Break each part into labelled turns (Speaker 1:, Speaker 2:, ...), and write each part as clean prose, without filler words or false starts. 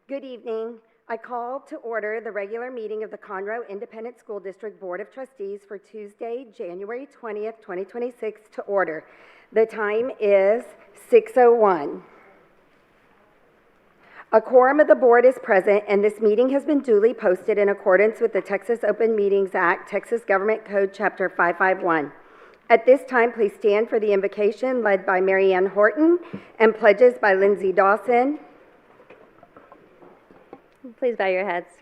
Speaker 1: Good evening. I call to order the regular meeting of the Conroe Independent School District Board of Trustees for Tuesday, January 20th, 2026 to order. The time is 6:01. A quorum of the board is present, and this meeting has been duly posted in accordance with the Texas Open Meetings Act, Texas Government Code, Chapter 551. At this time, please stand for the invocation led by Mary Ann Horton and pledges by Lindsay Dawson.
Speaker 2: Please bow your heads.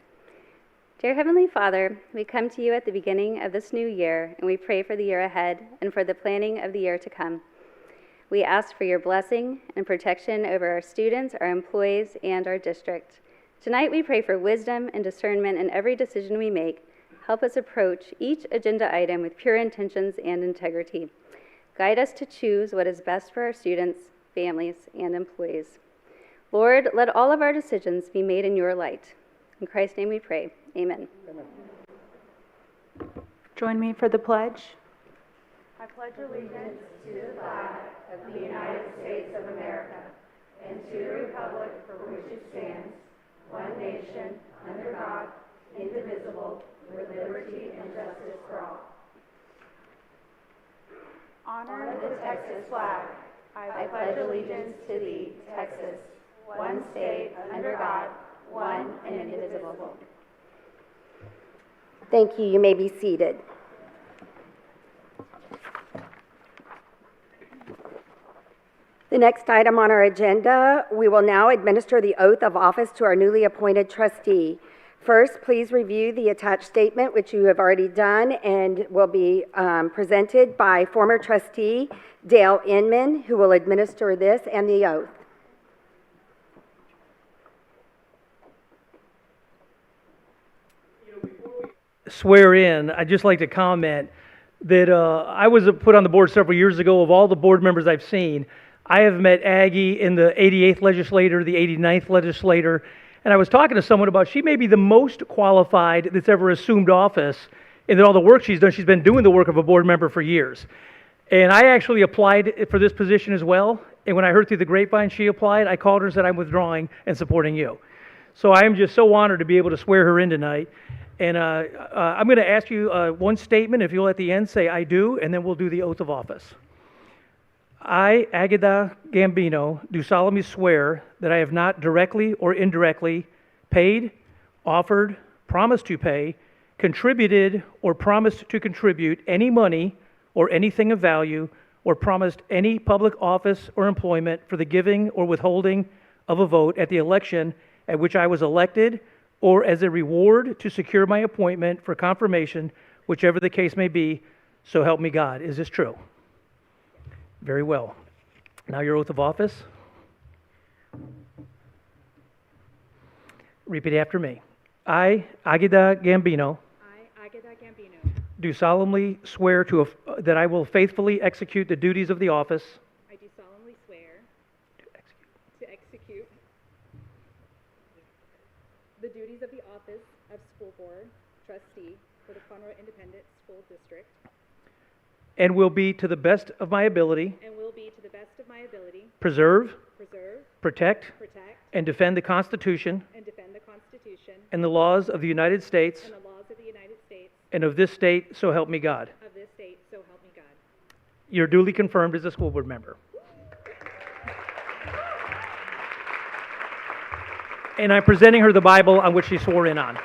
Speaker 2: Dear Heavenly Father, we come to you at the beginning of this new year, and we pray for the year ahead and for the planning of the year to come. We ask for your blessing and protection over our students, our employees, and our district. Tonight we pray for wisdom and discernment in every decision we make. Help us approach each agenda item with pure intentions and integrity. Guide us to choose what is best for our students, families, and employees. Lord, let all of our decisions be made in your light. In Christ's name we pray. Amen.
Speaker 3: Amen. Join me for the pledge.
Speaker 4: I pledge allegiance to the flag of the United States of America and to the republic for which it stands, one nation, under God, indivisible, with liberty and justice for all. Honor the Texas flag. I pledge allegiance to thee, Texas, one state, under God, one and indivisible.
Speaker 1: Thank you. You may be seated. The next item on our agenda, we will now administer the oath of office to our newly appointed trustee. First, please review the attached statement, which you have already done, and will be presented by former trustee Dale Inman, who will administer this and the oath.
Speaker 5: Swear in, I'd just like to comment that I was put on the board several years ago. Of all the board members I've seen, I have met Aggie in the 88th legislature, the 89th legislature, and I was talking to someone about she may be the most qualified that's ever assumed office, and that all the work she's done, she's been doing the work of a board member for years. And I actually applied for this position as well, and when I heard through the grapevine she applied, I called her and said, I'm withdrawing and supporting you. So I am just so honored to be able to swear her in tonight. And I'm going to ask you one statement, if you'll at the end say, I do, and then we'll do the oath of office. I, Agada Gambino, do solemnly swear that I have not directly or indirectly paid, offered, promised to pay, contributed, or promised to contribute any money or anything of value, or promised any public office or employment for the giving or withholding of a vote at the election at which I was elected, or as a reward to secure my appointment for confirmation, whichever the case may be, so help me God. Is this true? Very well. Now your oath of office. Repeat after me. I, Agada Gambino, do solemnly swear that I will faithfully execute the duties of the office.
Speaker 6: I do solemnly swear to execute the duties of the office of School Board Trustee for the Conroe Independent School District.
Speaker 5: And will be to the best of my ability. Preserve. Protect. And defend the Constitution. And the laws of the United States. And of this state, so help me God. You're duly confirmed as a school board member. And I'm presenting her the Bible on which she swore in on.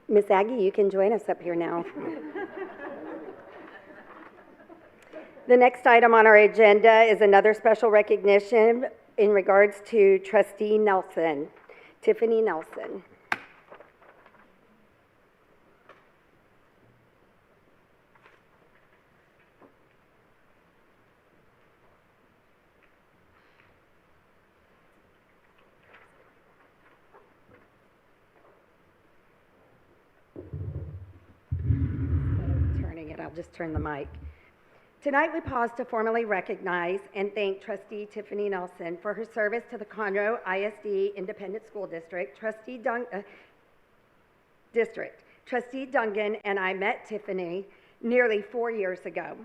Speaker 1: Miss Aggie, you can join us up here now. The next item on our agenda is another special recognition in regards to Trustee Nelson, Tiffany Nelson. Instead of turning it, I'll just turn the mic. Tonight, we pause to formally recognize and thank Trustee Tiffany Nelson for her service to the Conroe ISD Independent School District. Trustee Dungan and I met Tiffany nearly 4 years ago.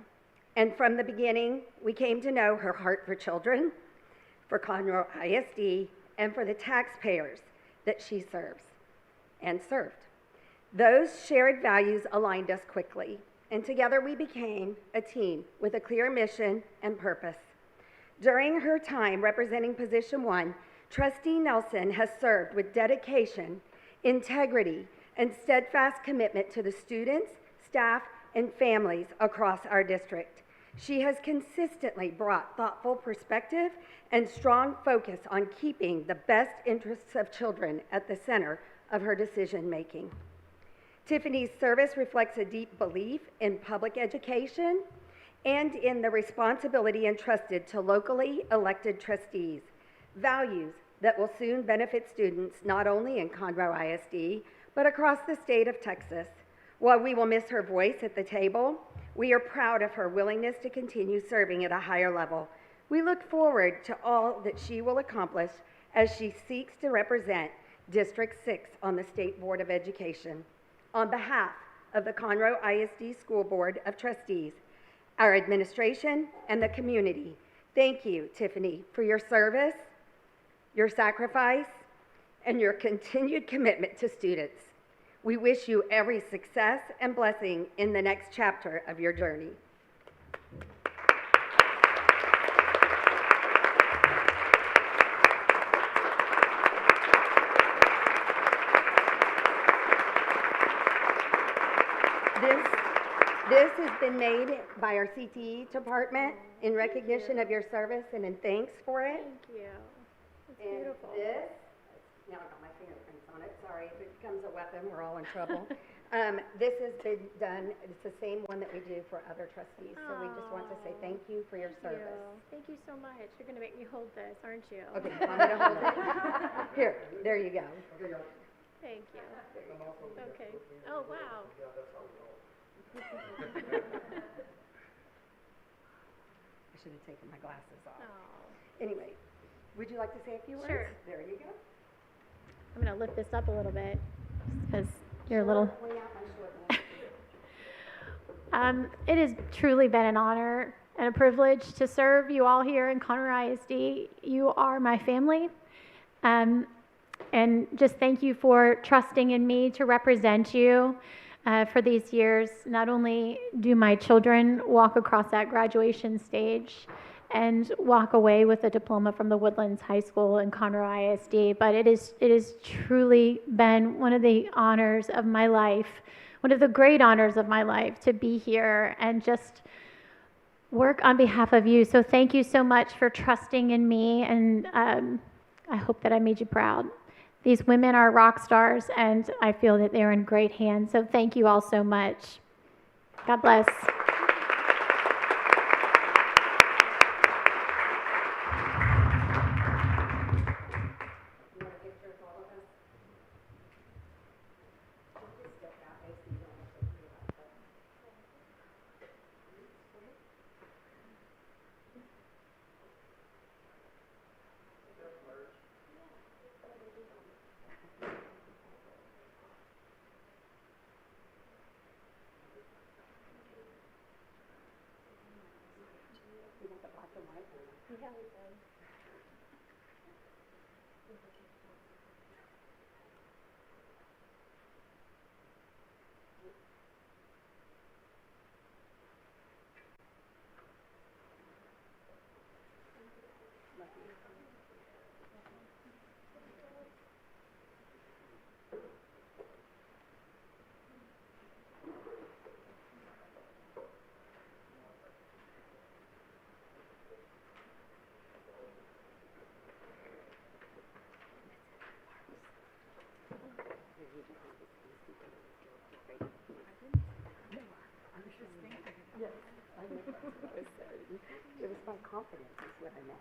Speaker 1: And from the beginning, we came to know her heart for children, for Conroe ISD, and for the taxpayers that she serves and served. Those shared values aligned us quickly, and together we became a team with a clear mission and purpose. During her time representing Position 1, Trustee Nelson has served with dedication, integrity, and steadfast commitment to the students, staff, and families across our district. She has consistently brought thoughtful perspective and strong focus on keeping the best interests of children at the center of her decision-making. Tiffany's service reflects a deep belief in public education and in the responsibility entrusted to locally elected trustees, values that will soon benefit students not only in Conroe ISD, but across the state of Texas. While we will miss her voice at the table, we are proud of her willingness to continue serving at a higher level. We look forward to all that she will accomplish as she seeks to represent District 6 on the State Board of Education. On behalf of the Conroe ISD School Board of Trustees, our administration, and the community, thank you, Tiffany, for your service, your sacrifice, and your continued commitment to students. We wish you every success and blessing in the next chapter of your journey. This has been made by our CTE department in recognition of your service and in thanks for it.
Speaker 3: Thank you. It's
Speaker 1: And
Speaker 3: beautiful.
Speaker 1: this, now I got my fingerprints on it, sorry, if it becomes a weapon, we're all in trouble. This has been done, it's the same one that we do for other trustees, so we just want to say thank you for your
Speaker 3: Thank
Speaker 1: service.
Speaker 3: you. Thank you so much. You're going to make me hold this, aren't you?
Speaker 1: Okay, you want me to hold it? Here, there you go.
Speaker 3: Thank you. Okay. Oh, wow.
Speaker 1: I should have taken my glasses off.
Speaker 3: Oh.
Speaker 1: Anyway, would you like to say a few words?
Speaker 3: Sure.
Speaker 1: There you go.
Speaker 3: I'm going to lift this up a little bit because you're a little...
Speaker 1: Point out my short one.
Speaker 3: It has truly been an honor and a privilege to serve you all here in Conroe ISD. You are my family. And just thank you for trusting in me to represent you for these years. Not only do my children walk across that graduation stage and walk away with a diploma from the Woodlands High School in Conroe ISD, but it has truly been one of the honors of my life, one of the great honors of my life to be here and just work on behalf of you. So thank you so much for trusting in me, and I hope that I made you proud. These women are rock stars, and I feel that they're in great hands. So thank you all so much. God bless.
Speaker 1: It was my confidence is what I meant.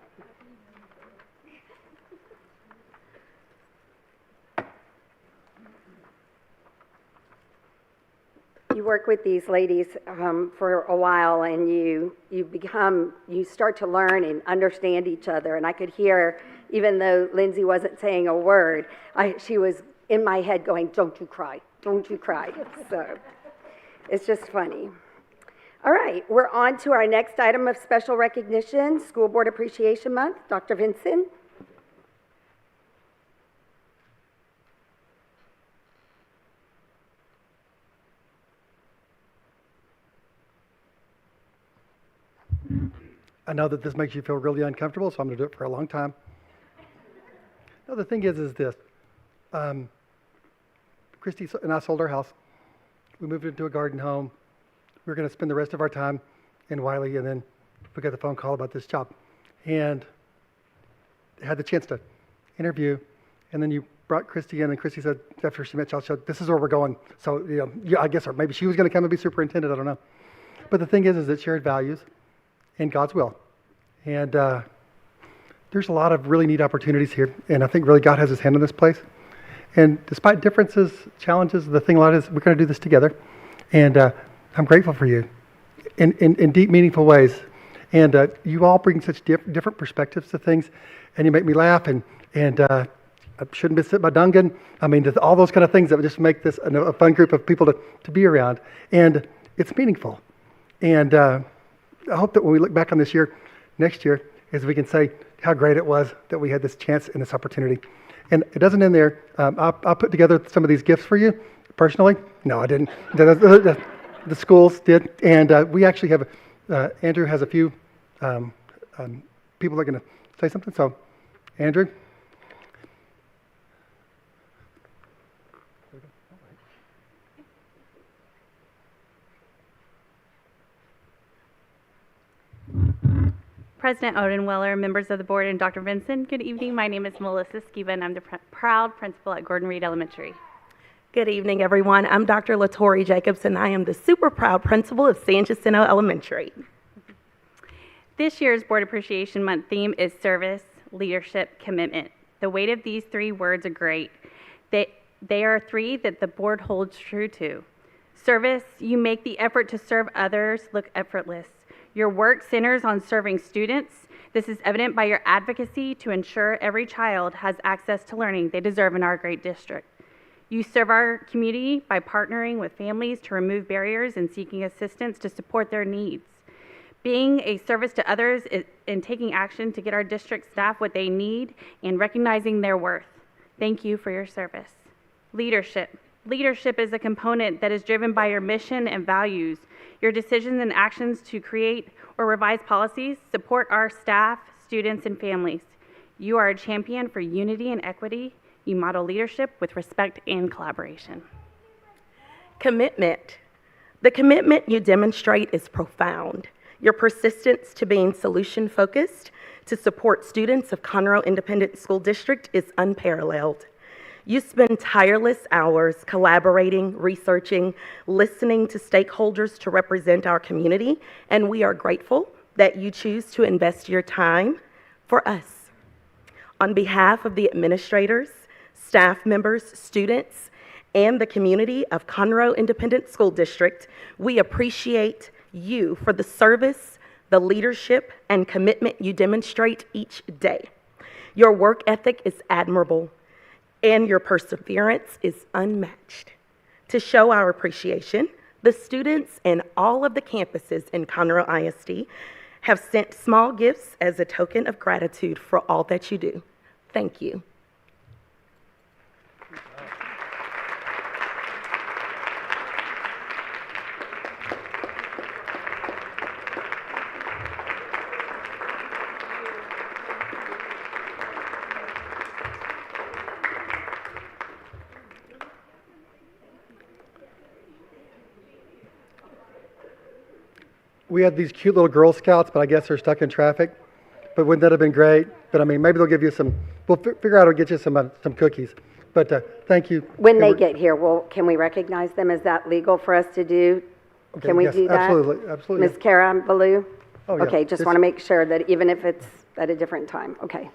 Speaker 1: You work with these ladies for a while, and you start to learn and understand each other. And I could hear, even though Lindsay wasn't saying a word, she was in my head going, "Don't you cry, don't you cry." So it's just funny. All right, we're on to our next item of special recognition, School Board Appreciation Month. Dr. Vinson.
Speaker 7: I know that this makes you feel really uncomfortable, so I'm going to do it for a long time. No, the thing is this. Christy and I sold our house. We moved into a garden home. We were going to spend the rest of our time in Wiley, and then we got the phone call about this job. And had the chance to interview, and then you brought Christy in, and Christy said, after she met y'all, she said, "This is where we're going." So, I guess, or maybe she was going to come and be superintendent, I don't know. But the thing is that shared values and God's will. And there's a lot of really neat opportunities here, and I think really God has his hand in this place. And despite differences, challenges, the thing a lot is we're going to do this together. And I'm grateful for you in deep, meaningful ways. And you all bring such different perspectives to things, and you make me laugh, and I shouldn't be sitting by Dungan. I mean, all those kind of things that would just make this a fun group of people to be around. And it's meaningful. And I hope that when we look back on this year, next year, is we can say how great it was that we had this chance and this opportunity. And it doesn't end there. I'll put together some of these gifts for you personally. No, I didn't. The schools did. And we actually have, Andrew has a few people that are going to say something. So, Andrew.
Speaker 8: President Odenweller, members of the board, and Dr. Vinson, good evening. My name is Melissa Skiba, and I'm the proud principal at Gordon Reed Elementary.
Speaker 9: Good evening, everyone. I'm Dr. LaTorri Jacobs, and I am the super proud principal of San Jacinto Elementary.
Speaker 8: This year's Board Appreciation Month theme is service, leadership, commitment. The weight of these three words are great. They are three that the board holds true to. Service, you make the effort to serve others look effortless. Your work centers on serving students. This is evident by your advocacy to ensure every child has access to learning they deserve in our great district. You serve our community by partnering with families to remove barriers and seeking assistance to support their needs. Being a service to others and taking action to get our district staff what they need and recognizing their worth. Thank you for your service. Leadership. Leadership is a component that is driven by your mission and values. Your decisions and actions to create or revise policies support our staff, students, and families. You are a champion for unity and equity. You model leadership with respect and collaboration.
Speaker 9: Commitment. The commitment you demonstrate is profound. Your persistence to being solution-focused to support students of Conroe Independent School District is unparalleled. You spend tireless hours collaborating, researching, listening to stakeholders to represent our community, and we are grateful that you choose to invest your time for us. On behalf of the administrators, staff members, students, and the community of Conroe Independent School District, we appreciate you for the service, the leadership, and commitment you demonstrate each day. Your work ethic is admirable, and your perseverance is unmatched. To show our appreciation, the students and all of the campuses in Conroe ISD have sent small gifts as a token of gratitude for all that you do. Thank you.
Speaker 7: We had these cute little Girl Scouts, but I guess they're stuck in traffic. But wouldn't that have been great? But I mean, maybe they'll give you some, we'll figure out how to get you some cookies. But thank you.
Speaker 1: When they get here, can we recognize them? Is that legal for us to do?
Speaker 7: Okay,
Speaker 1: Can we
Speaker 7: yes,
Speaker 1: do that?
Speaker 7: Absolutely.
Speaker 1: Ms. Kara Ballou?
Speaker 7: Oh, yeah.
Speaker 1: Okay, just want to make sure that even if it's at a different time. Okay.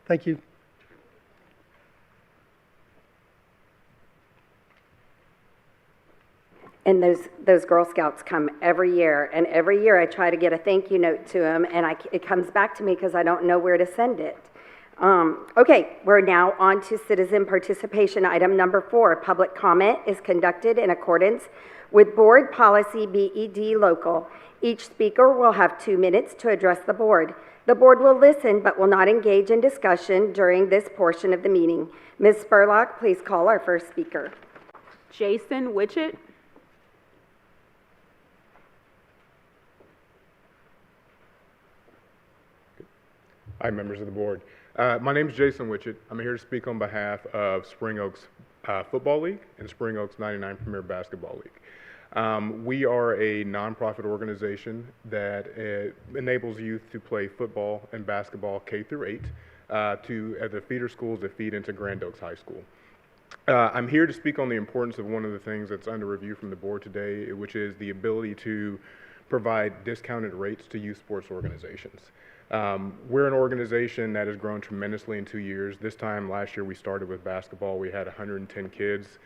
Speaker 7: Thank you.
Speaker 1: And those Girl Scouts come every year, and every year I try to get a thank you note to them, and it comes back to me because I don't know where to send it. Okay, we're now on to citizen participation. Item number 4, public comment is conducted in accordance with board policy BED local. Each speaker will have 2 minutes to address the board. The board will listen but will not engage in discussion during this portion of the meeting. Ms. Spurlock, please call our first speaker.
Speaker 10: Jason Witchett.
Speaker 11: Hi, members of the board. My name is Jason Witchett. I'm here to speak on behalf of Spring Oaks Football League and Spring Oaks 99 Premier Basketball League. We are a nonprofit organization that enables youth to play football and basketball K through 8 at the feeder schools that feed into Grand Oaks High School. I'm here to speak on the importance of one of the things that's under review from the board today, which is the ability to provide discounted rates to youth sports organizations. We're an organization that has grown tremendously in 2 years. This time last year we started with basketball. We had 110 kids.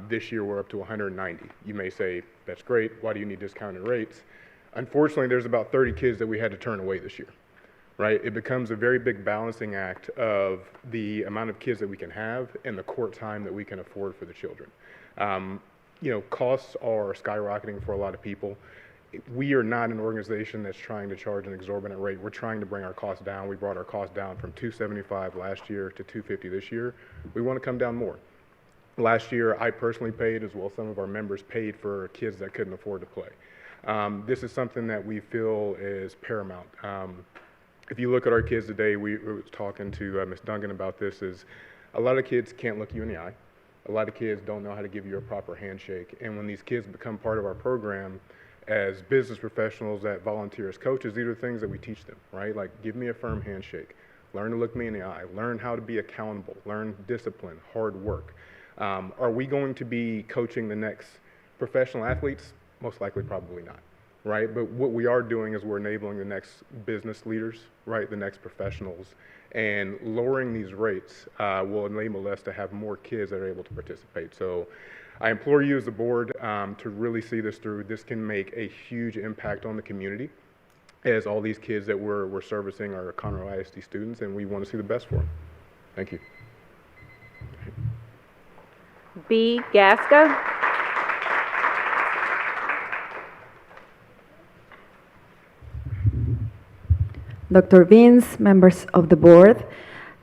Speaker 11: This year we're up to 190. You may say, that's great, why do you need discounted rates? Unfortunately, there's about 30 kids that we had to turn away this year, right? It becomes a very big balancing act of the amount of kids that we can have and the court time that we can afford for the children. Costs are skyrocketing for a lot of people. We are not an organization that's trying to charge an exorbitant rate. We're trying to bring our costs down. We brought our costs down from $275 last year to $250 this year. We want to come down more. Last year, I personally paid, as well as some of our members paid for kids that couldn't afford to play. This is something that we feel is paramount. If you look at our kids today, we were talking to Ms. Duncan about this, is a lot of kids can't look you in the eye. A lot of kids don't know how to give you a proper handshake. And when these kids become part of our program, as business professionals that volunteer as coaches, these are things that we teach them, right? Like, give me a firm handshake, learn to look me in the eye, learn how to be accountable, learn discipline, hard work. Are we going to be coaching the next professional athletes? Most likely, probably not, right? But what we are doing is we're enabling the next business leaders, right? The next professionals, and lowering these rates will enable us to have more kids that are able to participate. So I implore you as a board to really see this through. This can make a huge impact on the community, as all these kids that we're servicing are Conroe ISD students, and we want to see the best for them. Thank you.
Speaker 10: B. Gasca.
Speaker 12: Dr. Vince, members of the board,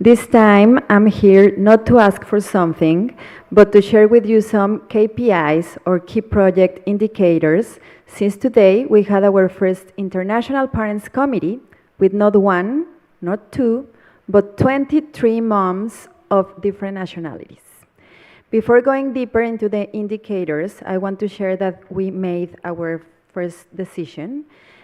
Speaker 12: this time I'm here not to ask for something, but to share with you some KPIs or key project indicators, since today we had our first International Parents Committee with not 1, not 2, but 23 moms of different nationalities. Before going deeper into the indicators, I want to share that we made our first decision,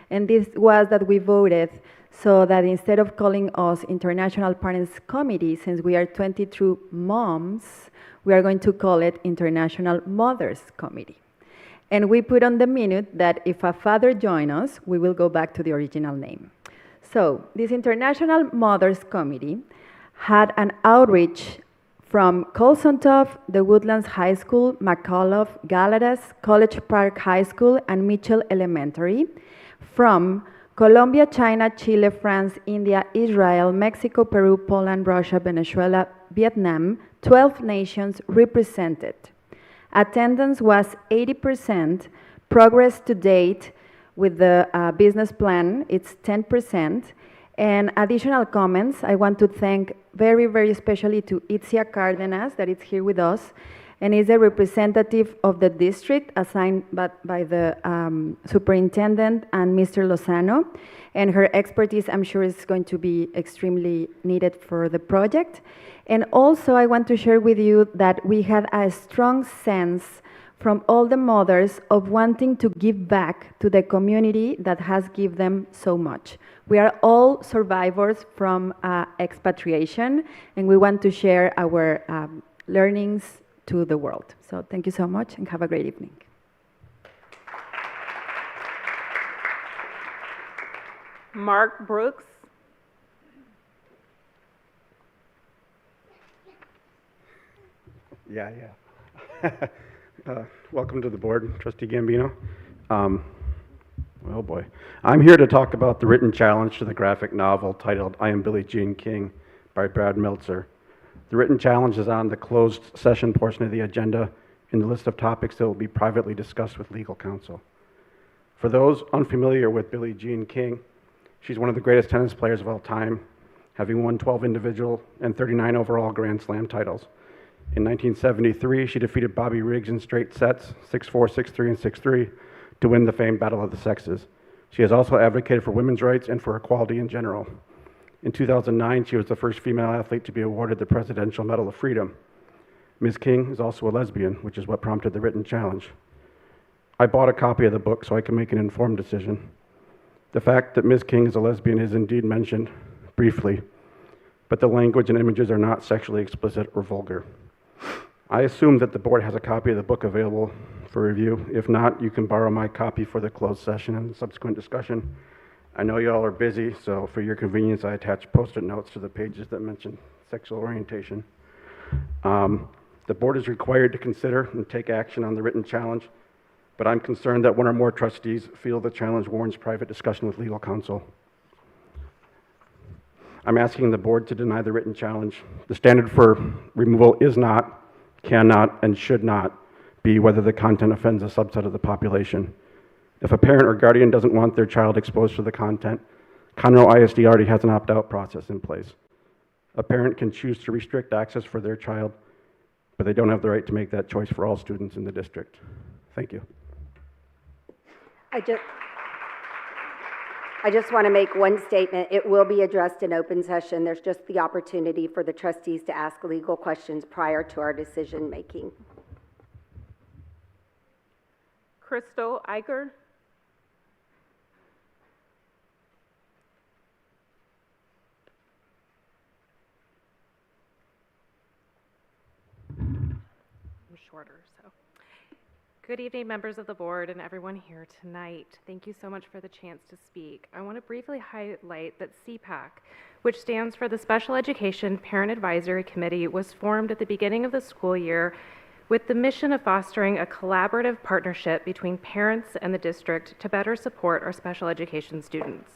Speaker 12: and this was that we voted so that instead of calling us International Parents Committee, since we are 22 moms, we are going to call it International Mothers Committee. And we put on the minute that if a father joins us, we will go back to the original name. So this International Mothers Committee had an outreach from Colsontoff, the Woodlands High School, McAuliffe, Galatas, College Park High School, and Mitchell Elementary, from Colombia, China, Chile, France, India, Israel, Mexico, Peru, Poland, Russia, Venezuela, Vietnam, 12 nations represented. Attendance was 80%. Progress to date with the business plan, it's 10%. And additional comments, I want to thank very, very especially to Itzia Cardenas, that is here with us, and is a representative of the district assigned by the superintendent and Mr. Lozano. And her expertise, I'm sure, is going to be extremely needed for the project. And also, I want to share with you that we had a strong sense from all the mothers of wanting to give back to the community that has given them so much. We are all survivors from expatriation, and we want to share our learnings to the world. So thank you so much, and have a great evening.
Speaker 10: Mark Brooks.
Speaker 13: Yeah. Welcome to the board, Trustee Gambino. Oh boy. I'm here to talk about the written challenge to the graphic novel titled I Am Billie Jean King by Brad Meltzer. The written challenge is on the closed session portion of the agenda in the list of topics that will be privately discussed with legal counsel. For those unfamiliar with Billie Jean King, she's one of the greatest tennis players of all time, having won 12 individual and 39 overall Grand Slam titles. In 1973, she defeated Bobby Riggs in straight sets, 6-4, 6-3, and 6-3, to win the famed Battle of the Sexes. She has also advocated for women's rights and for equality in general. In 2009, she was the first female athlete to be awarded the Presidential Medal of Freedom. Ms. King is also a lesbian, which is what prompted the written challenge. I bought a copy of the book so I can make an informed decision. The fact that Ms. King is a lesbian is indeed mentioned briefly, but the language and images are not sexually explicit or vulgar. I assume that the board has a copy of the book available for review. If not, you can borrow my copy for the closed session and subsequent discussion. I know you all are busy, so for your convenience, I attach post-it notes to the pages that mention sexual orientation. The board is required to consider and take action on the written challenge, but I'm concerned that one or more trustees feel the challenge warrants private discussion with legal counsel. I'm asking the board to deny the written challenge. The standard for removal is not, cannot, and should not be whether the content offends a subset of the population. If a parent or guardian doesn't want their child exposed to the content, Conroe ISD already has an opt-out process in place. A parent can choose to restrict access for their child, but they don't have the right to make that choice for all students in the district. Thank you.
Speaker 1: I just want to make one statement. It will be addressed in open session. There's just the opportunity for the trustees to ask legal questions prior to our decision making.
Speaker 10: Crystal Eicher.
Speaker 14: I'm shorter, so. Good evening, members of the board and everyone here tonight. Thank you so much for the chance to speak. I want to briefly highlight that CPAC, which stands for the Special Education Parent Advisory Committee, was formed at the beginning of the school year with the mission of fostering a collaborative partnership between parents and the district to better support our special education students.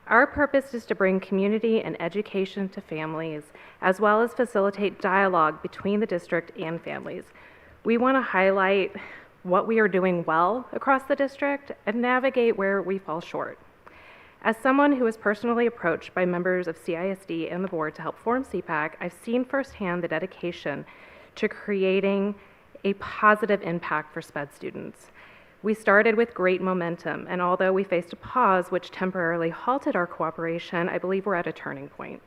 Speaker 14: Our purpose is to bring community and education to families, as well as facilitate dialogue between the district and families. We want to highlight what we are doing well across the district and navigate where we fall short. As someone who was personally approached by members of CISD and the board to help form CPAC, I've seen firsthand the dedication to creating a positive impact for SPED students. We started with great momentum, and although we faced a pause which temporarily halted our cooperation, I believe we're at a turning point.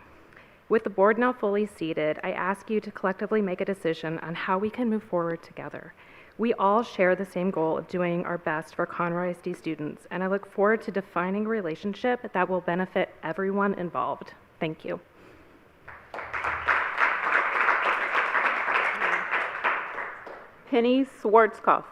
Speaker 14: With the board now fully seated, I ask you to collectively make a decision on how we can move forward together. We all share the same goal of doing our best for Conroe ISD students, and I look forward to defining a relationship that will benefit everyone involved. Thank you.
Speaker 10: Penny Schwarzkopf.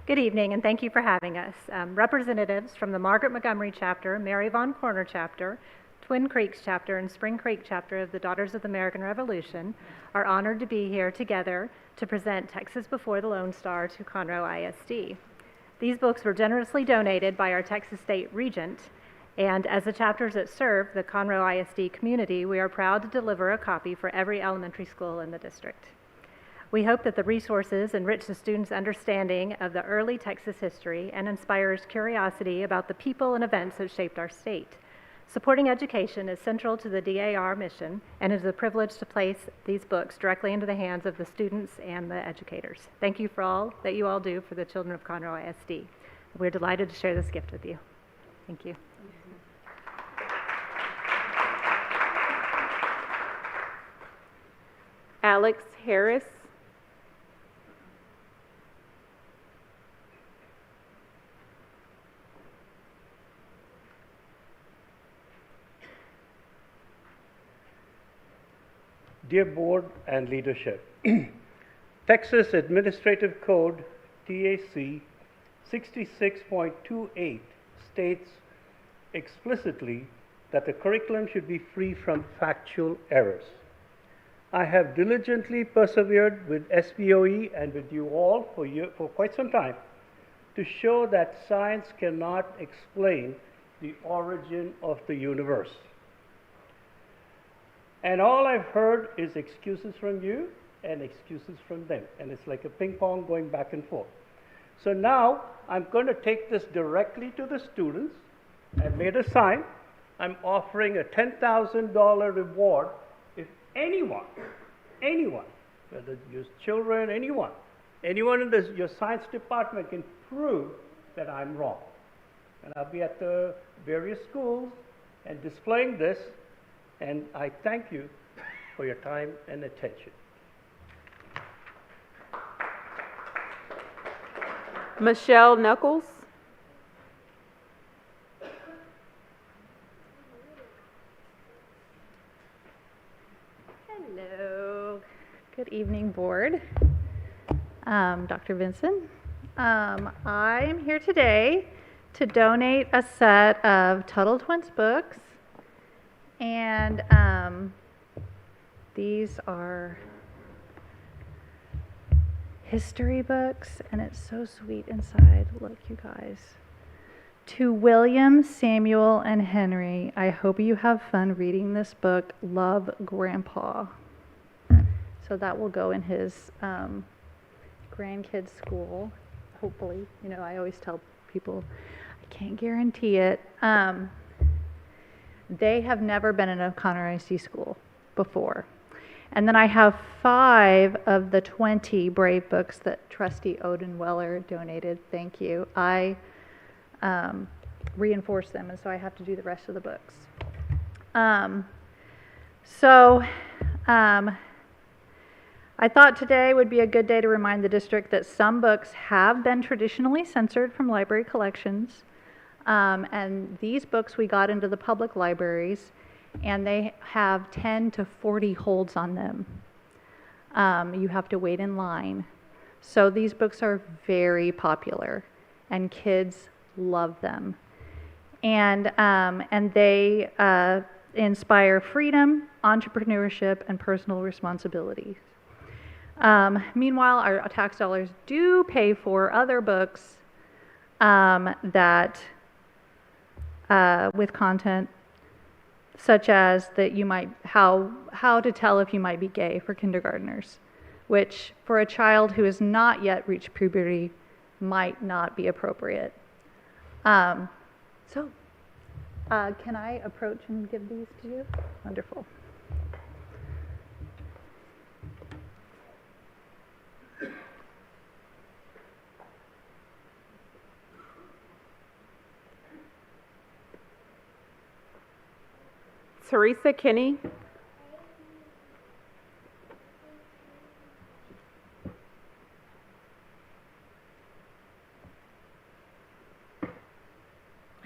Speaker 15: Good evening, and thank you for having us. Representatives from the Margaret Montgomery chapter, Mary Von Corner chapter, Twin Creeks chapter, and Spring Creek chapter of the Daughters of the American Revolution are honored to be here together to present Texas Before the Lone Star to Conroe ISD. These books were generously donated by our Texas State Regent, and as the chapters that serve the Conroe ISD community, we are proud to deliver a copy for every elementary school in the district. We hope that the resources enrich the students' understanding of the early Texas history and inspires curiosity about the people and events that shaped our state. Supporting education is central to the DAR mission, and it is a privilege to place these books directly into the hands of the students and the educators. Thank you for all that you all do for the children of Conroe ISD. We're delighted to share this gift with you. Thank you.
Speaker 10: Alex Harris.
Speaker 16: Dear Board and Leadership, Texas Administrative Code, TAC 66.28 states explicitly that the curriculum should be free from factual errors. I have diligently persevered with SBOE and with you all for quite some time to show that science cannot explain the origin of the universe. And all I've heard is excuses from you and excuses from them. And it's like a ping pong going back and forth. So now I'm going to take this directly to the students. I've made a sign. I'm offering a $10,000 reward if anyone, whether your children, anyone in your science department can prove that I'm wrong. And I'll be at the various schools and displaying this, and I thank you for your time and attention.
Speaker 10: Michelle Knuckles.
Speaker 17: Hello. Good evening, board. Dr. Vinson. I am here today to donate a set of Tuttle Twins books, and these are history books, and it's so sweet inside. Look, you guys. To William, Samuel, and Henry, I hope you have fun reading this book. Love, Grandpa. So that will go in his grandkids' school, hopefully. You know, I always tell people, I can't guarantee it. They have never been in a Conroe ISD school before. And then I have 5 of the 20 Brave books that Trustee Odin Weller donated. Thank you. I reinforce them, and so I have to do the rest of the books. I thought today would be a good day to remind the district that some books have been traditionally censored from library collections, and these books we got into the public libraries, and they have 10 to 40 holds on them. You have to wait in line. So these books are very popular, and kids love them. And they inspire freedom, entrepreneurship, and personal responsibility. Meanwhile, our tax dollars do pay for other books that with content such as that you might how to tell if you might be gay for kindergartners, which for a child who has not yet reached puberty might not be appropriate. Can I approach and give these to you? Wonderful.
Speaker 10: Teresa Kinney.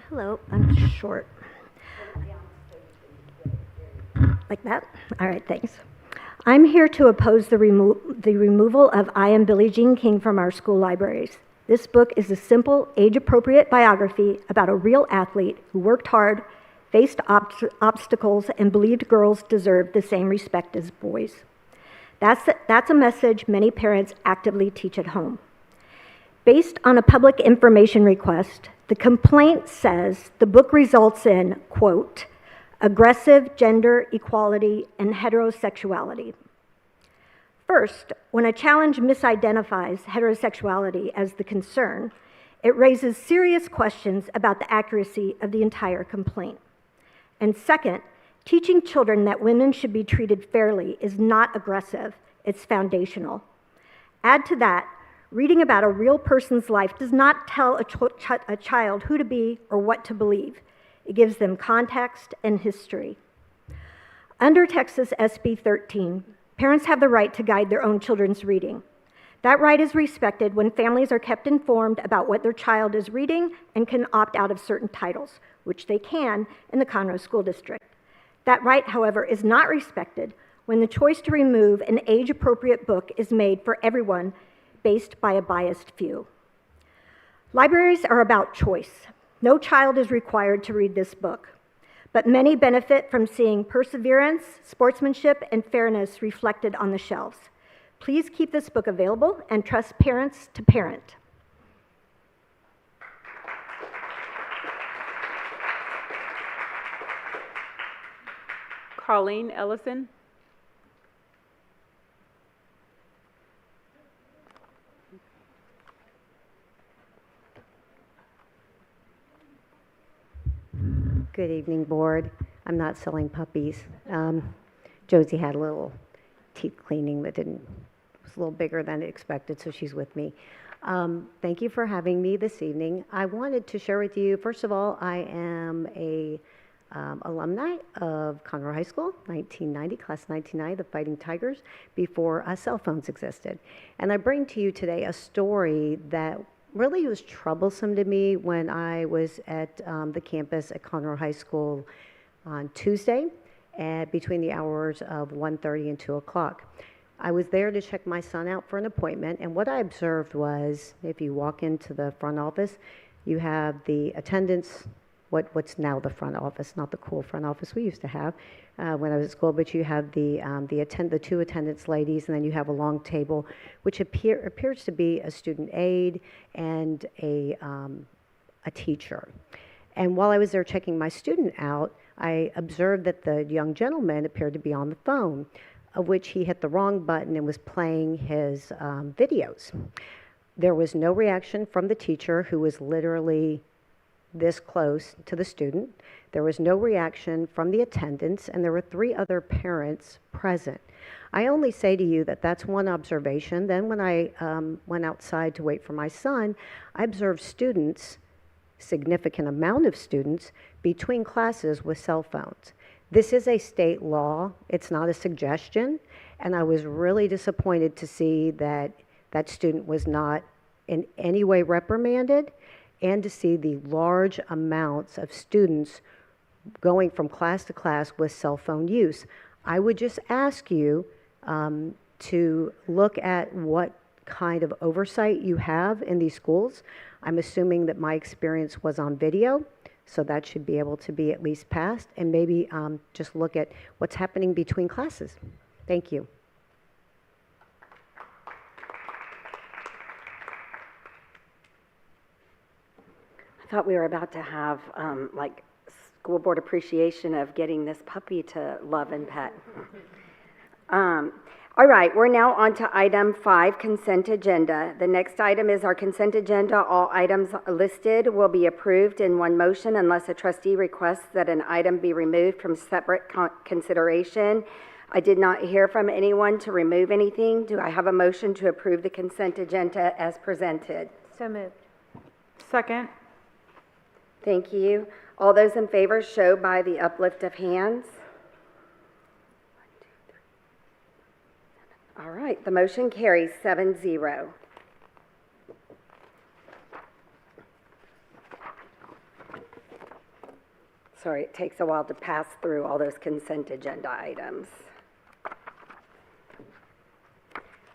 Speaker 18: Hello, I'm short. Like that? All right, thanks. I'm here to oppose the removal of I Am Billie Jean King from our school libraries. This book is a simple, age-appropriate biography about a real athlete who worked hard, faced obstacles, and believed girls deserved the same respect as boys. That's a message many parents actively teach at home. Based on a public information request, the complaint says the book results in, quote, aggressive gender equality and heterosexuality. First, when a challenge misidentifies heterosexuality as the concern, it raises serious questions about the accuracy of the entire complaint. And second, teaching children that women should be treated fairly is not aggressive, it's foundational. Add to that, reading about a real person's life does not tell a child who to be or what to believe. It gives them context and history. Under Texas SB 13, parents have the right to guide their own children's reading. That right is respected when families are kept informed about what their child is reading and can opt out of certain titles, which they can in the Conroe School District. That right, however, is not respected when the choice to remove an age-appropriate book is made for everyone based by a biased few. Libraries are about choice. No child is required to read this book. but many benefit from seeing perseverance, sportsmanship, and fairness reflected on the shelves. Please keep this book available and trust parents to parent.
Speaker 10: Colleen Ellison.
Speaker 19: Good evening, board. I'm not selling puppies. Josie had a little teeth cleaning that was a little bigger than expected, so she's with me. Thank you for having me this evening. I wanted to share with you, first of all, I am a alumni of Conroe High School, 1990, class 1990, the Fighting Tigers, before cell phones existed. And I bring to you today a story that really was troublesome to me when I was at the campus at Conroe High School on Tuesday between the hours of 1:30 and 2 o'clock. I was there to check my son out for an appointment, and what I observed was, if you walk into the front office, you have the attendants, what's now the front office, not the cool front office we used to have when I was at school, but you have the two attendants ladies, and then you have a long table, which appears to be a student aide and a teacher. And while I was there checking my student out, I observed that the young gentleman appeared to be on the phone, of which he hit the wrong button and was playing his videos. There was no reaction from the teacher, who was literally this close to the student. There was no reaction from the attendants, and there were 3 other parents present. I only say to you that that's one observation. Then when I went outside to wait for my son, I observed students, significant amount of students, between classes with cell phones. This is a state law. It's not a suggestion, and I was really disappointed to see that that student was not in any way reprimanded, and to see the large amounts of students going from class to class with cell phone use. I would just ask you to look at what kind of oversight you have in these schools. I'm assuming that my experience was on video, so that should be able to be at least passed, and maybe just look at what's happening between classes. Thank you.
Speaker 1: I thought we were about to have like school board appreciation of getting this puppy to love and pet. All right, we're now on to item 5, consent agenda. The next item is our consent agenda. All items listed will be approved in one motion unless a trustee requests that an item be removed from separate consideration. I did not hear from anyone to remove anything. Do I have a motion to approve the consent agenda as presented?
Speaker 4: So moved.
Speaker 10: Second.
Speaker 1: Thank you. All those in favor show by the uplift of hands. All right, the motion carries 7-0. Sorry, it takes a while to pass through all those consent agenda items.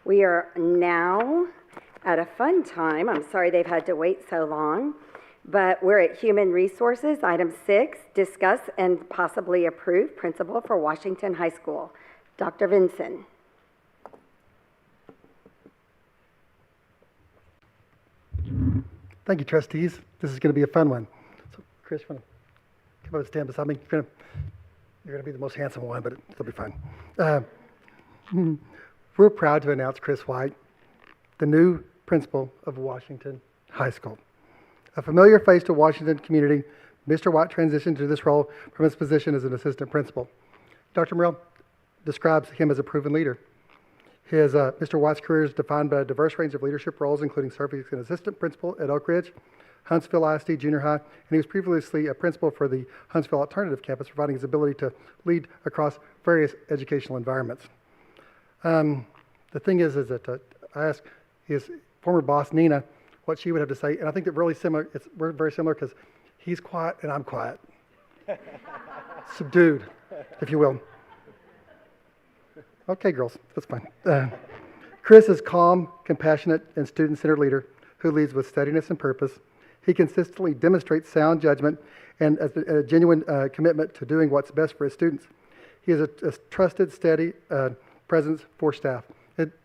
Speaker 1: We are now at a fun time. I'm sorry they've had to wait so long, but we're at Human Resources. Item 6, discuss and possibly approve principal for Washington High School. Dr. Vinson.
Speaker 7: Thank you, trustees. This is going to be a fun one. So, Chris, you want to come over and stand beside me? You're going to be the most handsome one, but it'll be fun. We're proud to announce Chris White, the new principal of Washington High School. A familiar face to Washington community, Mr. White transitioned to this role from his position as an assistant principal. Dr. Morrell describes him as a proven leader. Mr. White's career is defined by a diverse range of leadership roles, including serving as an assistant principal at Oak Ridge, Huntsville ISD Junior High, and he was previously a principal for the Huntsville Alternative Campus, providing his ability to lead across various educational environments. The thing is that I asked his former boss, Nina, what she would have to say, and I think that we're very similar because he's quiet and I'm quiet. Subdued, if you will. Okay, girls, that's fine. Chris is calm, compassionate, and student-centered leader who leads with steadiness and purpose. He consistently demonstrates sound judgment and a genuine commitment to doing what's best for his students. He is a trusted, steady presence for staff.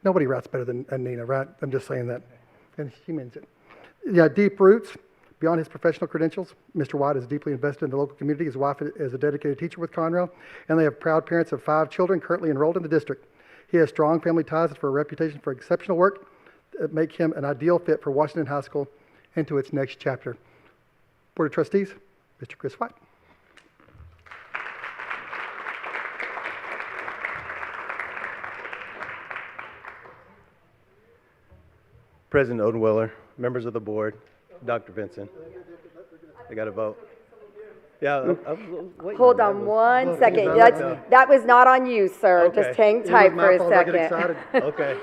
Speaker 7: Nobody writes better than Nina, right? I'm just saying that. And she means it. Yeah, deep roots. Beyond his professional credentials, Mr. White is deeply invested in the local community. His wife is a dedicated teacher with Conroe, and they have proud parents of 5 children currently enrolled in the district. He has strong family ties and for a reputation for exceptional work that make him an ideal fit for Washington High School and to its next chapter. Board of Trustees, Mr. Chris White.
Speaker 20: President Odenwiller, members of the board, Dr. Vincent. I got to vote. Yeah, I was waiting.
Speaker 1: Hold on one second. That was not on you, sir.
Speaker 20: Okay.
Speaker 1: Just hang tight for a second.
Speaker 20: Okay.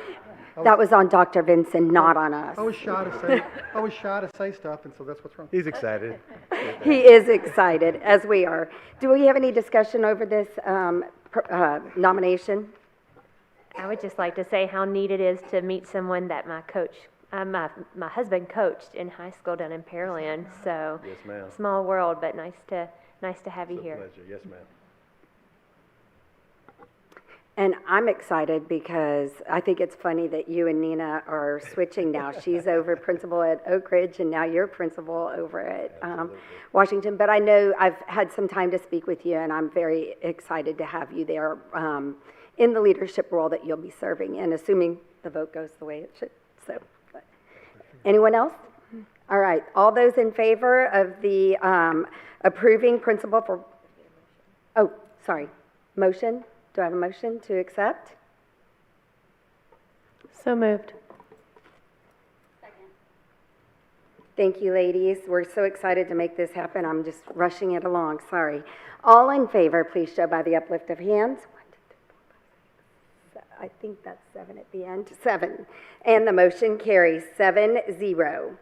Speaker 1: That was on Dr. Vincent, not on us.
Speaker 7: I was shy to say stuff, and so that's what's wrong.
Speaker 20: He's excited.
Speaker 1: He is excited, as we are. Do we have any discussion over this nomination?
Speaker 21: I would just like to say how neat it is to meet someone that my husband coached in high school down in Pearland. So,
Speaker 20: yes, ma'am.
Speaker 21: Small world, but nice to have you here.
Speaker 20: Pleasure. Yes, ma'am.
Speaker 1: And I'm excited because I think it's funny that you and Nina are switching now. She's over principal at Oak Ridge, and now you're principal over at Washington. But I know I've had some time to speak with you, and I'm very excited to have you there in the leadership role that you'll be serving in, assuming the vote goes the way it should. So, anyone else? All right. All those in favor of the approving principal for, motion? Do I have a motion to accept?
Speaker 21: So moved.
Speaker 1: Thank you, ladies. We're so excited to make this happen. I'm just rushing it along. Sorry. All in favor, please show by the uplift of hands. 1, 2, 3, 4, 5, 6. I think that's 7 at the end. 7. And the motion carries 7-0.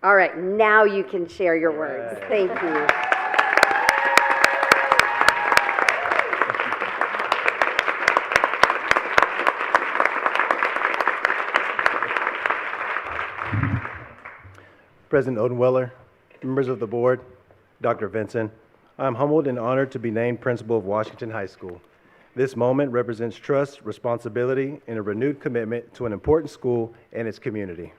Speaker 1: All right, now you can share your words. Thank you.
Speaker 20: President Odenwiller, members of the board, Dr. Vincent, I am humbled and honored to be named principal of Washington High School. This moment represents trust, responsibility, and a renewed commitment to an important school and its community.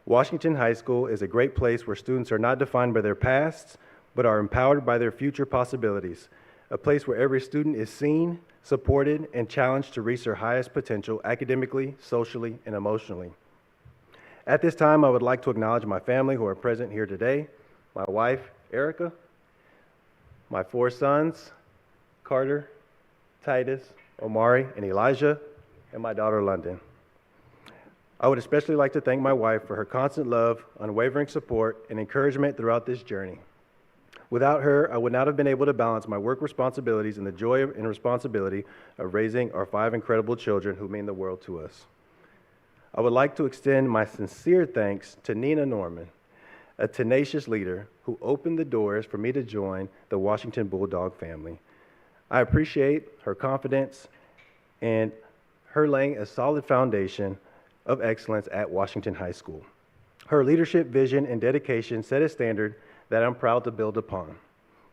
Speaker 20: Washington High School is a great place where students are not defined by their pasts, but are empowered by their future possibilities. A place where every student is seen, supported, and challenged to reach their highest potential academically, socially, and emotionally. At this time, I would like to acknowledge my family who are present here today, my wife, Erica, my 4 sons, Carter, Titus, Omari, and Elijah, and my daughter, London. I would especially like to thank my wife for her constant love, unwavering support, and encouragement throughout this journey. Without her, I would not have been able to balance my work responsibilities and the joy and responsibility of raising our 5 incredible children who mean the world to us. I would like to extend my sincere thanks to Nina Norman, a tenacious leader who opened the doors for me to join the Washington Bulldog family. I appreciate her confidence and her laying a solid foundation of excellence at Washington High School. Her leadership, vision, and dedication set a standard that I'm proud to build upon.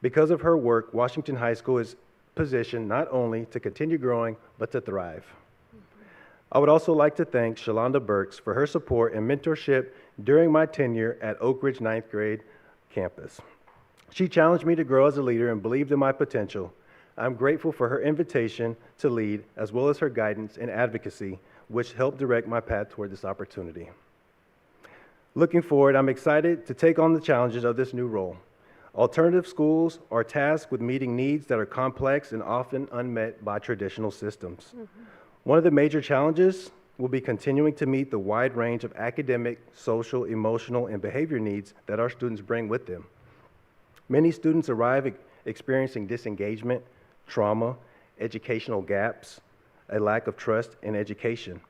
Speaker 20: Because of her work, Washington High School is positioned not only to continue growing, but to thrive. I would also like to thank Shalonda Burks for her support and mentorship during my tenure at Oak Ridge 9th grade campus. She challenged me to grow as a leader and believed in my potential. I'm grateful for her invitation to lead, as well as her guidance and advocacy, which helped direct my path toward this opportunity. Looking forward, I'm excited to take on the challenges of this new role. Alternative schools are tasked with meeting needs that are complex and often unmet by traditional systems. One of the major challenges will be continuing to meet the wide range of academic, social, emotional, and behavior needs that our students bring with them. Many students arrive experiencing disengagement, trauma, educational gaps, a lack of trust in education.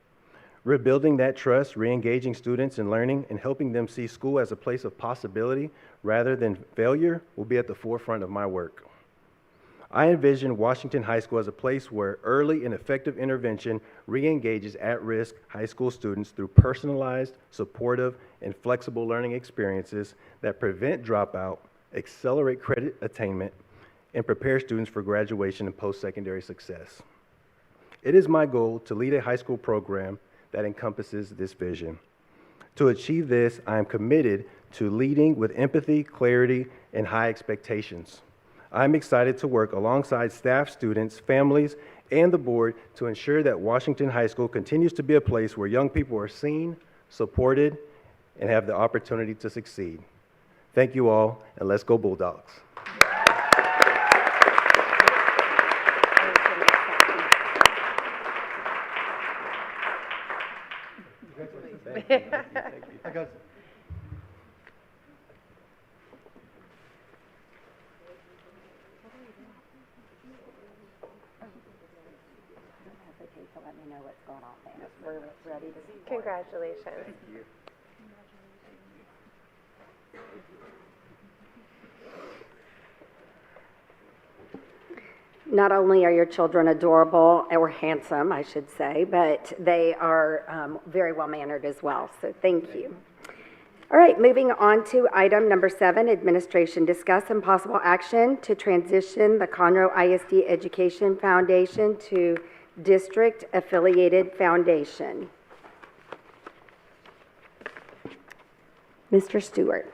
Speaker 20: Rebuilding that trust, re-engaging students in learning, and helping them see school as a place of possibility rather than failure will be at the forefront of my work. I envision Washington High School as a place where early and effective intervention re-engages at-risk high school students through personalized, supportive, and flexible learning experiences that prevent dropout, accelerate credit attainment, and prepare students for graduation and post-secondary success. It is my goal to lead a high school program that encompasses this vision. To achieve this, I am committed to leading with empathy, clarity, and high expectations. I'm excited to work alongside staff, students, families, and the board to ensure that Washington High School continues to be a place where young people are seen, supported, and have the opportunity to succeed. Thank you all, and let's go Bulldogs. Thank you.
Speaker 7: I got
Speaker 1: Let me know what's going on there. We're ready to see.
Speaker 21: Congratulations.
Speaker 20: Thank you.
Speaker 1: Not only are your children adorable, or handsome, I should say, but they are very well-mannered as well, so thank you. All right, moving on to item number 7, administration discuss and possible action to transition the Conroe ISD Education Foundation to district-affiliated foundation. Mr. Stewart.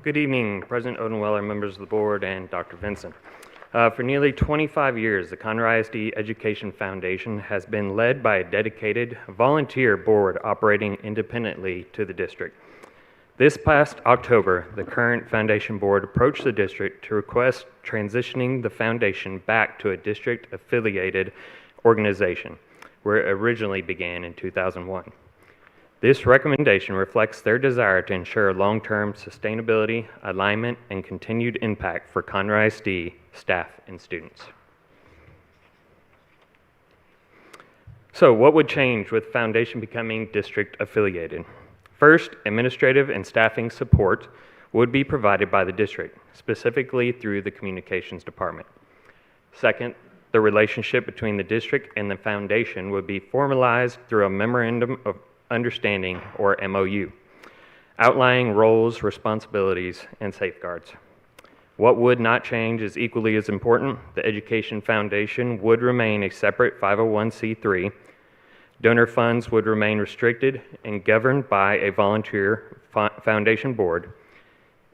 Speaker 2: Good evening, President Odenweller, members of the board, and Dr. Vinson. For nearly 25 years, the Conroe ISD Education Foundation has been led by a dedicated volunteer board operating independently to the district. This past October, the current foundation board approached the district to request transitioning the foundation back to a district-affiliated organization, where it originally began in 2001. This recommendation reflects their desire to ensure long-term sustainability, alignment, and continued impact for Conroe ISD staff and students. So what would change with foundation becoming district-affiliated? First, administrative and staffing support would be provided by the district, specifically through the communications department. Second, the relationship between the district and the foundation would be formalized through a memorandum of understanding, or MOU, outlining roles, responsibilities, and safeguards. What would not change is equally as important. The Education Foundation would remain a separate 501c3. Donor funds would remain restricted and governed by a volunteer foundation board,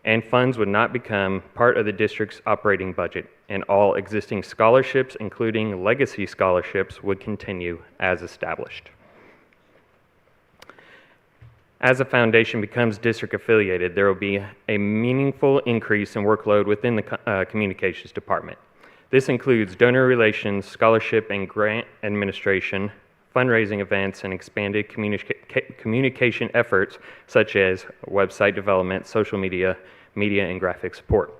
Speaker 2: and funds would not become part of the district's operating budget, and all existing scholarships, including legacy scholarships, would continue as established. As the foundation becomes district affiliated, there will be a meaningful increase in workload within the communications department. This includes donor relations, scholarship and grant administration, fundraising events, and expanded communication efforts such as website development, social media, media, and graphic support.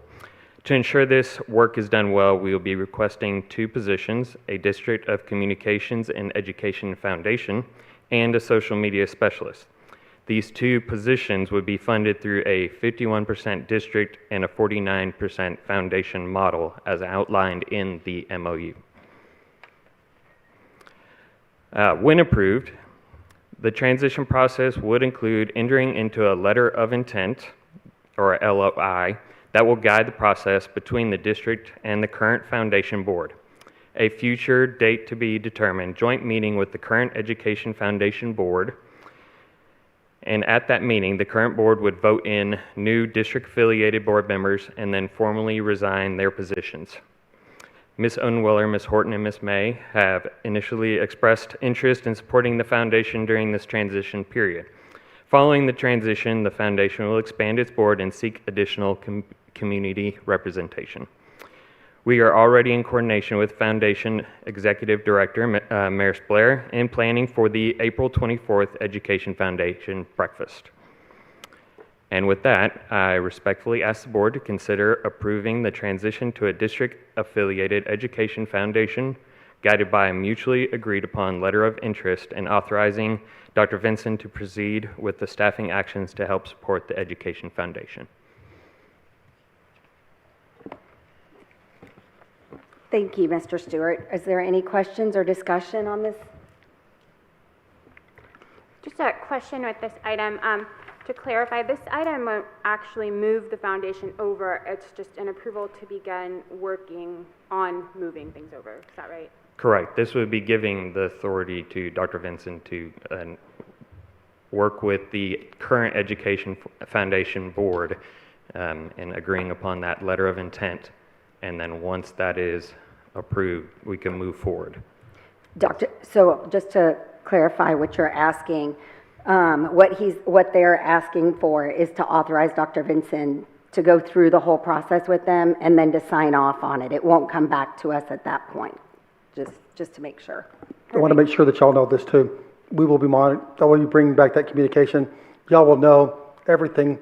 Speaker 2: To ensure this work is done well, we will be requesting 2 positions, a District of Communications and Education Foundation, and a social media specialist. These 2 positions would be funded through a 51% district and a 49% foundation model as outlined in the MOU. When approved, the transition process would include entering into a letter of intent, or a LOI, that will guide the process between the district and the current foundation board. A future date to be determined joint meeting with the current Education Foundation board, and at that meeting, the current board would vote in new district-affiliated board members and then formally resign their positions. Ms. Odenweller, Ms. Horton, and Ms. May have initially expressed interest in supporting the foundation during this transition period. Following the transition, the foundation will expand its board and seek additional community representation. We are already in coordination with Foundation Executive Director, Maris Blair, in planning for the April 24th Education Foundation breakfast. And with that, I respectfully ask the board to consider approving the transition to a district-affiliated education foundation guided by a mutually agreed upon letter of interest and authorizing Dr. Vinson to proceed with the staffing actions to help support the Education Foundation.
Speaker 1: Thank you, Mr. Stewart. Is there any questions or discussion on this?
Speaker 6: Just a question with this item. To clarify, this item won't actually move the foundation over. It's just an approval to begin working on moving things over. Is that right?
Speaker 2: Correct. This would be giving the authority to Dr. Vinson to work with the current Education Foundation Board and agreeing upon that letter of intent. And then once that is approved, we can move forward.
Speaker 1: So just to clarify what you're asking, what they're asking for is to authorize Dr. Vinson to go through the whole process with them and then to sign off on it. It won't come back to us at that point, just to make sure.
Speaker 7: I want to make sure that y'all know this too. We will be monitoring, while you bring back that communication, y'all will know everything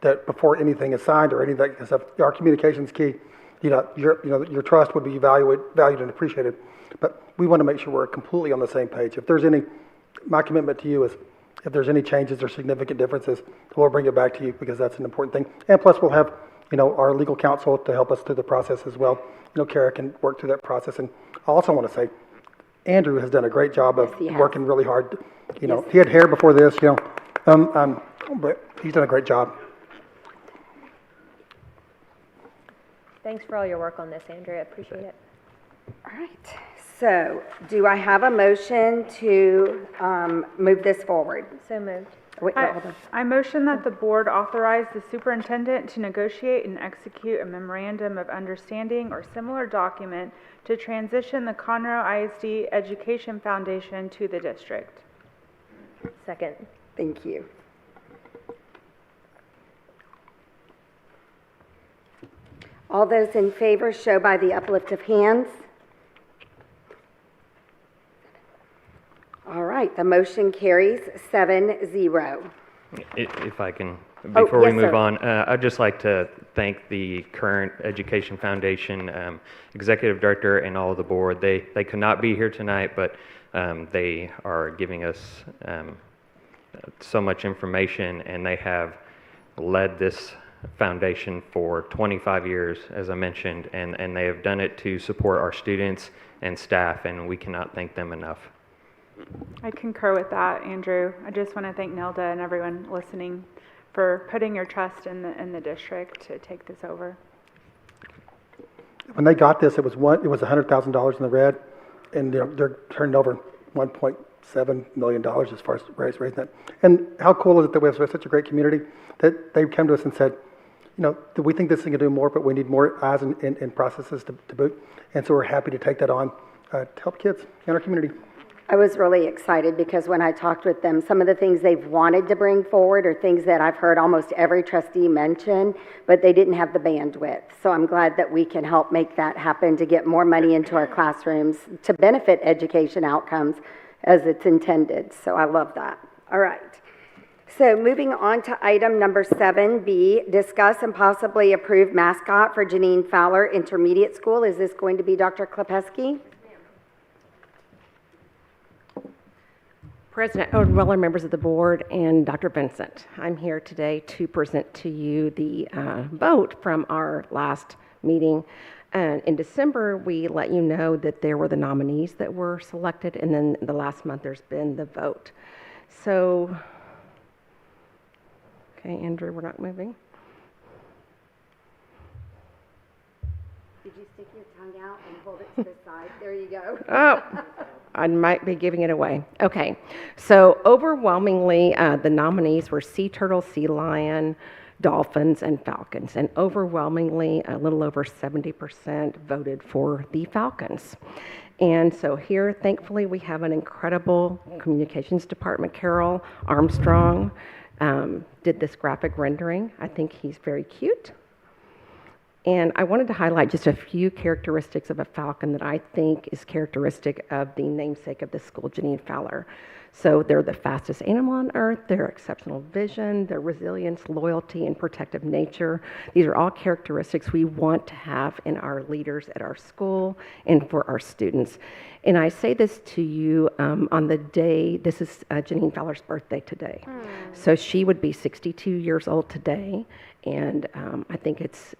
Speaker 7: that before anything is signed or anything like stuff. Our communication's key. Your trust would be valued and appreciated. But we want to make sure we're completely on the same page. If there's my commitment to you is if there's any changes or significant differences, we'll bring it back to you because that's an important thing. And plus we'll have, our legal counsel to help us through the process as well. Kara can work through that process. And I also want to say, Andrew has done a great job of working really hard. He had hair before this, but he's done a great job.
Speaker 21: Thanks for all your work on this, Andrea. I appreciate it.
Speaker 1: All right. So do I have a motion to move this forward?
Speaker 21: So moved.
Speaker 1: Wait, hold on.
Speaker 10: I motion that the board authorize the superintendent to negotiate and execute a memorandum of understanding or similar document to transition the Conroe ISD Education Foundation to the district.
Speaker 21: Second.
Speaker 1: Thank you. All those in favor show by the uplift of hands. All right, the motion carries 7-0.
Speaker 2: If I can, before we
Speaker 1: yes,
Speaker 2: move
Speaker 1: sir.
Speaker 2: on, I'd just like to thank the current Education Foundation Executive Director and all of the board. They could not be here tonight, but they are giving us so much information, and they have led this foundation for 25 years, as I mentioned, and they have done it to support our students and staff, and we cannot thank them enough.
Speaker 10: I concur with that, Andrew. I just want to thank Nelda and everyone listening for putting your trust in the district to take this over.
Speaker 7: When they got this, it was $100,000 in the red, and they're turning over $1.7 million as far as raising that. And how cool is it that we have such a great community that they came to us and said, we think this thing can do more, but we need more eyes and processes to boot. And so we're happy to take that on to help kids in our community.
Speaker 1: I was really excited because when I talked with them, some of the things they've wanted to bring forward are things that I've heard almost every trustee mention, but they didn't have the bandwidth. So I'm glad that we can help make that happen to get more money into our classrooms to benefit education outcomes as it's intended. So I love that. All right. So moving on to item number 7B, discuss and possibly approve mascot for Janine Fowler Intermediate School. Is this going to be Dr. Klepesky?
Speaker 22: President Odenweller, members of the board, and Dr. Vincent. I'm here today to present to you the vote from our last meeting. And in December, we let you know that there were the nominees that were selected, and then the last month there's been the vote. So, okay, Andrew, we're not moving.
Speaker 1: Did you stick your tongue out and hold it to the side? There you go.
Speaker 22: Oh, I might be giving it away. Okay, so overwhelmingly, the nominees were sea turtle, sea lion, dolphins, and falcons. And overwhelmingly, a little over 70% voted for the falcons. And so here, thankfully, we have an incredible communications department. Carol Armstrong did this graphic rendering. I think he's very cute. And I wanted to highlight just a few characteristics of a falcon that I think is characteristic of the namesake of the school, Janine Fowler. So they're the fastest animal on earth, their exceptional vision, their resilience, loyalty, and protective nature. These are all characteristics we want to have in our leaders at our school and for our students. And I say this to you on the day, this is Janine Fowler's birthday today. So she would be 62 years old today, and I think it's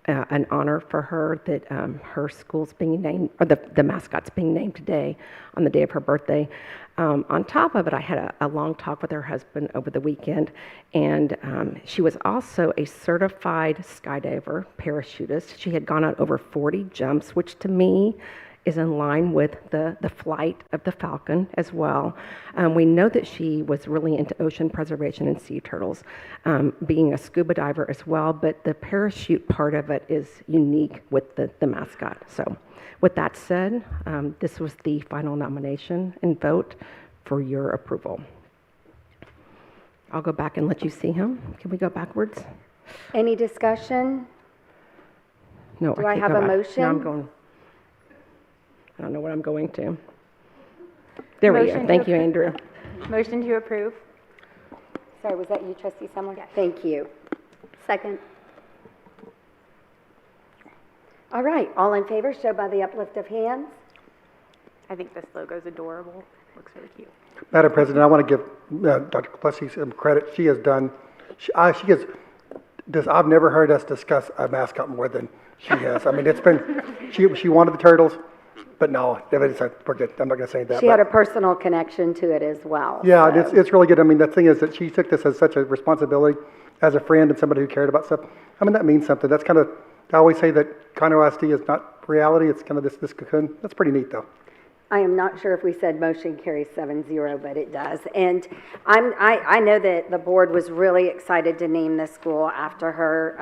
Speaker 22: an honor for her that her school's being named, or the mascot's being named today on the day of her birthday. On top of it, I had a long talk with her husband over the weekend, and she was also a certified skydiver, parachutist. She had gone out over 40 jumps, which to me is in line with the flight of the falcon as well. We know that she was really into ocean preservation and sea turtles, being a scuba diver as well, but the parachute part of it is unique with the mascot. So with that said, this was the final nomination and vote for your approval. I'll go back and let you see him. Can we go backwards?
Speaker 1: Any discussion?
Speaker 22: No,
Speaker 1: Do I
Speaker 22: can't
Speaker 1: have
Speaker 22: go
Speaker 1: a
Speaker 22: back.
Speaker 1: motion?
Speaker 22: No, I'm going. I don't know what I'm going to. There we go. Thank you, Andrew.
Speaker 6: Motion to approve.
Speaker 1: Sorry, was that you, Trustee Sumler? Yes. Thank you. Second. All right, all in favor, show by the uplift of hands.
Speaker 6: I think this logo is adorable. Looks really cute.
Speaker 7: Madam President, I want to give Dr. Plessy some credit. She has done, I've never heard us discuss a mascot more than she has. I mean, it's been, she wanted the turtles, but no, we're good. I'm not going to say that.
Speaker 1: She had a personal connection to it as well.
Speaker 7: Yeah,
Speaker 1: so.
Speaker 7: it's really good. I mean, the thing is that she took this as such a responsibility as a friend and somebody who cared about stuff. I mean, that means something. That's kind of, I always say that Conroe ISD is not reality. It's kind of this cocoon. That's pretty neat, though.
Speaker 1: I am not sure if we said motion carries 7-0, but it does. And I know that the board was really excited to name this school after her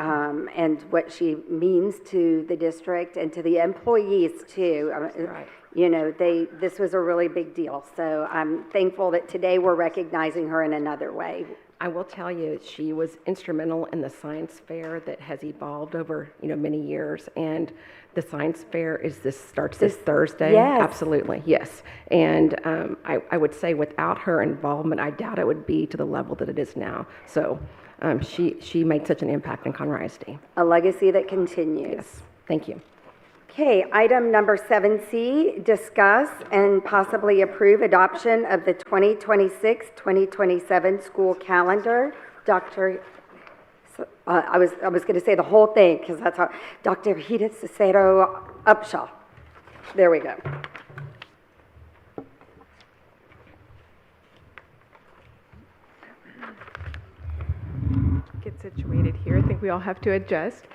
Speaker 1: and what she means to the district and to the employees too.
Speaker 22: Right.
Speaker 1: You know, this was a really big deal. So I'm thankful that today we're recognizing her in another way.
Speaker 22: I will tell you, she was instrumental in the science fair that has evolved over, many years. And the science fair starts this Thursday.
Speaker 1: Yes.
Speaker 22: Absolutely, yes. And I would say without her involvement, I doubt it would be to the level that it is now. So she made such an impact in Conroe ISD.
Speaker 1: A legacy that continues.
Speaker 22: Yes, thank you.
Speaker 1: Okay, item number 7C, discuss and possibly approve adoption of the 2026-2027 school calendar. I was going to say the whole thing because that's how, Dr. Hida Cicero Upshaw. There we go.
Speaker 3: Get situated here. I think we all have to adjust.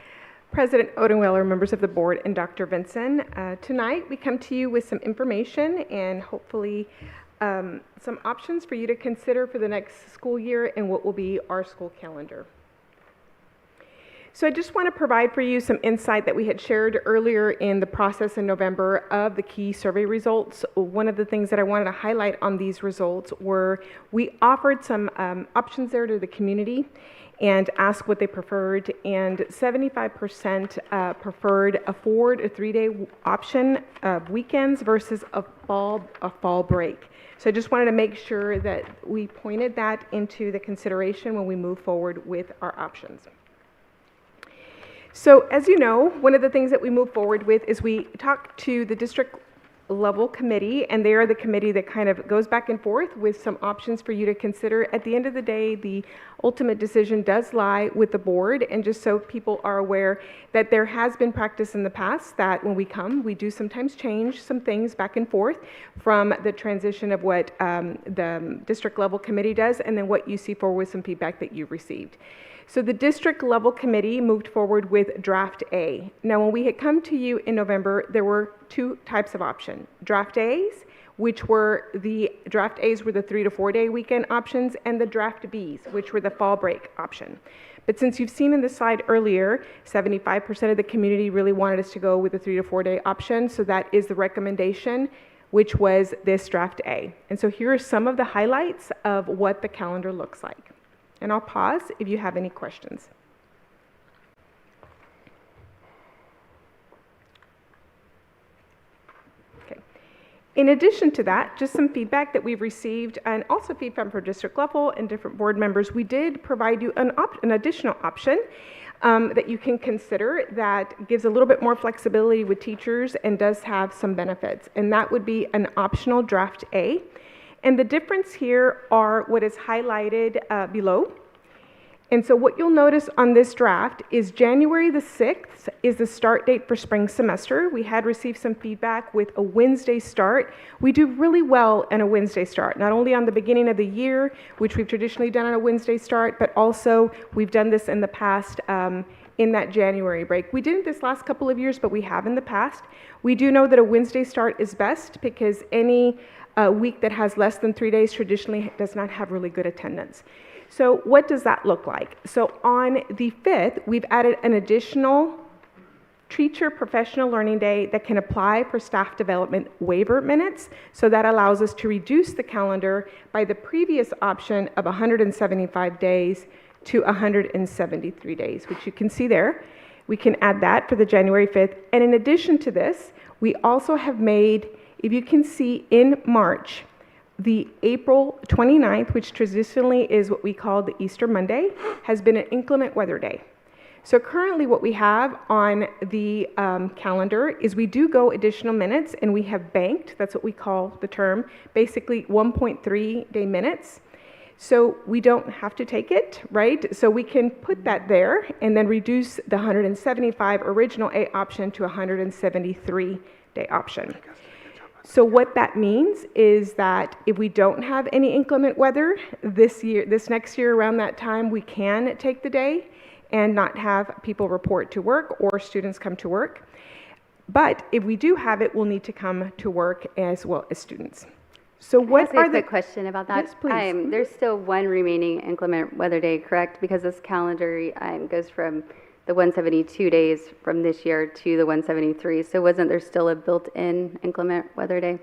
Speaker 3: President Odenweiler, members of the board, and Dr. Vinson. Tonight we come to you with some information and hopefully some options for you to consider for the next school year and what will be our school calendar. So I just want to provide for you some insight that we had shared earlier in the process in November of the key survey results. One of the things that I wanted to highlight on these results were we offered some options there to the community and asked what they preferred, and 75% preferred a 4 to 3 day option of weekends versus a fall break. So I just wanted to make sure that we pointed that into the consideration when we move forward with our options. So as you know, one of the things that we move forward with is we talk to the district level committee, and they are the committee that kind of goes back and forth with some options for you to consider. At the end of the day, the ultimate decision does lie with the board, and just so people are aware that there has been practice in the past that when we come, we do sometimes change some things back and forth from the transition of what the district level committee does and then what you see forward with some feedback that you've received. So the district level committee moved forward with draft A. Now, when we had come to you in November, there were two types of option. Draft A's, which were the 3 to 4 day weekend options, and the draft B's, which were the fall break option. But since you've seen in the slide earlier, 75% of the community really wanted us to go with the 3 to 4 day option. So that is the recommendation, which was this draft A. And so here are some of the highlights of what the calendar looks like. And I'll pause if you have any questions. Okay. In addition to that, just some feedback that we've received and also feedback from district level and different board members, we did provide you an additional option that you can consider that gives a little bit more flexibility with teachers and does have some benefits. And that would be an optional draft A. And the difference here are what is highlighted below. And so what you'll notice on this draft is January the 6th is the start date for spring semester. We had received some feedback with a Wednesday start. We do really well in a Wednesday start, not only on the beginning of the year, which we've traditionally done on a Wednesday start, but also we've done this in the past in that January break. We didn't this last couple of years, but we have in the past. We do know that a Wednesday start is best because any week that has less than 3 days traditionally does not have really good attendance. So what does that look like? So on the 5th, we've added an additional teacher professional learning day that can apply for staff development waiver minutes. So that allows us to reduce the calendar by the previous option of 175 days to 173 days, which you can see there. We can add that for the January 5th. And in addition to this, we also have made, if you can see in March, the April 29th, which traditionally is what we call the Easter Monday, has been an inclement weather day. So currently what we have on the calendar is we do go additional minutes and we have banked, that's what we call the term, basically 1.3 day minutes. So we don't have to take it, right? So we can put that there and then reduce the 175 original A option to 173 day option. So what that means is that if we don't have any inclement weather this next year around that time, we can take the day and not have people report to work or students come to work. But if we do have it, we'll need to come to work as well as students. So what are the...
Speaker 5: quick question about that?
Speaker 3: Yes, please.
Speaker 5: There's still one remaining inclement weather day, correct? Because this calendar goes from the 172 days from this year to the 173. So wasn't there still a built-in inclement weather day?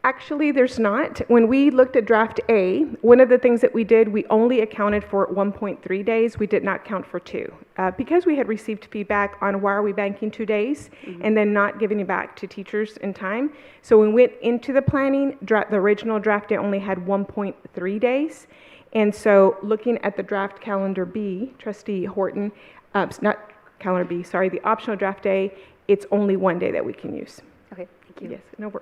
Speaker 3: Actually, there's not. When we looked at draft A, one of the things that we did, we only accounted for 1.3 days. We did not count for 2. Because we had received feedback on why are we banking 2 days and then not giving it back to teachers in time. So when we went into the planning, the original draft A only had 1.3 days. And so looking at the draft calendar B, Trustee Horton, not calendar B, sorry, the optional draft day, it's only 1 day that we can use.
Speaker 5: Okay, thank you.
Speaker 3: Yes,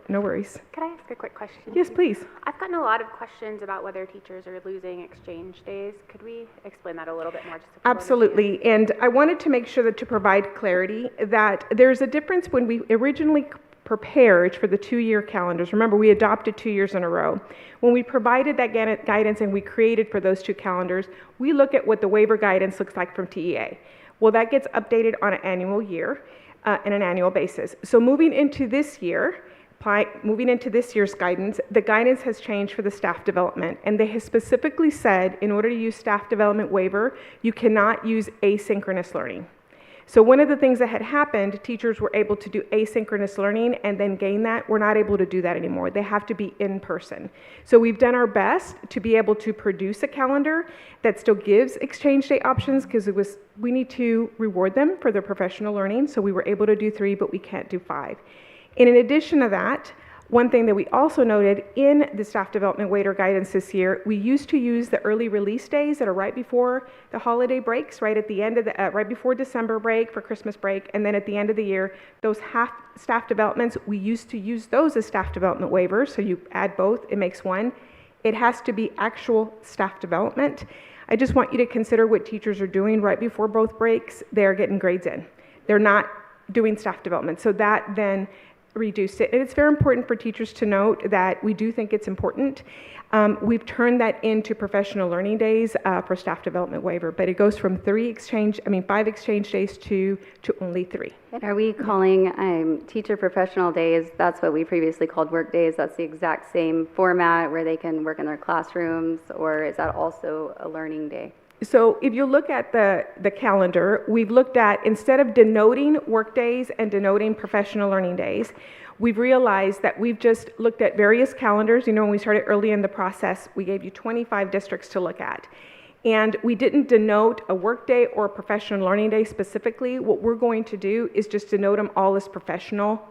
Speaker 3: no worries.
Speaker 6: Could I ask a quick question?
Speaker 3: Yes, please.
Speaker 6: I've gotten a lot of questions about whether teachers are losing exchange days. Could we explain that a little bit more? Just so people
Speaker 3: Absolutely, and I wanted to make sure that to provide clarity that there's a difference when we originally prepared for the 2-year calendars. Remember, we adopted 2 years in a row. When we provided that guidance and we created for those 2 calendars, we look at what the waiver guidance looks like from TEA. Well, that gets updated on an annual year, and an annual basis. So moving into this year, moving into this year's guidance, the guidance has changed for the staff development, and they have specifically said in order to use staff development waiver, you cannot use asynchronous learning. So one of the things that had happened, teachers were able to do asynchronous learning and then gain that. We're not able to do that anymore. They have to be in person. So we've done our best to be able to produce a calendar that still gives exchange day options because we need to reward them for their professional learning. So we were able to do 3, but we can't do 5. And in addition to that, one thing that we also noted in the staff development waiver guidance this year, we used to use the early release days that are right before the holiday breaks, right at the end of the, right before December break for Christmas break, and then at the end of the year, those half staff developments, we used to use those as staff development waivers, so you add both, it makes 1. It has to be actual staff development. I just want you to consider what teachers are doing right before both breaks. They're getting grades in. They're not doing staff development, so that then reduced it. And it's very important for teachers to note that we do think it's important. We've turned that into professional learning days for staff development waiver, but it goes from 5 exchange days to only 3.
Speaker 5: And are we calling teacher professional days, that's what we previously called work days, that's the exact same format where they can work in their classrooms, or is that also a learning day?
Speaker 3: So if you look at the calendar, we've looked at, instead of denoting work days and denoting professional learning days, we've realized that we've just looked at various calendars. You know, when we started early in the process, we gave you 25 districts to look at. And we didn't denote a work day or a professional learning day specifically. What we're going to do is just denote them all as professional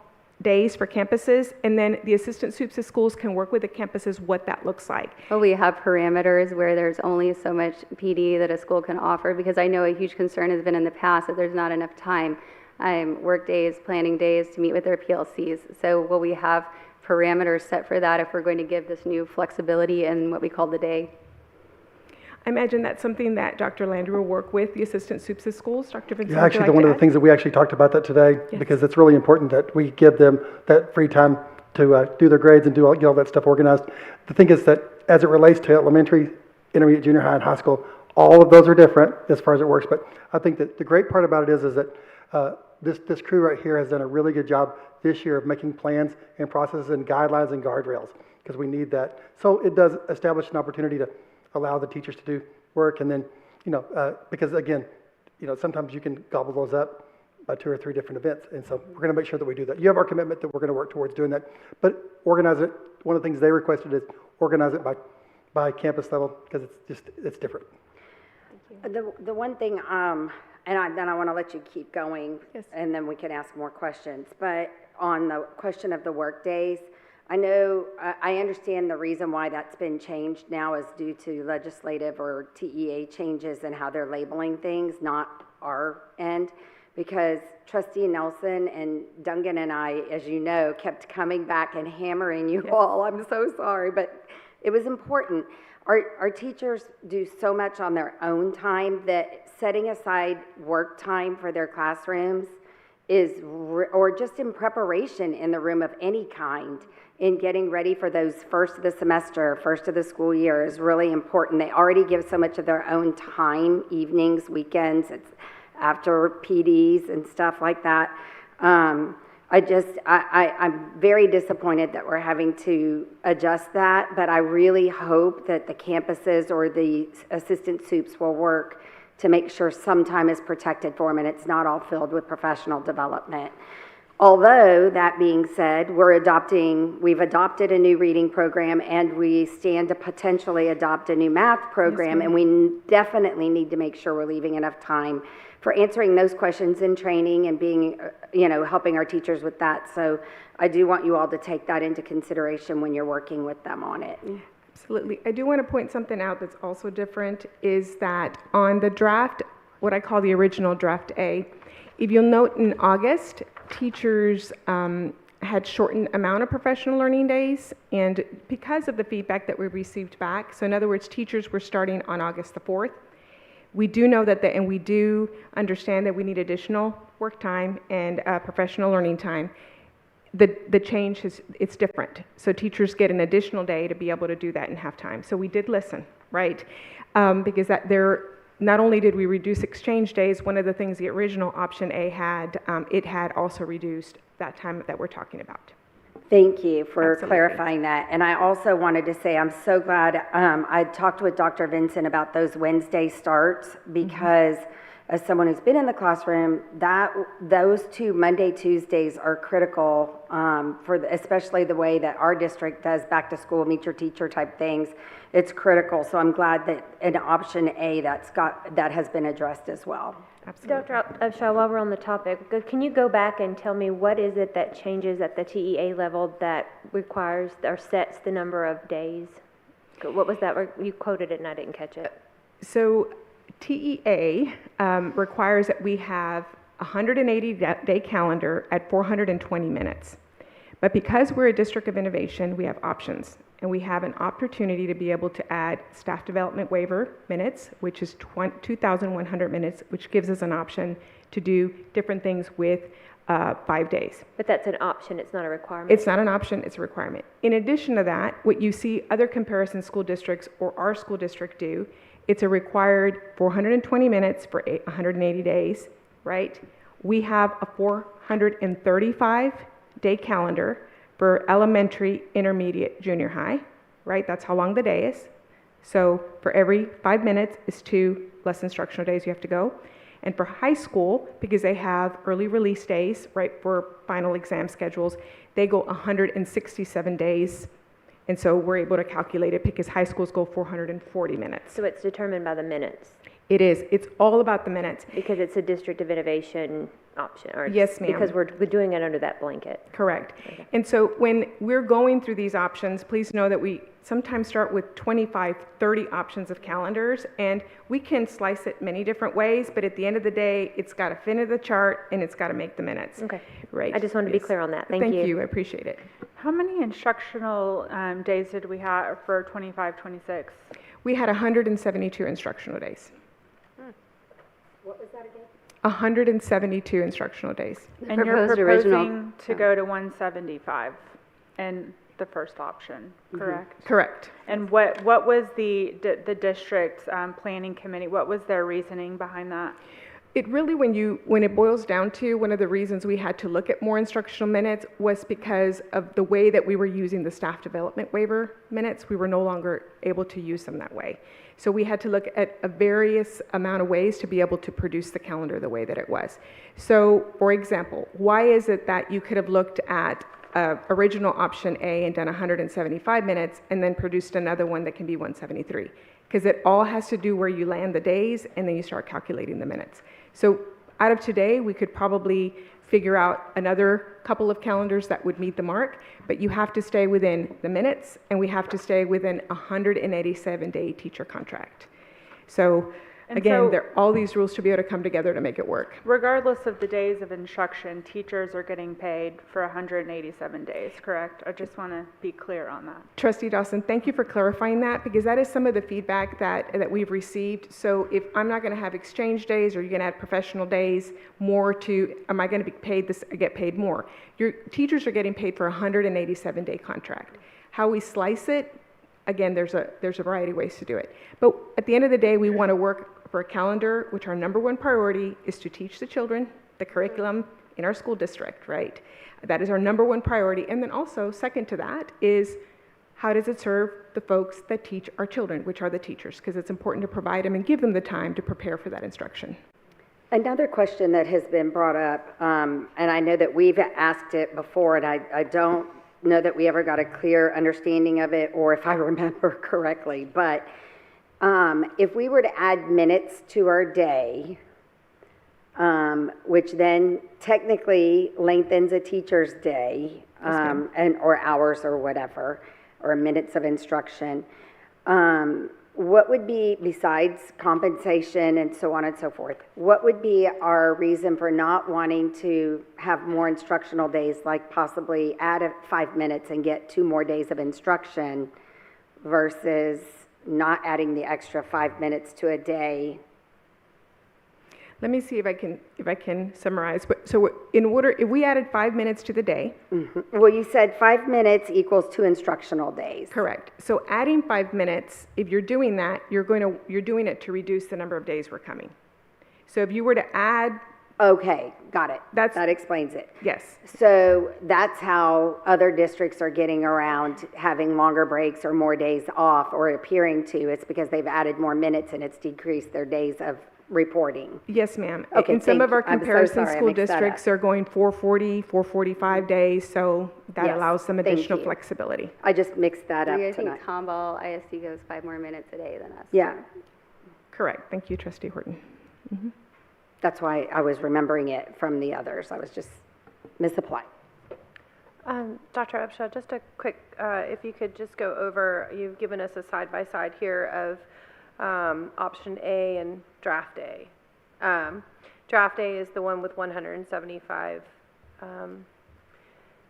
Speaker 3: days for campuses, and then the assistant soups of schools can work with the campuses what that looks like.
Speaker 5: Well, we have parameters where there's only so much PD that a school can offer, because I know a huge concern has been in the past that there's not enough time, work days, planning days to meet with their PLCs. So will we have parameters set for that if we're going to give this new flexibility in what we call the day?
Speaker 3: I imagine that's something that Dr. Landry will work with the assistant soups of schools. Dr. Vincent,
Speaker 7: Yeah,
Speaker 3: would you
Speaker 7: actually,
Speaker 3: like
Speaker 7: one
Speaker 3: to
Speaker 7: of the
Speaker 3: add?
Speaker 7: things that we actually talked about that today,
Speaker 3: Yes.
Speaker 7: because it's really important that we give them that free time to do their grades and get all that stuff organized. The thing is that as it relates to elementary, intermediate, junior high, and high school, all of those are different as far as it works. But I think that the great part about it is that this crew right here has done a really good job this year of making plans and processes and guidelines and guardrails, because we need that. So it does establish an opportunity to allow the teachers to do work, and then, because again, sometimes you can gobble those up by 2 or 3 different events, and so we're going to make sure that we do that. You have our commitment that we're going to work towards doing that, but organize it. One of the things they requested is organize it by campus level, because it's different.
Speaker 1: The one thing, then I want to let you keep going, and then we can ask more questions. But on the question of the work days, I understand the reason why that's been changed now is due to legislative or TEA changes in how they're labeling things, not our end, because Trustee Nelson and Duncan and I, as you know, kept coming back and hammering you all. I'm so sorry, but it was important. Our teachers do so much on their own time that setting aside work time for their classrooms or just in preparation in the room of any kind, in getting ready for those first of the semester, first of the school year is really important. They already give so much of their own time, evenings, weekends, it's after PDs and stuff like that. I'm very disappointed that we're having to adjust that, but I really hope that the campuses or the assistant soups will work to make sure some time is protected for them and it's not all filled with professional development. Although, that being said, we've adopted a new reading program, and we stand to potentially adopt a new math program, and we definitely need to make sure we're leaving enough time for answering those questions in training and being, helping our teachers with that. So I do want you all to take that into consideration when you're working with them on it.
Speaker 3: Absolutely. I do want to point something out that's also different, is that on the draft, what I call the original draft A, if you'll note in August, teachers had shortened amount of professional learning days, and because of the feedback that we received back, so in other words, teachers were starting on August the 4th. We do know that, and we do understand that we need additional work time and professional learning time. The change it's different. So teachers get an additional day to be able to do that in half-time. So we did listen, right? Because not only did we reduce exchange days, one of the things the original option A had, it had also reduced that time that we're talking about.
Speaker 1: Thank you for clarifying that. And I also wanted to say I'm so glad I talked with Dr. Vincent about those Wednesday starts, because as someone who's been in the classroom, those 2 Monday, Tuesdays are critical especially the way that our district does back to school, meet your teacher type things. It's critical. So I'm glad that in option A that has been addressed as well.
Speaker 3: Absolutely.
Speaker 21: Dr. Upshaw, while we're on the topic, can you go back and tell me what is it that changes at the TEA level that requires or sets the number of days? What was that? You quoted it and I didn't catch it.
Speaker 3: So TEA requires that we have a 180-day calendar at 420 minutes. But because we're a district of innovation, we have options. And we have an opportunity to be able to add staff development waiver minutes, which is 2,100 minutes, which gives us an option to do different things with 5 days.
Speaker 21: But that's an option, it's not a requirement.
Speaker 3: It's not an option, it's a requirement. In addition to that, what you see other comparison school districts or our school district do, it's a required 420 minutes for 180 days, right? We have a 435-day calendar for elementary, intermediate, junior high, right? That's how long the day is. So for every 5 minutes is 2 less instructional days you have to go. And for high school, because they have early release days, right, for final exam schedules, they go 167 days. And so we're able to calculate it because high schools go 440 minutes.
Speaker 21: So it's determined by the minutes?
Speaker 3: It is. It's all about the minutes.
Speaker 21: Because it's a district of innovation option, or
Speaker 3: Yes, ma'am.
Speaker 21: because we're doing it under that blanket.
Speaker 3: Correct. And so when we're going through these options, please know that we sometimes start with 25, 30 options of calendars, and we can slice it many different ways, but at the end of the day, it's got to fit into the chart and it's got to make the minutes.
Speaker 21: Okay.
Speaker 3: Right.
Speaker 21: I just wanted to be clear on that. Thank you.
Speaker 3: Thank you. I appreciate it.
Speaker 10: How many instructional days did we have for 25, 26?
Speaker 3: We had 172 instructional days.
Speaker 1: What was that again?
Speaker 3: 172 instructional days.
Speaker 10: And you're proposing to go to 175 in the first option, correct?
Speaker 3: Correct.
Speaker 10: And what was the district's planning committee, what was their reasoning behind that?
Speaker 3: It really, when it boils down to, one of the reasons we had to look at more instructional minutes was because of the way that we were using the staff development waiver minutes. We were no longer able to use them that way. So we had to look at a various amount of ways to be able to produce the calendar the way that it was. So, for example, why is it that you could have looked at original option A and done 175 minutes and then produced another one that can be 173? Because it all has to do where you land the days and then you start calculating the minutes. So out of today, we could probably figure out another couple of calendars that would meet the mark, but you have to stay within the minutes and we have to stay within a 187-day teacher contract. So again, there are all these rules to be able to come together to make it work.
Speaker 10: Regardless of the days of instruction, teachers are getting paid for 187 days, correct? I just want to be clear on that.
Speaker 3: Trustee Dawson, thank you for clarifying that, because that is some of the feedback that we've received. So if I'm not going to have exchange days, or you're going to add professional days more to, am I going to be paid this, get paid more? Your teachers are getting paid for a 187-day contract. How we slice it, again, there's a variety of ways to do it. But at the end of the day, we want to work for a calendar, which our number one priority is to teach the children the curriculum in our school district, right? That is our number one priority. And then also, second to that is, how does it serve the folks that teach our children, which are the teachers? Because it's important to provide them and give them the time to prepare for that instruction.
Speaker 1: Another question that has been brought up, and I know that we've asked it before, and I don't know that we ever got a clear understanding of it, or if I remember correctly, but if we were to add minutes to our day, which then technically lengthens a teacher's day, or hours or whatever, or minutes of instruction, what would be, besides compensation and so on and so forth, what would be our reason for not wanting to have more instructional days, like possibly add 5 minutes and get 2 more days of instruction versus not adding the extra 5 minutes to a day?
Speaker 3: Let me see if I can summarize. So if we added 5 minutes to the day.
Speaker 1: Mm-hmm. Well, you said 5 minutes equals 2 instructional days.
Speaker 3: Correct. So adding 5 minutes, if you're doing that, you're doing it to reduce the number of days we're coming. So if you were to add.
Speaker 1: Okay, got it. That explains it.
Speaker 3: Yes.
Speaker 1: So that's how other districts are getting around having longer breaks or more days off, or appearing to. It's because they've added more minutes and it's decreased their days of reporting.
Speaker 3: Yes, ma'am.
Speaker 1: Okay,
Speaker 3: in some of our
Speaker 1: I'm so
Speaker 3: comparison
Speaker 1: sorry, I
Speaker 3: school
Speaker 1: mixed that
Speaker 3: districts are going 440, 445 days, so that
Speaker 1: Yes,
Speaker 3: allows some
Speaker 1: thank
Speaker 3: additional
Speaker 1: you.
Speaker 3: flexibility.
Speaker 1: I just mixed that up
Speaker 5: I think
Speaker 1: tonight.
Speaker 5: Tomball ISD goes 5 more minutes a day than us.
Speaker 1: Yeah.
Speaker 3: Correct. Thank you, Trustee Horton. Mm-hmm.
Speaker 1: That's why I was remembering it from the others. I was just misapplied.
Speaker 8: Dr. Upshaw, just a quick, if you could just go over, you've given us a side-by-side here of option A and draft A. Draft A is the one with 175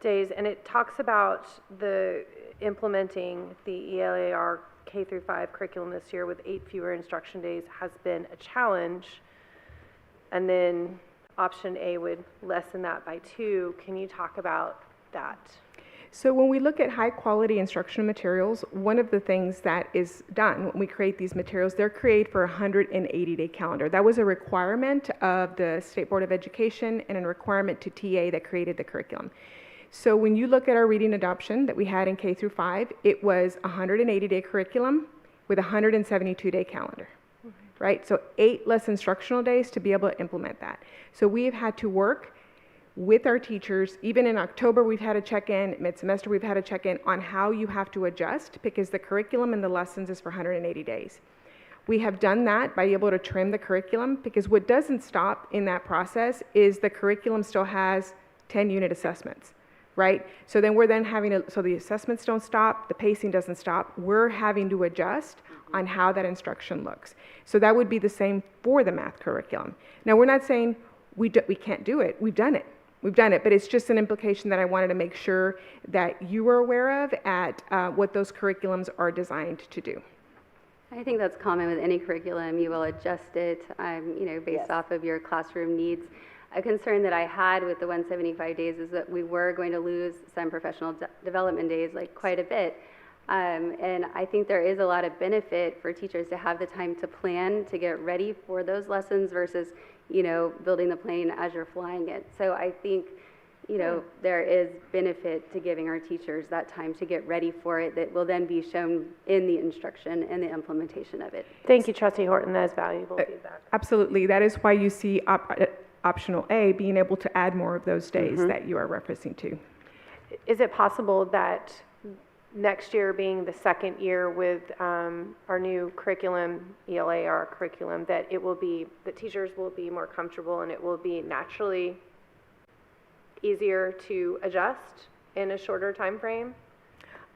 Speaker 8: days, and it talks about the implementing the ELAR K through 5 curriculum this year with 8 fewer instruction days has been a challenge. And then option A would lessen that by 2. Can you talk about that?
Speaker 3: So when we look at high quality instructional materials, one of the things that is done when we create these materials, they're created for a 180-day calendar. That was a requirement of the State Board of Education and a requirement to TA that created the curriculum. So when you look at our reading adoption that we had in K through 5, it was a 180-day curriculum with a 172-day calendar. Right? So 8 less instructional days to be able to implement that. So we've had to work with our teachers. Even in October, we've had a check-in. Mid-semester, we've had a check-in on how you have to adjust, because the curriculum and the lessons is for 180 days. We have done that by able to trim the curriculum, because what doesn't stop in that process is the curriculum still has 10-unit assessments, right? So then we're then having to, so the assessments don't stop, the pacing doesn't stop. We're having to adjust on how that instruction looks. So that would be the same for the math curriculum. Now, we're not saying we can't do it. We've done it. We've done it, but it's just an implication that I wanted to make sure that you were aware of at what those curriculums are designed to do.
Speaker 5: I think that's common with any curriculum. You will adjust it, based off of your classroom needs. A concern that I had with the 175 days is that we were going to lose some professional development days, like quite a bit. And I think there is a lot of benefit for teachers to have the time to plan, to get ready for those lessons versus, building the plane as you're flying it. So I think, there is benefit to giving our teachers that time to get ready for it that will then be shown in the instruction and the implementation of it.
Speaker 8: Thank you, Trustee Horton. That is valuable feedback.
Speaker 3: Absolutely. That is why you see optional A being able to add more of those days that you are referencing to.
Speaker 8: Is it possible that next year being the second year with our new curriculum, ELAR curriculum, that teachers will be more comfortable and it will be naturally easier to adjust in a shorter time frame?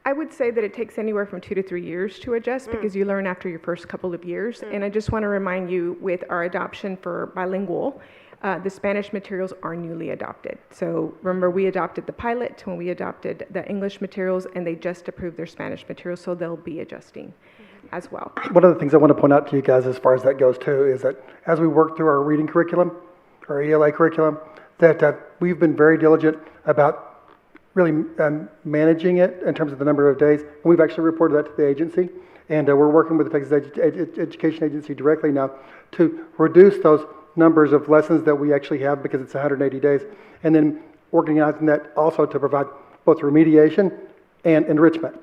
Speaker 3: I would say that it takes anywhere from 2 to 3 years to adjust because you learn after your first couple of years. And I just want to remind you, with our adoption for bilingual, the Spanish materials are newly adopted. So remember, we adopted the pilot when we adopted the English materials, and they just approved their Spanish materials, so they'll be adjusting as well.
Speaker 7: One of the things I want to point out to you guys as far as that goes too is that as we work through our reading curriculum, our ELA curriculum, that we've been very diligent about really managing it in terms of the number of days. And we've actually reported that to the agency, and we're working with the Texas Education Agency directly now to reduce those numbers of lessons that we actually have, because it's 180 days, and then organizing that also to provide both remediation and enrichment.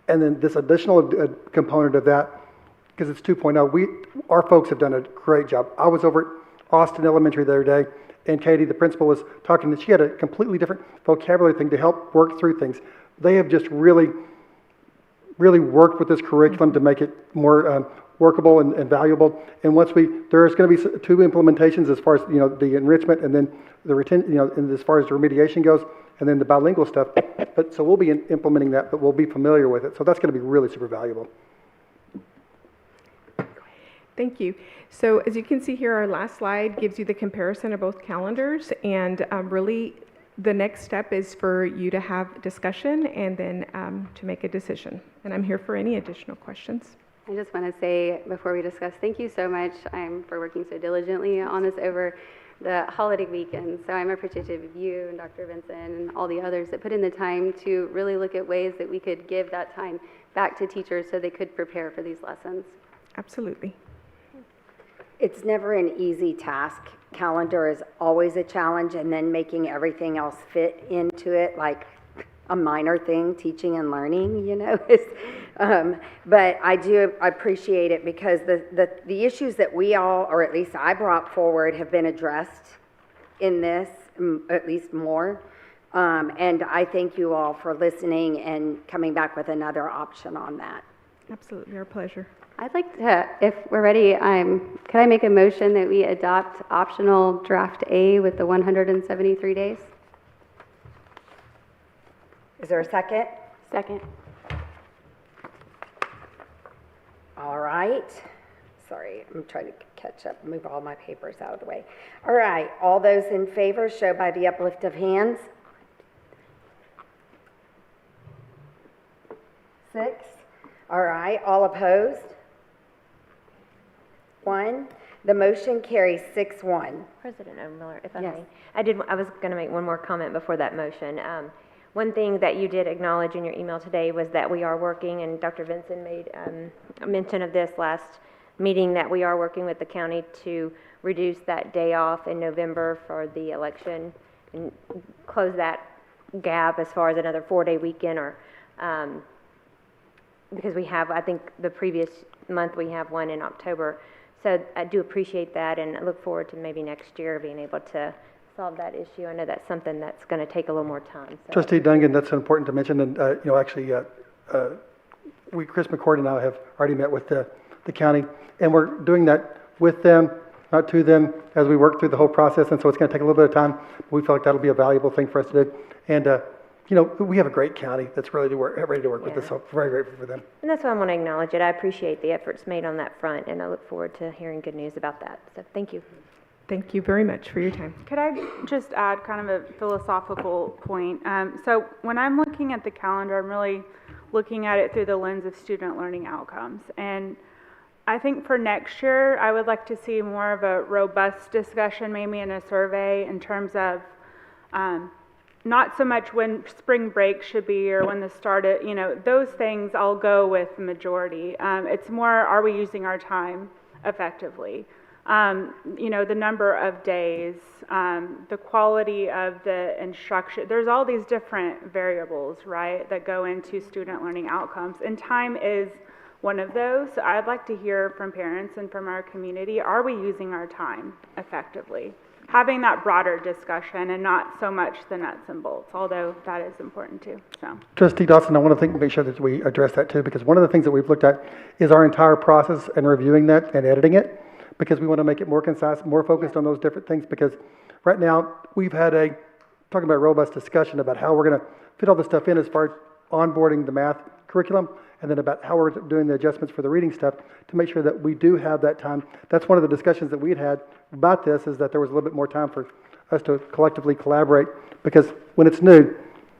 Speaker 7: And then this additional component of that, because it's 2.0, our folks have done a great job. I was over at Austin Elementary the other day, and Katie, the principal, was talking, that she had a completely different vocabulary thing to help work through things. They have just really worked with this curriculum to make it more workable and valuable. And once there's going to be 2 implementations as far as the enrichment, and then the and as far as the remediation goes, and then the bilingual stuff. But so we'll be implementing that, but we'll be familiar with it. So that's going to be really super valuable.
Speaker 3: Thank you. So as you can see here, our last slide gives you the comparison of both calendars, and really the next step is for you to have discussion and then to make a decision. And I'm here for any additional questions.
Speaker 5: I just want to say, before we discuss, thank you so much for working so diligently on this over the holiday weekend. So I'm appreciative of you and Dr. Vincent and all the others that put in the time to really look at ways that we could give that time back to teachers so they could prepare for these lessons.
Speaker 3: Absolutely.
Speaker 1: It's never an easy task. Calendar is always a challenge, and then making everything else fit into it, like a minor thing, teaching and learning, is, but I do appreciate it, because the issues that we all, or at least I brought forward, have been addressed in this, at least more. And I thank you all for listening and coming back with another option on that.
Speaker 3: Absolutely, our pleasure.
Speaker 5: I'd like to, if we're ready, could I make a motion that we adopt optional draft A with the 173 days?
Speaker 1: Is there a second?
Speaker 6: Second.
Speaker 1: All right. Sorry, I'm trying to catch up, move all my papers out of the way. All right, all those in favor show by the uplift of hands. 6. All right, all opposed? 1. The motion carries 6-1.
Speaker 21: President O'Miller, if I
Speaker 1: Yes.
Speaker 21: may. I was going to make one more comment before that motion. One thing that you did acknowledge in your email today was that we are working, and Dr. Vincent made a mention of this last meeting, that we are working with the county to reduce that day off in November for the election and close that gap as far as another 4-day weekend, or because we have, I think the previous month we have one in October. So I do appreciate that, and I look forward to maybe next year being able to solve that issue. I know that's something that's going to take a little more time. So.
Speaker 7: Trustee Dungan, that's important to mention. And actually, Chris McCord and I have already met with the the county. And we're doing that with them, not to them, as we work through the whole process. And so it's going to take a little bit of time. But we feel like that'll be a valuable thing for us to do. And, you know, we have a great county that's ready to work with us. So very grateful for them.
Speaker 21: And that's why I want to acknowledge it. I appreciate the efforts made on that front, and I look forward to hearing good news about that. So thank you.
Speaker 3: Thank you very much for your time.
Speaker 10: Could I just add kind of a philosophical point? So when I'm looking at the calendar, I'm really looking at it through the lens of student learning outcomes. And I think for next year, I would like to see more of a robust discussion, maybe in a survey, in terms of not so much when spring break should be or when the start, you know, those things I'll go with the majority. It's more, are we using our time effectively? You know, the number of days, the quality of the instruction. There's all these different variables, right, that go into student learning outcomes. And time is one of those. So I'd like to hear from parents and from our community, are we using our time effectively? Having that broader discussion and not so much the nuts and bolts, although that is important too. So,
Speaker 7: Trustee Dawson, I want to make sure that we address that too, because one of the things that we've looked at is our entire process and reviewing that and editing it, because we want to make it more concise, more focused on those different things, because right now we've had talking about robust discussion about how we're going to fit all this stuff in as far as onboarding the math curriculum, and then about how we're doing the adjustments for the reading stuff to make sure that we do have that time. That's one of the discussions that we'd had about this, is that there was a little bit more time for us to collectively collaborate, because when it's new,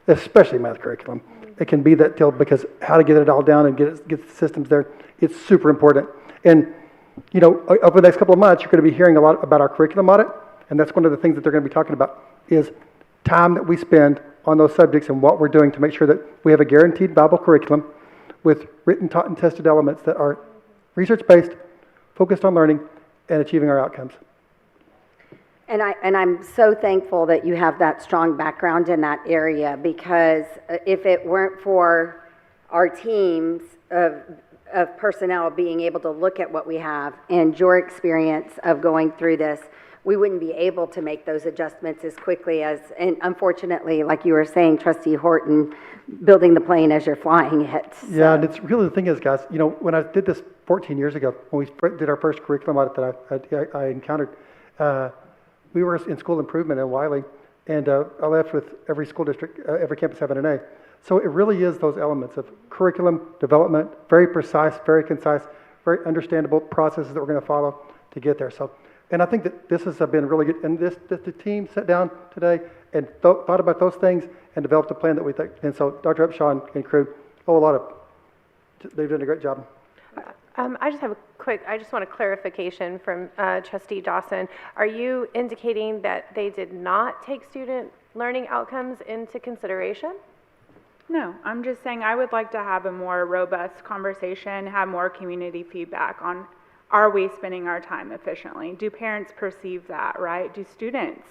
Speaker 7: especially math curriculum, it can be that till, because how to get it all down and get the systems there, it's super important. And you know, over the next couple of months, you're going to be hearing a lot about our curriculum audit, and that's one of the things that they're going to be talking about, is time that we spend on those subjects and what we're doing to make sure that we have a guaranteed Bible curriculum with written, taught, and tested elements that are research-based, focused on learning, and achieving our outcomes.
Speaker 1: And I'm so thankful that you have that strong background in that area, because if it weren't for our teams of personnel being able to look at what we have and your experience of going through this, we wouldn't be able to make those adjustments as quickly as, and unfortunately, like you were saying, Trustee Horton, building the plane as you're flying it. So.
Speaker 7: Yeah, and it's really, the thing is, guys, you know, when I did this 14 years ago, when we did our first curriculum audit that I encountered, we were in school improvement in Wiley, and I left with every school district, every campus having an A. So it really is those elements of curriculum development, very precise, very concise, very understandable processes that we're going to follow to get there. So, and I think that this has been really good. And the team sat down today and thought about those things and developed a plan that we think. And so Dr. Upshaw and crew they've done a great job.
Speaker 8: I just want a clarification from Trustee Dawson. Are you indicating that they did not take student learning outcomes into consideration?
Speaker 10: No, I'm just saying I would like to have a more robust conversation, have more community feedback on, are we spending our time efficiently? Do parents perceive that, right? Do students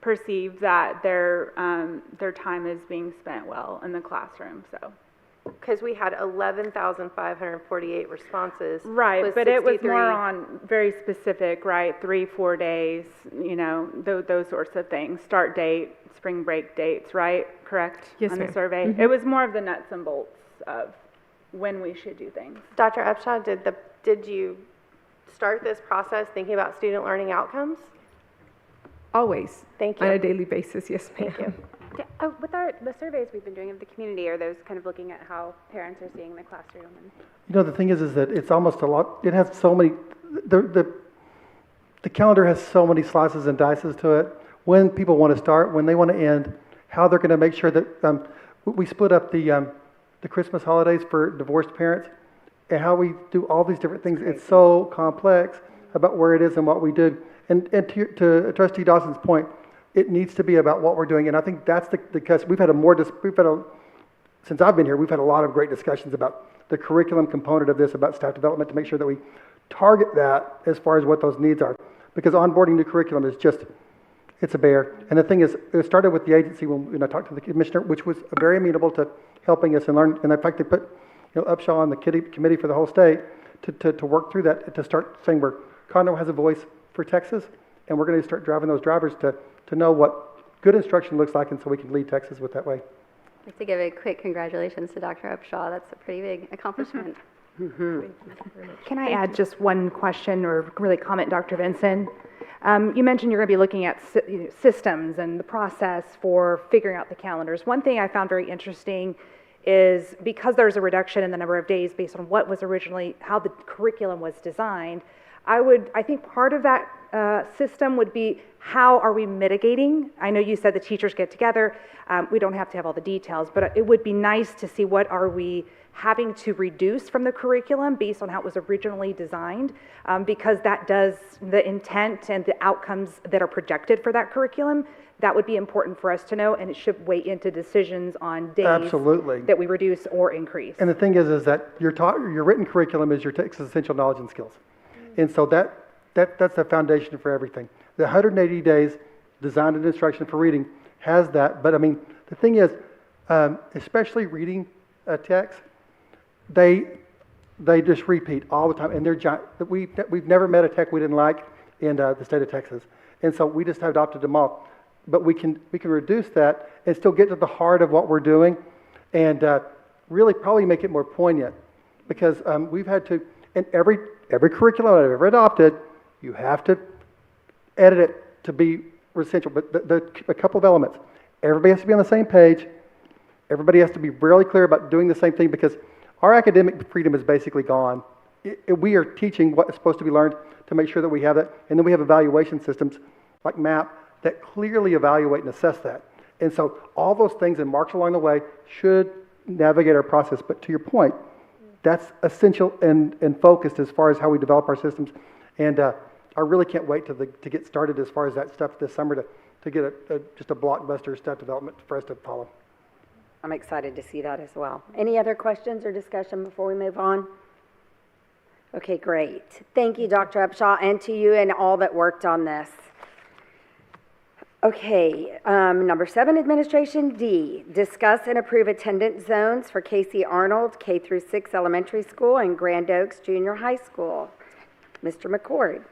Speaker 10: perceive that their time is being spent well in the classroom? So,
Speaker 8: because we had 11,548 responses.
Speaker 10: Right, but it was more on very specific, right? 3-4 days, you know, those sorts of things. Start date, spring break dates, right? Correct?
Speaker 3: Yes,
Speaker 10: on
Speaker 3: ma'am.
Speaker 10: the survey.
Speaker 3: Mm-hmm.
Speaker 10: It was more of the nuts and bolts of when we should do things.
Speaker 8: Dr. Upshaw, did you start this process thinking about student learning outcomes?
Speaker 3: Always.
Speaker 8: Thank you.
Speaker 3: On a daily basis, yes, ma'am.
Speaker 8: Thank you.
Speaker 6: Yeah, with the surveys we've been doing of the community, are those kind of looking at how parents are seeing the classroom? And
Speaker 7: You know, the thing is that it's almost a lot, it has so many, the calendar has so many slices and dices to it. When people want to start, when they want to end, how they're going to make sure that, we split up the Christmas holidays for divorced parents, and how we do all these different things. It's so complex about where it is and what we do. And to Trustee Dawson's point, it needs to be about what we're doing. And I think that's because since I've been here, we've had a lot of great discussions about the curriculum component of this, about staff development, to make sure that we target that as far as what those needs are. Because onboarding new curriculum is it's a bear. And the thing is, it started with the agency when I talked to the commissioner, which was very amenable to helping us and learn. And in fact, they put Upshaw on the committee for the whole state to work through that, to start saying where Conroe has a voice for Texas, and we're going to start driving those drivers to know what good instruction looks like, and so we can lead Texas with that way.
Speaker 5: I'd like to give a quick congratulations to Dr. Upshaw. That's a pretty big accomplishment.
Speaker 9: Can I add just one question or really comment, Dr. Vinson? You mentioned you're going to be looking at systems and the process for figuring out the calendars. One thing I found very interesting is because there's a reduction in the number of days based on what was originally, how the curriculum was designed, I think part of that system would be how are we mitigating? I know you said the teachers get together. We don't have to have all the details, but it would be nice to see what are we having to reduce from the curriculum based on how it was originally designed, because that does the intent and the outcomes that are projected for that curriculum. That would be important for us to know, and it should weigh into decisions on days
Speaker 7: Absolutely.
Speaker 9: that we reduce or increase.
Speaker 7: And the thing is that your written curriculum is your Texas Essential Knowledge and Skills. And so that's the foundation for everything. The 180 days designed and instruction for reading has that. But I mean, the thing is, especially reading a text, they just repeat all the time. And they're giant. We've never met a tech we didn't like in the state of Texas. And so we just have adopted them all. But we can reduce that and still get to the heart of what we're doing and really probably make it more poignant. Because we've had to, and every curriculum I've ever adopted, you have to edit it to be essential. But a couple of elements. Everybody has to be on the same page. Everybody has to be really clear about doing the same thing because our academic freedom is basically gone. We are teaching what is supposed to be learned to make sure that we have that. And then we have evaluation systems like MAP that clearly evaluate and assess that. And so all those things and marks along the way should navigate our process. But to your point, that's essential and focused as far as how we develop our systems. And I really can't wait to get started as far as that stuff this summer to get just a blockbuster stuff development for us to follow.
Speaker 1: I'm excited to see that as well. Any other questions or discussion before we move on? Okay, great. Thank you, Dr. Upshaw, and to you and all that worked on this. Okay, number 7, Administration D, discuss and approve attendance zones for Casey Arnold K through 6 Elementary School and Grand Oaks Junior High School. Mr. McCord.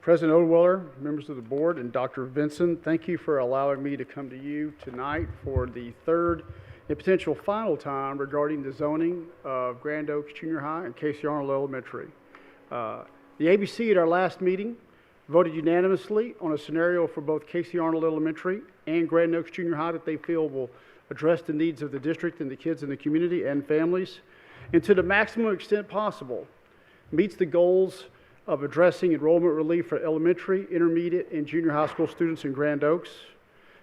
Speaker 11: President Odeweller, members of the board, and Dr. Vinson, thank you for allowing me to come to you tonight for the third and potential final time regarding the zoning of Grand Oaks Junior High and Casey Arnold Elementary. The ABC at our last meeting voted unanimously on a scenario for both Casey Arnold Elementary and Grand Oaks Junior High that they feel will address the needs of the district and the kids in the community and families, and to the maximum extent possible, meets the goals of addressing enrollment relief for elementary, intermediate, and junior high school students in Grand Oaks.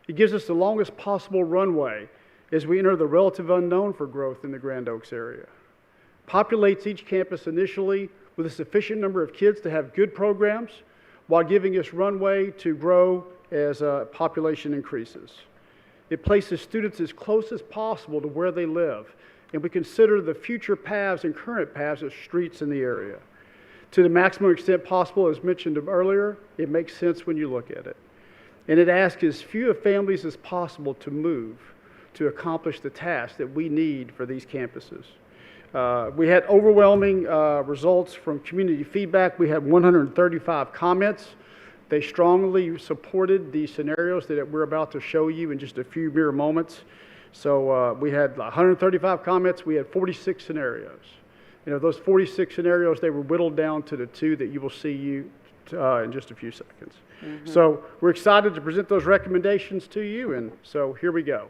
Speaker 11: It gives us the longest possible runway as we enter the relative unknown for growth in the Grand Oaks area. Populates each campus initially with a sufficient number of kids to have good programs, while giving us runway to grow as population increases. It places students as close as possible to where they live, and we consider the future paths and current paths as streets in the area. To the maximum extent possible, as mentioned earlier, it makes sense when you look at it. And it asks as few families as possible to move to accomplish the task that we need for these campuses. We had overwhelming results from community feedback. We had 135 comments. They strongly supported the scenarios that we're about to show you in just a few mere moments. So we had 135 comments. We had 46 scenarios. You know, those 46 scenarios, they were whittled down to the 2 that you will see in just a few seconds. Mm-hmm. So we're excited to present those recommendations to you, and so here we go.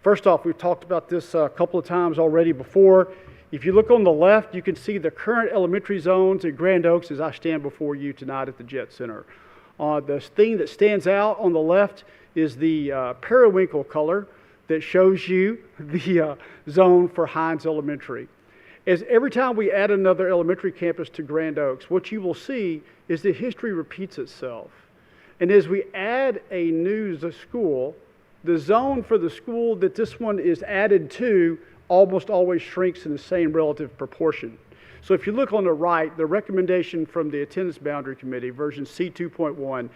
Speaker 11: First off, we've talked about this a couple of times already before. If you look on the left, you can see the current elementary zones at Grand Oaks as I stand before you tonight at the Jett Center. The thing that stands out on the left is the periwinkle color that shows you the zone for Hines Elementary. As every time we add another elementary campus to Grand Oaks, what you will see is that history repeats itself. And as we add a new school, the zone for the school that this one is added to almost always shrinks in the same relative proportion. So if you look on the right, the recommendation from the Attendance Boundary Committee, version C2.1,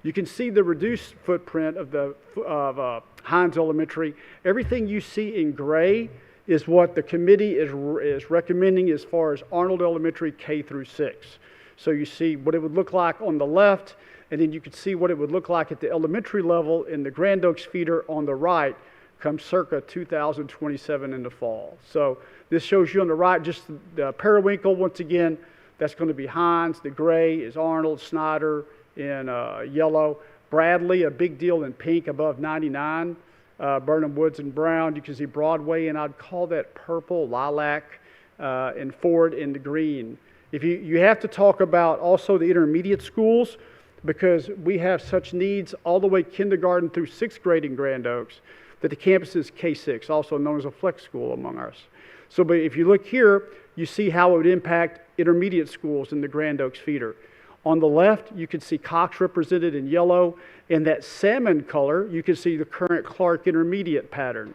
Speaker 11: you can see the reduced footprint of Hines Elementary. Everything you see in gray is what the committee is recommending as far as Arnold Elementary K through 6. So you see what it would look like on the left, and then you can see what it would look like at the elementary level in the Grand Oaks feeder on the right come circa 2027 in the fall. So this shows you on the right just the periwinkle. Once again, that's going to be Hines. The gray is Arnold, Snyder in yellow. Bradley, a big deal in pink above 99. Burnham Woods in brown. You can see Broadway, and I'd call that purple, lilac, and Ford in the green. If you have to talk about also the intermediate schools, because we have such needs all the way kindergarten through 6th grade in Grand Oaks, that the campus is K6, also known as a flex school among us. So, but if you look here, you see how it would impact intermediate schools in the Grand Oaks feeder. On the left, you can see Cox represented in yellow. In that salmon color, you can see the current Clark intermediate pattern.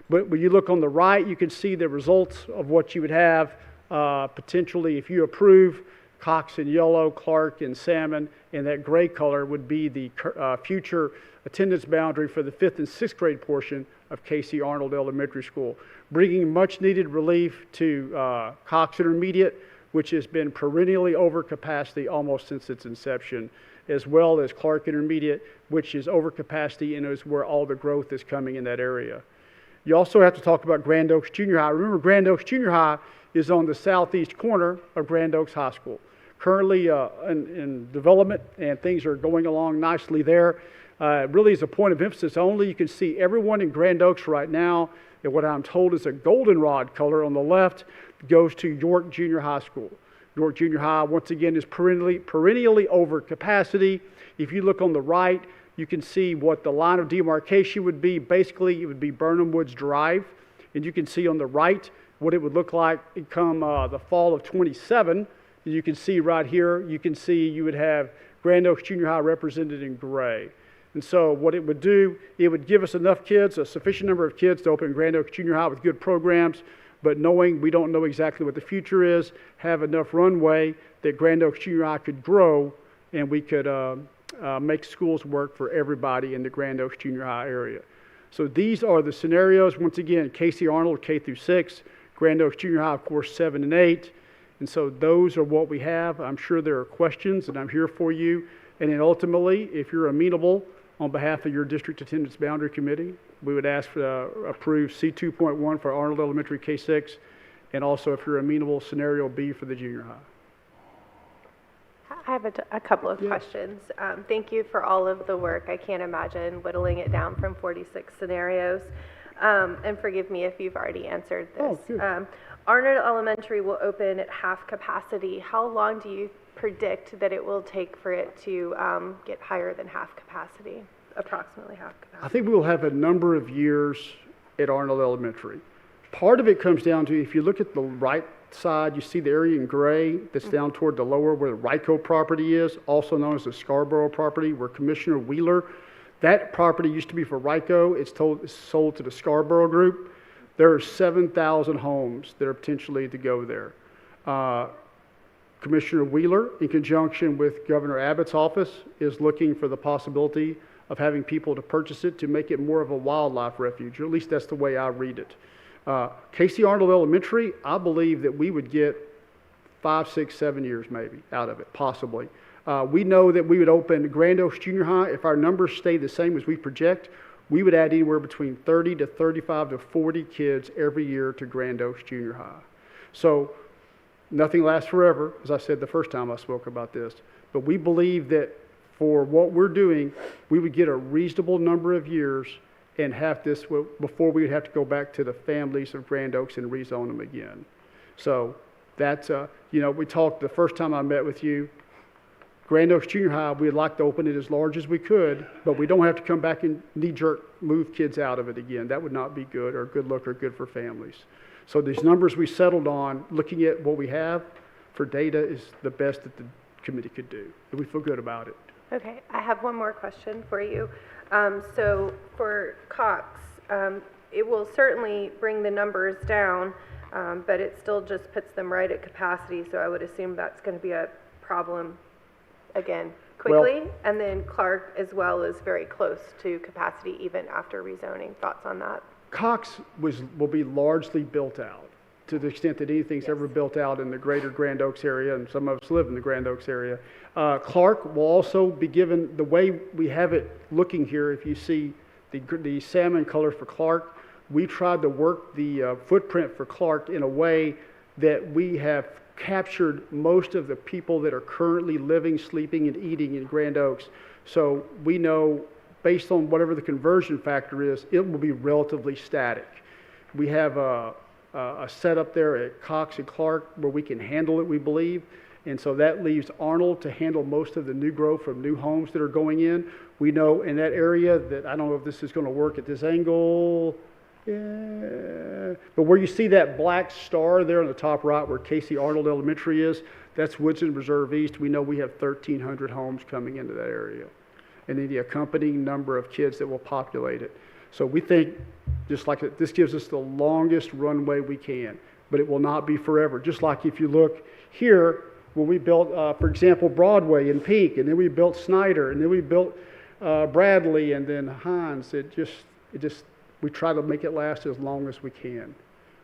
Speaker 11: But when you look on the right, you can see the results of what you would have potentially if you approve Cox in yellow, Clark in salmon, and that gray color would be the future attendance boundary for the 5th and 6th grade portion of Casey Arnold Elementary School, bringing much needed relief to Cox Intermediate, which has been perennially over capacity almost since its inception, as well as Clark Intermediate, which is over capacity and is where all the growth is coming in that area. You also have to talk about Grand Oaks Junior High. Remember, Grand Oaks Junior High is on the southeast corner of Grand Oaks High School. Currently in development, and things are going along nicely there. Really is a point of emphasis only. You can see everyone in Grand Oaks right now, and what I'm told is a goldenrod color on the left goes to York Junior High School. York Junior High, once again, is perennially over capacity. If you look on the right, you can see what the line of demarcation would be. Basically, it would be Burnham Woods Drive. And you can see on the right what it would look like come the fall of 27. And you can see right here, you can see you would have Grand Oaks Junior High represented in gray. And so what it would do, it would give us enough kids, a sufficient number of kids to open Grand Oaks Junior High with good programs, but knowing we don't know exactly what the future is, have enough runway that Grand Oaks Junior High could grow and we could make schools work for everybody in the Grand Oaks Junior High area. So these are the scenarios. Once again, Casey Arnold, K through 6, Grand Oaks Junior High, of course, 7 and 8. And so those are what we have. I'm sure there are questions, and I'm here for you. And then ultimately, if you're amenable on behalf of your district attendance boundary committee, we would ask for approve C2.1 for Arnold Elementary K6, and also if you're amenable, scenario B for the junior high.
Speaker 8: I have a couple of questions. Thank you for all of the work. I can't imagine whittling it down from 46 scenarios. And forgive me if you've already answered this. Arnold Elementary will open at half capacity. How long do you predict that it will take for it to get higher than half capacity, approximately half capacity?
Speaker 11: I think we will have a number of years at Arnold Elementary. Part of it comes down to, if you look at the right side, you see the area in gray that's down toward the lower where the Ryco property is, also known as the Scarborough property, where Commissioner Wheeler, that property used to be for Ryco. It's sold to the Scarborough Group. There are 7,000 homes that are potentially to go there. Commissioner Wheeler, in conjunction with Governor Abbott's office, is looking for the possibility of having people to purchase it to make it more of a wildlife refuge, or at least that's the way I read it. Casey Arnold Elementary, I believe that we would get 5, 6, 7 years maybe out of it, possibly. We know that we would open Grand Oaks Junior High. If our numbers stay the same as we project, we would add anywhere between 30 to 35 to 40 kids every year to Grand Oaks Junior High. So nothing lasts forever, as I said the first time I spoke about this. But we believe that for what we're doing, we would get a reasonable number of years and have this before we would have to go back to the families of Grand Oaks and rezone them again. So that's, we talked the first time I met with you, Grand Oaks Junior High, we'd like to open it as large as we could, but we don't have to come back and knee-jerk move kids out of it again. That would not be good or good look or good for families. So these numbers we settled on, looking at what we have for data, is the best that the committee could do. And we feel good about it.
Speaker 8: Okay, I have one more question for you. So for Cox, it will certainly bring the numbers down, but it still just puts them right at capacity. So I would assume that's going to be a problem again quickly. Well, and then Clark as well is very close to capacity even after rezoning. Thoughts on that?
Speaker 11: Cox will be largely built out to the extent that anything's ever built out in the greater Grand Oaks area, and some of us live in the Grand Oaks area. Clark will also be given, the way we have it looking here, if you see the salmon color for Clark. We tried to work the footprint for Clark in a way that we have captured most of the people that are currently living, sleeping, and eating in Grand Oaks. So we know, based on whatever the conversion factor is, it will be relatively static. We have a setup there at Cox and Clark where we can handle it, we believe. And so that leaves Arnold to handle most of the new growth from new homes that are going in. We know in that area that, I don't know if this is going to work at this angle. Yeah. But where you see that black star there on the top right where Casey Arnold Elementary is, that's Woodson Reserve East. We know we have 1,300 homes coming into that area, and then the accompanying number of kids that will populate it. So we think, just like this gives us the longest runway we can, but it will not be forever. Just like if you look here, when we built, for example, Broadway in pink, and then we built Snyder, and then we built Bradley, and then Hines. We try to make it last as long as we can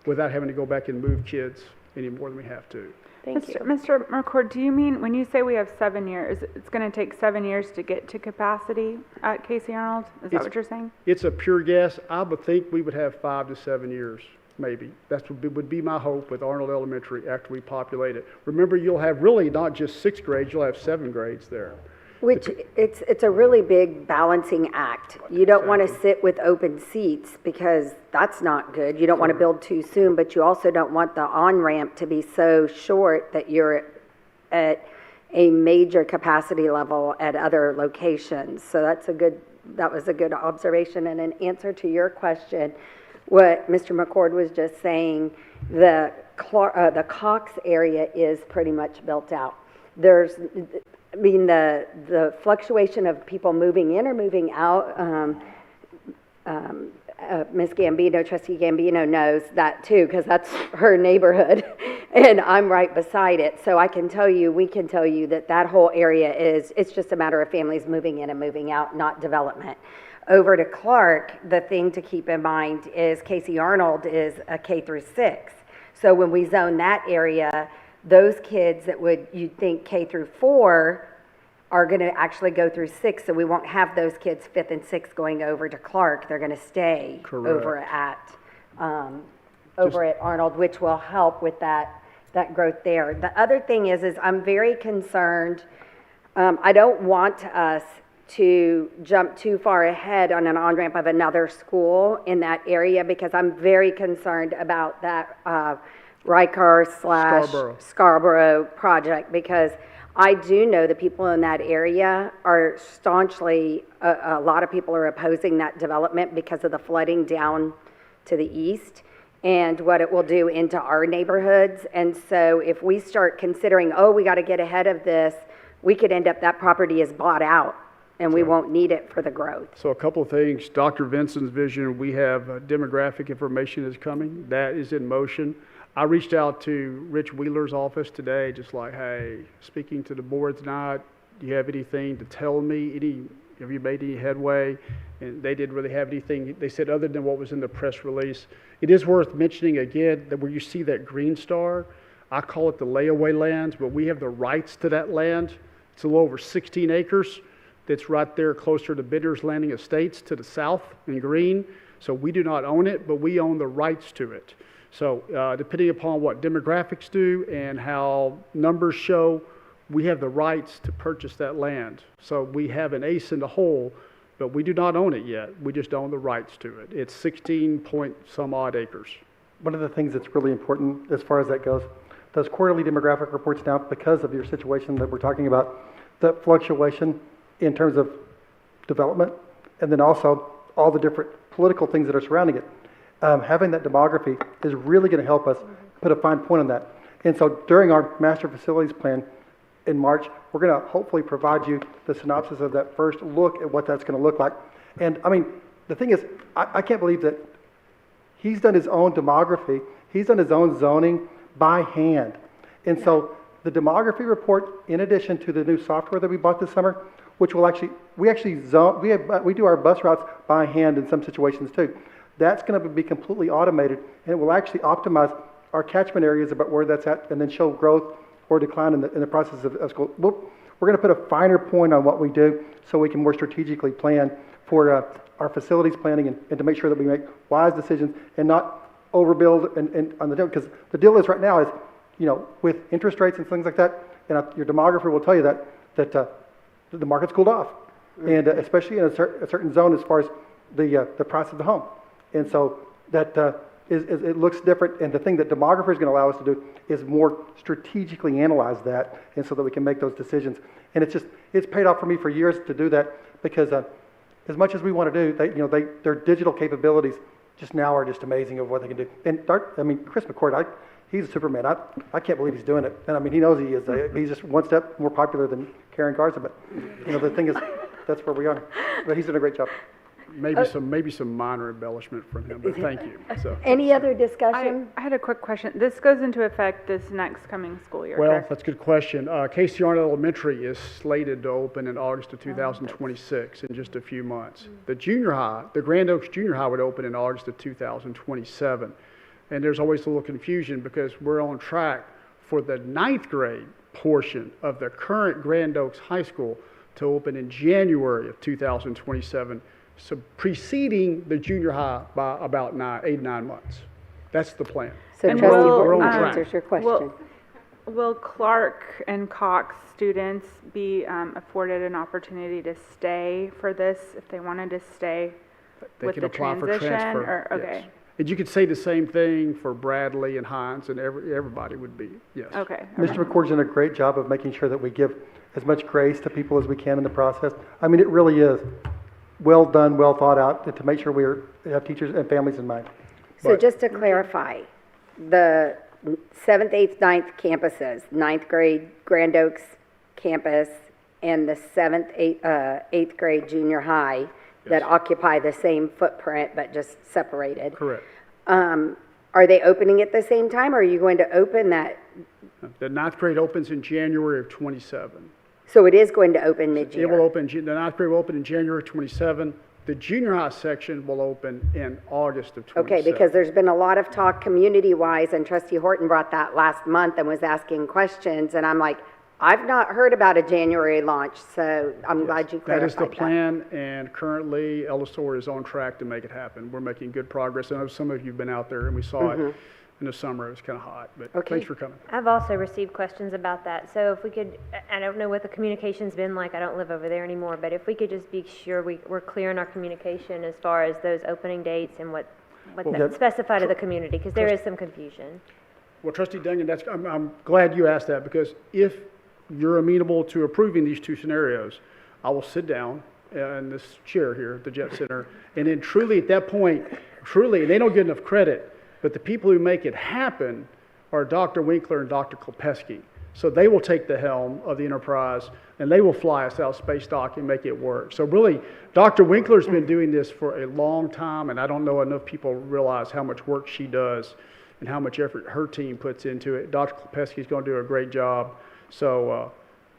Speaker 11: without having to go back and move kids any more than we have to.
Speaker 8: Thank you.
Speaker 10: Mr. McCord, do you mean when you say we have 7 years, it's going to take 7 years to get to capacity at Casey Arnold? Is that what you're saying?
Speaker 11: It's a pure guess. I would think we would have 5 to 7 years, maybe. That would be my hope with Arnold Elementary after we populate it. Remember, you'll have really not just 6 grades, you'll have 7 grades there.
Speaker 1: Which, it's a really big balancing act. You don't want to sit with open seats because that's not good. You don't want to build too soon, but you also don't want the on-ramp to be so short that you're at a major capacity level at other locations. So that was a good observation and an answer to your question. What Mr. McCord was just saying, the Cox area is pretty much built out. The fluctuation of people moving in or moving out, Ms. Gambino, Trustee Gambino knows that too, because that's her neighborhood, and I'm right beside it. So we can tell you that whole area it's just a matter of families moving in and moving out, not development. Over to Clark, the thing to keep in mind is Casey Arnold is a K through 6. So when we zone that area, those kids that you'd think K through 4 are going to actually go through 6, so we won't have those kids 5th and 6th going over to Clark. They're going to stay over at Arnold, which will help with that growth there. The other thing is I'm very concerned. I don't want us to jump too far ahead on an on-ramp of another school in that area, because I'm very concerned about that Riker/Scarborough project, because I do know the people in that area are staunchly, a lot of people are opposing that development because of the flooding down to the east and what it will do into our neighborhoods. And so if we start considering, we got to get ahead of this, we could end up, that property is bought out and we won't need it for the growth.
Speaker 11: So a couple of things. Dr. Vinson's vision, we have demographic information is coming. That is in motion. I reached out to Rich Wheeler's office today, just like, hey, speaking to the board tonight, do you have anything to tell me? Have you made any headway? And they didn't really have anything, they said, other than what was in the press release. It is worth mentioning again that where you see that green star, I call it the layaway lands, but we have the rights to that land. It's a little over 16 acres. That's right there closer to Bidder's Landing Estates to the south in green. So we do not own it, but we own the rights to it. So depending upon what demographics do and how numbers show, we have the rights to purchase that land. So we have an ace in the hole, but we do not own it yet. We just own the rights to it. It's 16 point some odd acres.
Speaker 7: One of the things that's really important as far as that goes, those quarterly demographic reports now, because of your situation that we're talking about, the fluctuation in terms of development, and then also all the different political things that are surrounding it. Having that demography is really going to help us put a fine point on that. And so during our master facilities plan in March, we're going to hopefully provide you the synopsis of that first look at what that's going to look like. And I mean, the thing is, I can't believe that he's done his own demography. He's done his own zoning by hand. And so the demography report, in addition to the new software that we bought this summer, which will we do our bus routes by hand in some situations too. That's going to be completely automated, and it will actually optimize our catchment areas about where that's at, and then show growth or decline in the process of school. We're going to put a finer point on what we do so we can more strategically plan for our facilities planning and to make sure that we make wise decisions and not overbuild and on the deal. Because the deal is right now is, with interest rates and things like that, and your demographer will tell you that the market's cooled off, and especially in a certain zone as far as the price of the home. And so that it looks different. And the thing that demographer is going to allow us to do is more strategically analyze that, and so that we can make those decisions. And it's paid off for me for years to do that, because as much as we want to do, their digital capabilities just now are just amazing of what they can do. And Chris McCord, he's a Superman. I can't believe he's doing it. And he knows he is. He's just one step more popular than Karen Garza. But the thing is, that's where we are. But he's doing a great job.
Speaker 11: Maybe some minor embellishment from him, but thank you. So.
Speaker 1: Any other discussion?
Speaker 10: I had a quick question. This goes into effect this next coming school year,
Speaker 11: Well,
Speaker 10: correct?
Speaker 11: that's a good question. Casey Arnold Elementary is slated to open in August of 2026 in just a few months. The junior high, the Grand Oaks Junior High would open in August of 2027. And there's always a little confusion because we're on track for the 9th grade portion of the current Grand Oaks High School to open in January of 2027. So preceding the junior high by about 8 to 9 months. That's the plan.
Speaker 1: So
Speaker 11: and
Speaker 1: Trustee
Speaker 11: we're on
Speaker 1: Horton
Speaker 11: track.
Speaker 1: answers your question.
Speaker 10: Will Clark and Cox students be afforded an opportunity to stay for this if they wanted to stay
Speaker 11: They
Speaker 10: with
Speaker 11: can
Speaker 10: the
Speaker 11: apply for
Speaker 10: transition?
Speaker 11: transfer.
Speaker 10: Or, okay.
Speaker 11: Yes. And you could say the same thing for Bradley and Hines, and everybody would be, yes.
Speaker 10: Okay.
Speaker 7: Mr. McCord's done a great job of making sure that we give as much grace to people as we can in the process. It really is well done, well thought out, to make sure we have teachers and families in mind.
Speaker 1: So just to clarify, the 7th, 8th, 9th campuses, 9th grade Grand Oaks campus and the 7th, 8th grade junior high that occupy the same footprint but just separated.
Speaker 11: Correct.
Speaker 1: Are they opening at the same time, or are you going to open that?
Speaker 11: The 9th grade opens in January of 27.
Speaker 1: So it is going to open mid-year?
Speaker 11: It will open, the 9th grade will open in January of 27. The junior high section will open in August of 27.
Speaker 1: Okay, because there's been a lot of talk community-wise, and Trustee Horton brought that last month and was asking questions, and I'm like, I've not heard about a January launch, so I'm glad you clarified that.
Speaker 11: That is the plan, and currently Ellisor is on track to make it happen. We're making good progress. I know some of you have been out there, and we saw it in the summer. It was kind of hot, but thanks for coming.
Speaker 21: I've also received questions about that. So if we could, I don't know what the communication's been like. I don't live over there anymore, but if we could just be sure we're clear in our communication as far as those opening dates and what specify to the community, because there is some confusion.
Speaker 11: Well, Trustee Dungan, I'm glad you asked that, because if you're amenable to approving these two scenarios, I will sit down in this chair here at the Jett Center, and then truly at that point, they don't get enough credit, but the people who make it happen are Dr. Winkler and Dr. Kopesky. So they will take the helm of the enterprise, and they will fly us out space dock and make it work. So really, Dr. Winkler's been doing this for a long time, and I don't know enough people realize how much work she does and how much effort her team puts into it. Dr. Kopesky's going to do a great job. So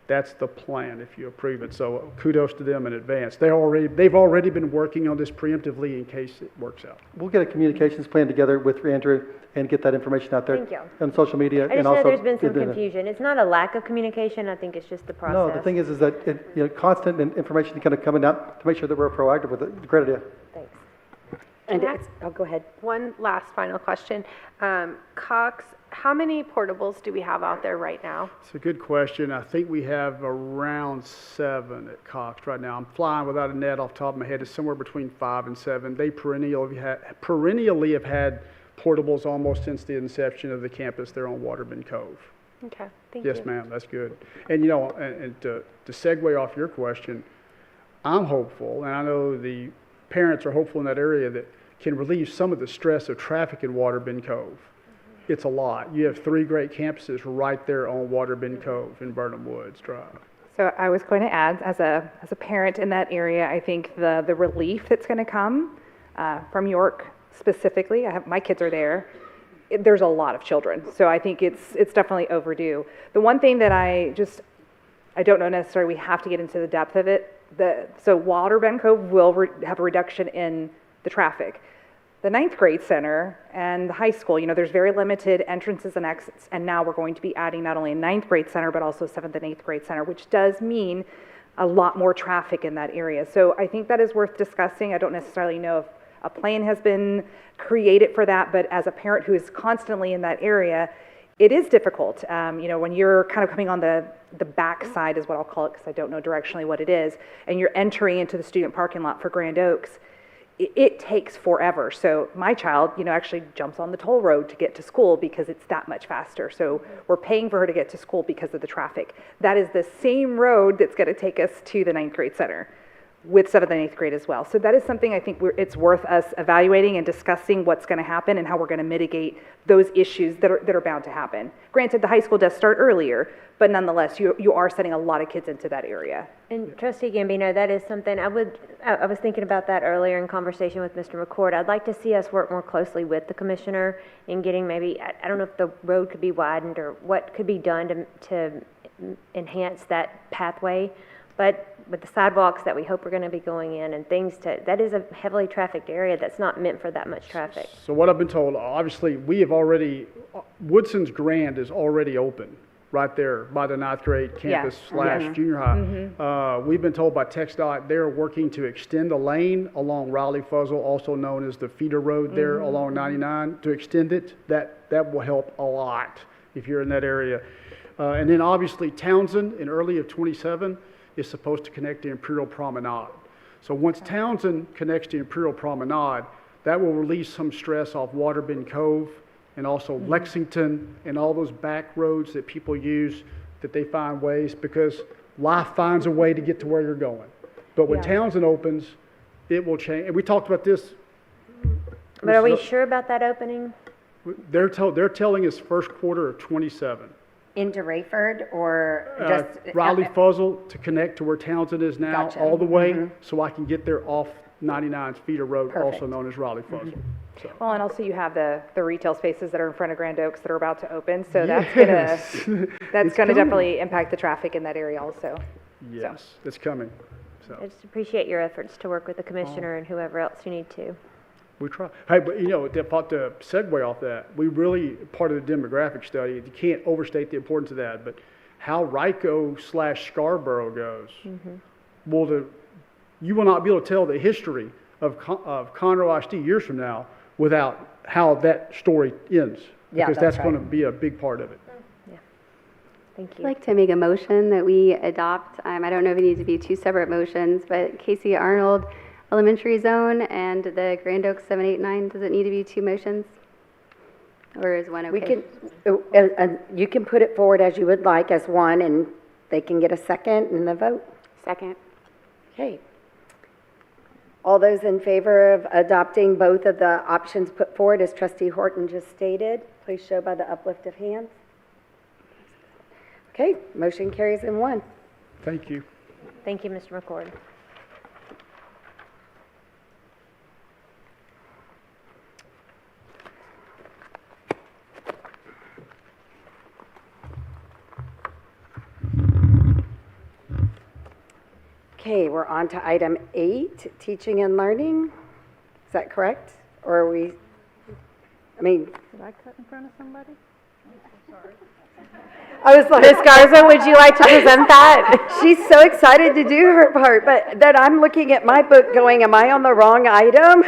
Speaker 11: that's the plan if you approve it. So kudos to them in advance. They've already been working on this preemptively in case it works out.
Speaker 7: We'll get a communications plan together with Andrew and get that information out there.
Speaker 21: Thank you.
Speaker 7: On social media.
Speaker 21: I just know there's been some confusion. It's not a lack of communication. I think it's just the process.
Speaker 7: No, the thing is that constant information kind of coming out to make sure that we're proactive with it. Great idea.
Speaker 21: Thanks.
Speaker 1: And go ahead.
Speaker 8: One last final question. Cox, how many portables do we have out there right now?
Speaker 11: It's a good question. I think we have around 7 at Cox right now. I'm flying without a net off the top of my head. It's somewhere between 5 and 7. They perennially have had portables almost since the inception of the campus there on Waterbend Cove.
Speaker 8: Okay, thank you.
Speaker 11: Yes, ma'am, that's good. And and to segue off your question, I'm hopeful, and I know the parents are hopeful in that area, that can relieve some of the stress of traffic in Waterbend Cove. It's a lot. You have 3 great campuses right there on Waterbend Cove in Burnham Woods Drive.
Speaker 9: So I was going to add, as a parent in that area, I think the relief that's going to come from York specifically. My kids are there. There's a lot of children, so I think it's definitely overdue. The one thing that I don't know necessarily, we have to get into the depth of it. So Waterbend Cove will have a reduction in the traffic. The 9th grade center and the high school, there's very limited entrances and exits, and now we're going to be adding not only a 9th grade center, but also 7th and 8th grade center, which does mean a lot more traffic in that area. So I think that is worth discussing. I don't necessarily know if a plan has been created for that, but as a parent who is constantly in that area, it is difficult. When you're kind of coming on the back side is what I'll call it, because I don't know directionally what it is, and you're entering into the student parking lot for Grand Oaks, it takes forever. So my child, actually jumps on the toll road to get to school because it's that much faster. So we're paying for her to get to school because of the traffic. That is the same road that's going to take us to the 9th grade center with 7th and 8th grade as well. So that is something I think it's worth us evaluating and discussing what's going to happen and how we're going to mitigate those issues that are bound to happen. Granted, the high school does start earlier, but nonetheless, you are sending a lot of kids into that area.
Speaker 21: And Trustee Gambino, that is something I was thinking about that earlier in conversation with Mr. McCord. I'd like to see us work more closely with the commissioner in getting maybe, I don't know if the road could be widened or what could be done to enhance that pathway, but with the sidewalks that we hope are going to be going in and things that is a heavily trafficked area that's not meant for that much traffic.
Speaker 11: So what I've been told, obviously, Woodson's Grand is already open right there by the 9th grade campus / junior high. We've been told by TxDOT they're working to extend the lane along Raleigh Fuzzle, also known as the feeder road there along 99, to extend it. That will help a lot if you're in that area. And then obviously Townsend in early of 27 is supposed to connect to Imperial Promenade. So once Townsend connects to Imperial Promenade, that will release some stress off Waterbend Cove and also Lexington and all those back roads that people use, that they find ways, because life finds a way to get to where you're going. But when Townsend opens, it will change. And we talked about this.
Speaker 21: But are we sure about that opening?
Speaker 11: They're telling us first quarter of 27.
Speaker 1: Into Rayford or just
Speaker 11: Raleigh Fuzzle to connect to where Townsend is now, all the way, so I can get there off 99's feeder road, also known as Raleigh Fuzzle. So.
Speaker 9: Well, and also you have the retail spaces that are in front of Grand Oaks that are about to open, so that's gonna definitely impact the traffic in that area also.
Speaker 11: Yes, it's coming. So.
Speaker 21: I just appreciate your efforts to work with the commissioner and whoever else you need to.
Speaker 11: We try. Hey, but to segue off that, we really, part of the demographic study, you can't overstate the importance of that, but how Rico / Scarborough goes, you will not be able to tell the history of Conroe ISD years from now without how that story ends. Because that's going to be a big part of it.
Speaker 21: Yeah. Thank you.
Speaker 5: I'd like to make a motion that we adopt, I don't know if it needs to be two separate motions, but Casey Arnold Elementary Zone and the Grand Oaks 7, 8, 9, does it need to be two motions? Or is one okay?
Speaker 1: You can put it forward as you would like as one, and they can get a second and the vote.
Speaker 6: Second.
Speaker 1: Okay. All those in favor of adopting both of the options put forward as Trustee Horton just stated, please show by the uplift of hands. Okay, motion carries in one.
Speaker 11: Thank you.
Speaker 21: Thank you, Mr. McCord.
Speaker 1: Okay, we're on to item 8, teaching and learning. Is that correct? Or are we,
Speaker 17: Did I cut in front of somebody? Sorry.
Speaker 1: I was like,
Speaker 21: Ms. Garza, would you like to present that?
Speaker 1: She's so excited to do her part, but then I'm looking at my book going, am I on the wrong item?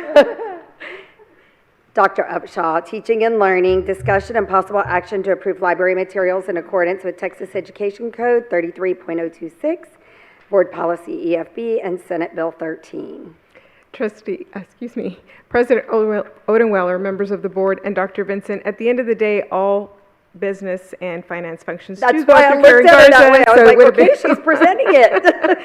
Speaker 1: Dr. Upshaw, teaching and learning, discussion and possible action to approve library materials in accordance with Texas Education Code 33.026. Board Policy EFB, and Senate Bill 13.
Speaker 3: President Odenweller, members of the board, and Dr. Vincent, at the end of the day, all business and finance functions.
Speaker 1: That's why I looked at it that way. I was like, okay, she's presenting it.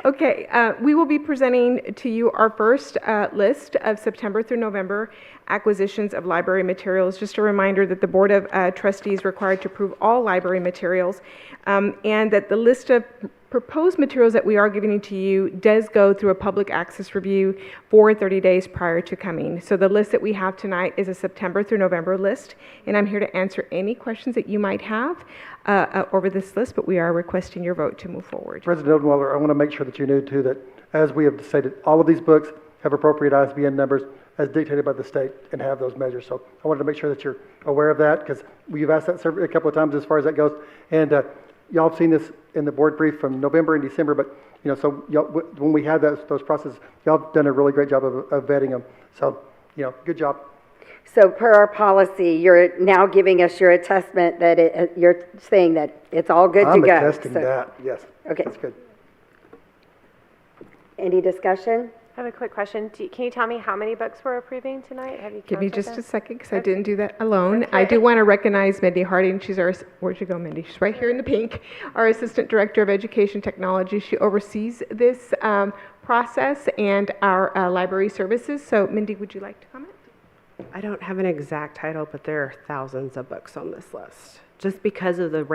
Speaker 3: Okay, we will be presenting to you our first list of September through November acquisitions of library materials. Just a reminder that the Board of Trustees required to approve all library materials, and that the list of proposed materials that we are giving to you does go through a public access review for 30 days prior to coming. So the list that we have tonight is a September through November list, and I'm here to answer any questions that you might have over this list, but we are requesting your vote to move forward.
Speaker 7: President Odenweller, I want to make sure that you knew too that, as we have stated, all of these books have appropriate ISBN numbers as dictated by the state and have those measures. So I wanted to make sure that you're aware of that, because we've asked that a couple of times as far as that goes. And y'all have seen this in the board brief from November and December, but, so y'all, when we had those processes, y'all have done a really great job of vetting them. So, good job.
Speaker 1: So per our policy, you're now giving us your attestment that you're saying that it's all good to go.
Speaker 7: I'm attesting that, yes.
Speaker 1: Okay.
Speaker 7: That's good.
Speaker 1: Any discussion?
Speaker 8: I have a quick question. Can you tell me how many books we're approving tonight? Have you
Speaker 3: Give me
Speaker 8: counted
Speaker 3: just
Speaker 8: them?
Speaker 3: a second, because I didn't do that alone. I do want to recognize Mindy Harding. She's our, where'd you go, Mindy? She's right here in the pink, our Assistant Director of Education Technology. She oversees this process and our library services. So Mindy, would you like to comment?
Speaker 12: I don't have an exact title, but there are thousands of books on this list, just because of the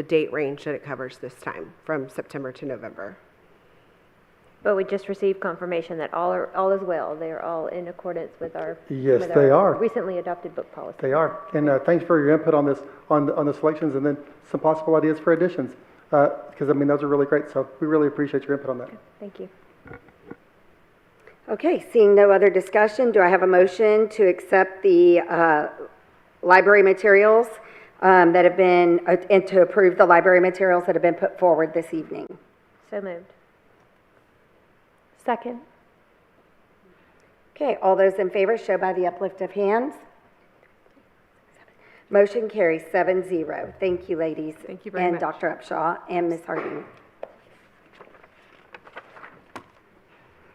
Speaker 12: date range that it covers this time, from September to November.
Speaker 21: But we just received confirmation that all is well. They are all in accordance with our
Speaker 7: Yes,
Speaker 21: with
Speaker 7: they
Speaker 21: our
Speaker 7: are.
Speaker 21: recently adopted book policy.
Speaker 7: They are. And thanks for your input on this, on the selections, and then some possible ideas for additions. Because, those are really great. So we really appreciate your input on that.
Speaker 21: Thank you.
Speaker 1: Okay, seeing no other discussion, do I have a motion to accept the library materials that have been, and to approve the library materials that have been put forward this evening?
Speaker 21: So moved.
Speaker 15: Second.
Speaker 1: Okay, all those in favor show by the uplift of hands. Motion carries 7-0. Thank you, ladies.
Speaker 3: Thank you very much.
Speaker 1: And Dr. Upshaw and Ms. Harding.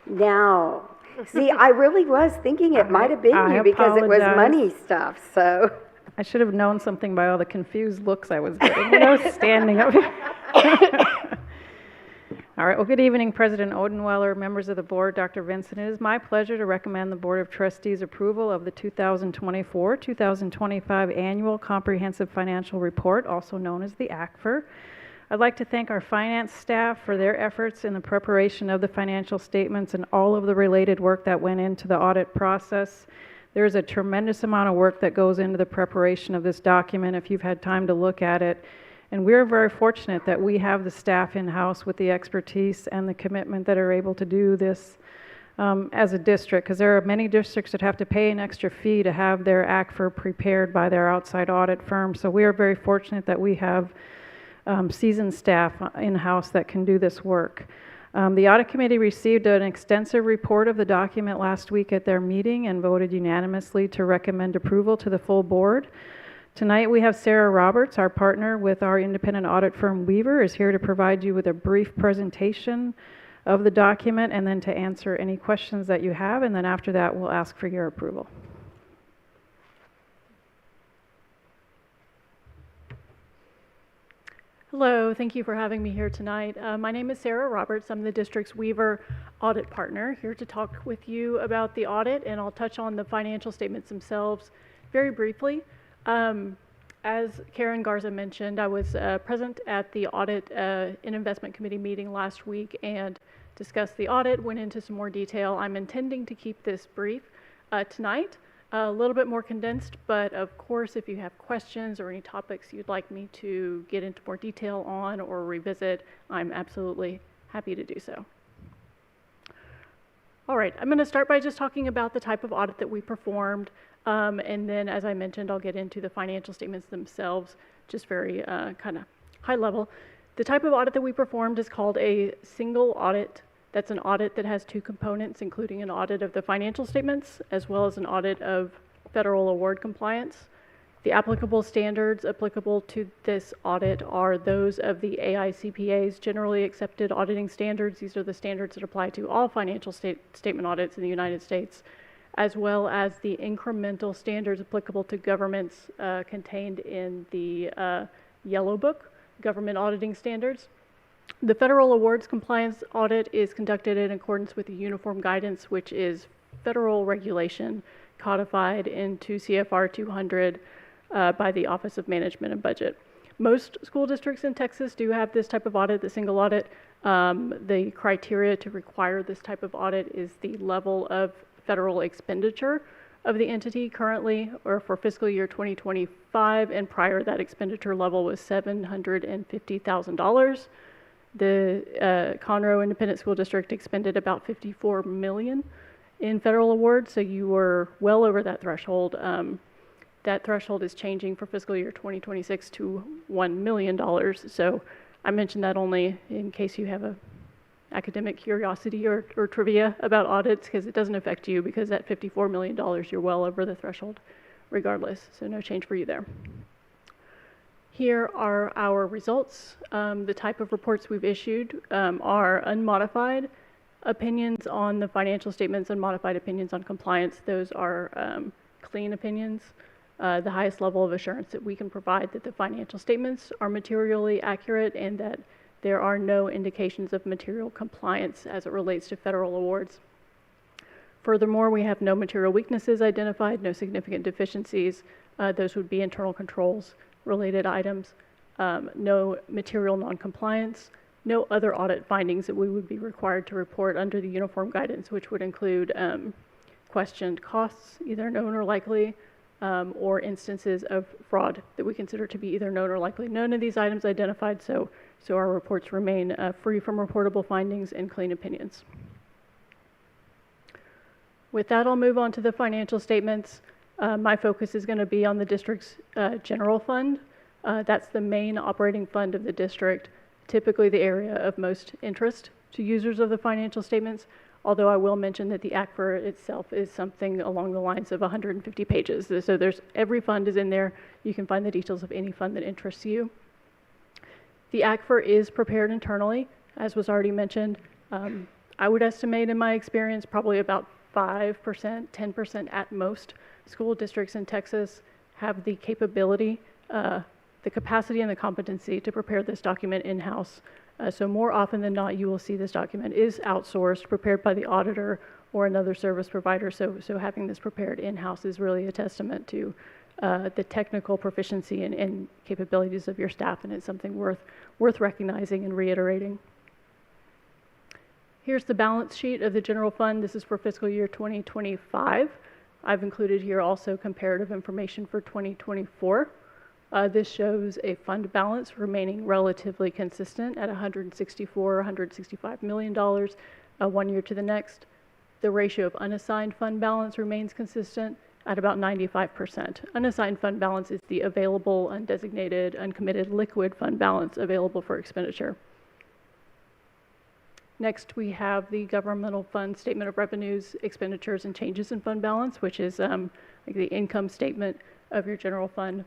Speaker 1: Now, see, I really was thinking it might have been
Speaker 13: I
Speaker 1: you because it was
Speaker 13: apologize.
Speaker 1: money stuff, so.
Speaker 13: I should have known something by all the confused looks I was getting when I was standing up here. All right, well, good evening, President Odenweller, members of the board, Dr. Vincent. It is my pleasure to recommend the Board of Trustees approval of the 2024-2025 Annual Comprehensive Financial Report, also known as the ACFR. I'd like to thank our finance staff for their efforts in the preparation of the financial statements and all of the related work that went into the audit process. There's a tremendous amount of work that goes into the preparation of this document if you've had time to look at it. And we're very fortunate that we have the staff in-house with the expertise and the commitment that are able to do this as a district, because there are many districts that have to pay an extra fee to have their ACFR prepared by their outside audit firm. So we are very fortunate that we have seasoned staff in-house that can do this work. The audit committee received an extensive report of the document last week at their meeting and voted unanimously to recommend approval to the full board. Tonight we have Sarah Roberts, our partner with our independent audit firm Weaver, is here to provide you with a brief presentation of the document and then to answer any questions that you have, and then after that we'll ask for your approval.
Speaker 15: Hello, thank you for having me here tonight. My name is Sarah Roberts. I'm the district's Weaver audit partner, here to talk with you about the audit, and I'll touch on the financial statements themselves very briefly. As Karen Garza mentioned, I was present at the audit and investment committee meeting last week and discussed the audit, went into some more detail. I'm intending to keep this brief tonight, a little bit more condensed, but of course, if you have questions or any topics you'd like me to get into more detail on or revisit, I'm absolutely happy to do so. All right, I'm going to start by just talking about the type of audit that we performed, and then, as I mentioned, I'll get into the financial statements themselves, just very kind of high level. The type of audit that we performed is called a single audit. That's an audit that has two components, including an audit of the financial statements, as well as an audit of federal award compliance. The applicable standards applicable to this audit are those of the AICPA's generally accepted auditing standards. These are the standards that apply to all financial statement audits in the United States, as well as the incremental standards applicable to governments contained in the Yellow Book, Government Auditing Standards. The federal awards compliance audit is conducted in accordance with the Uniform Guidance, which is federal regulation codified into CFR 200 by the Office of Management and Budget. Most school districts in Texas do have this type of audit, the single audit. The criteria to require this type of audit is the level of federal expenditure of the entity currently, or for fiscal year 2025, and prior that expenditure level was $750,000. The Conroe Independent School District expended about $54 million in federal awards, so you were well over that threshold.
Speaker 13: that threshold is changing for fiscal year 2026 to $1 million. So I mentioned that only in case you have a academic curiosity or trivia about audits, because it doesn't affect you, because at $54 million, you're well over the threshold regardless. So no change for you there. Here are our results. The type of reports we've issued are unmodified opinions on the financial statements, unmodified opinions on compliance. Those are clean opinions. The highest level of assurance that we can provide that the financial statements are materially accurate and that there are no indications of material compliance as it relates to federal awards. Furthermore, we have no material weaknesses identified, no significant deficiencies. Those would be internal controls related items, no material noncompliance, no other audit findings that we would be required to report under the uniform guidance, which would include questioned costs, either known or likely, or instances of fraud that we consider to be either known or likely. None of these items identified, so our reports remain free from reportable findings and clean opinions. With that, I'll move on to the financial statements. My focus is going to be on the district's general fund. That's the main operating fund of the district, typically the area of most interest to users of the financial statements, although I will mention that the ACFR itself is something along the lines of 150 pages. So every fund is in there. You can find the details of any fund that interests you. The ACFR is prepared internally, as was already mentioned. I would estimate in my experience probably about 5%, 10% at most school districts in Texas have the capability, the capacity and the competency to prepare this document in-house. So more often than not, you will see this document is outsourced, prepared by the auditor or another service provider. So having this prepared in-house is really a testament to the technical proficiency and capabilities of your staff, and it's something worth recognizing and reiterating. Here's the balance sheet of the general fund. This is for fiscal year 2025. I've included here also comparative information for 2024. This shows a fund balance remaining relatively consistent at $165 million 1 year to the next. The ratio of unassigned fund balance remains consistent at about 95%. Unassigned fund balance is the available, undesignated, uncommitted liquid fund balance available for expenditure. Next, we have the governmental fund statement of revenues, expenditures, and changes in fund balance, which is like the income statement of your general fund.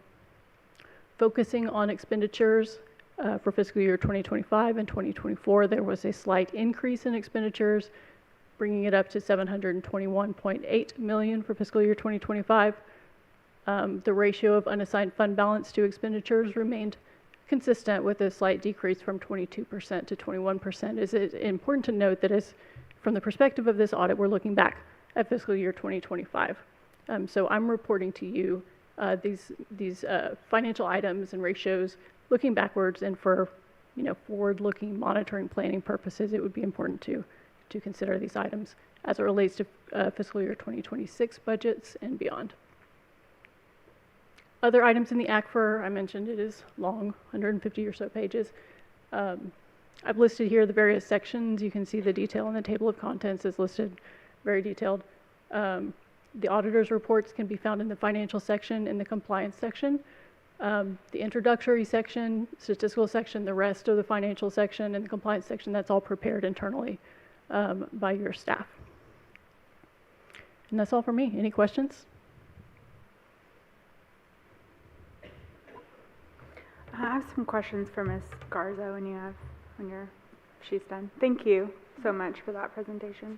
Speaker 13: Focusing on expenditures for fiscal year 2025 and 2024, there was a slight increase in expenditures, bringing it up to $721.8 million for fiscal year 2025. The ratio of unassigned fund balance to expenditures remained consistent with a slight decrease from 22% to 21%. It's important to note that from the perspective of this audit, we're looking back at fiscal year 2025. So I'm reporting to you these financial items and ratios looking backwards, and for forward-looking monitoring planning purposes, it would be important to consider these items as it relates to fiscal year 2026 budgets and beyond. Other items in the ACFR, I mentioned it is long, 150 or so pages. I've listed here the various sections. You can see the detail in the table of contents is listed, very detailed. The auditor's reports can be found in the financial section and the compliance section. The introductory section, statistical section, the rest of the financial section, and the compliance section, that's all prepared internally by your staff. And that's all for me. Any questions?
Speaker 10: I have some questions for Ms. Garza when she's done. Thank you so much for that presentation.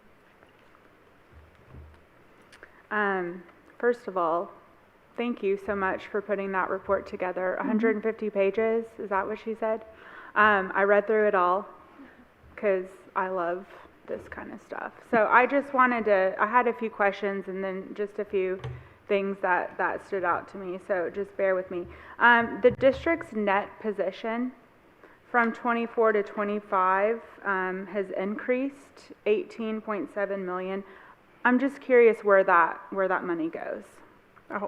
Speaker 10: First of all, thank you so much for putting that report together. 150 pages, is that what she said? I read through it all because I love this kind of stuff. So I just I had a few questions and then just a few things that stood out to me, so just bear with me. The district's net position from 24 to 25 has increased 18.7 million. I'm just curious where that money goes.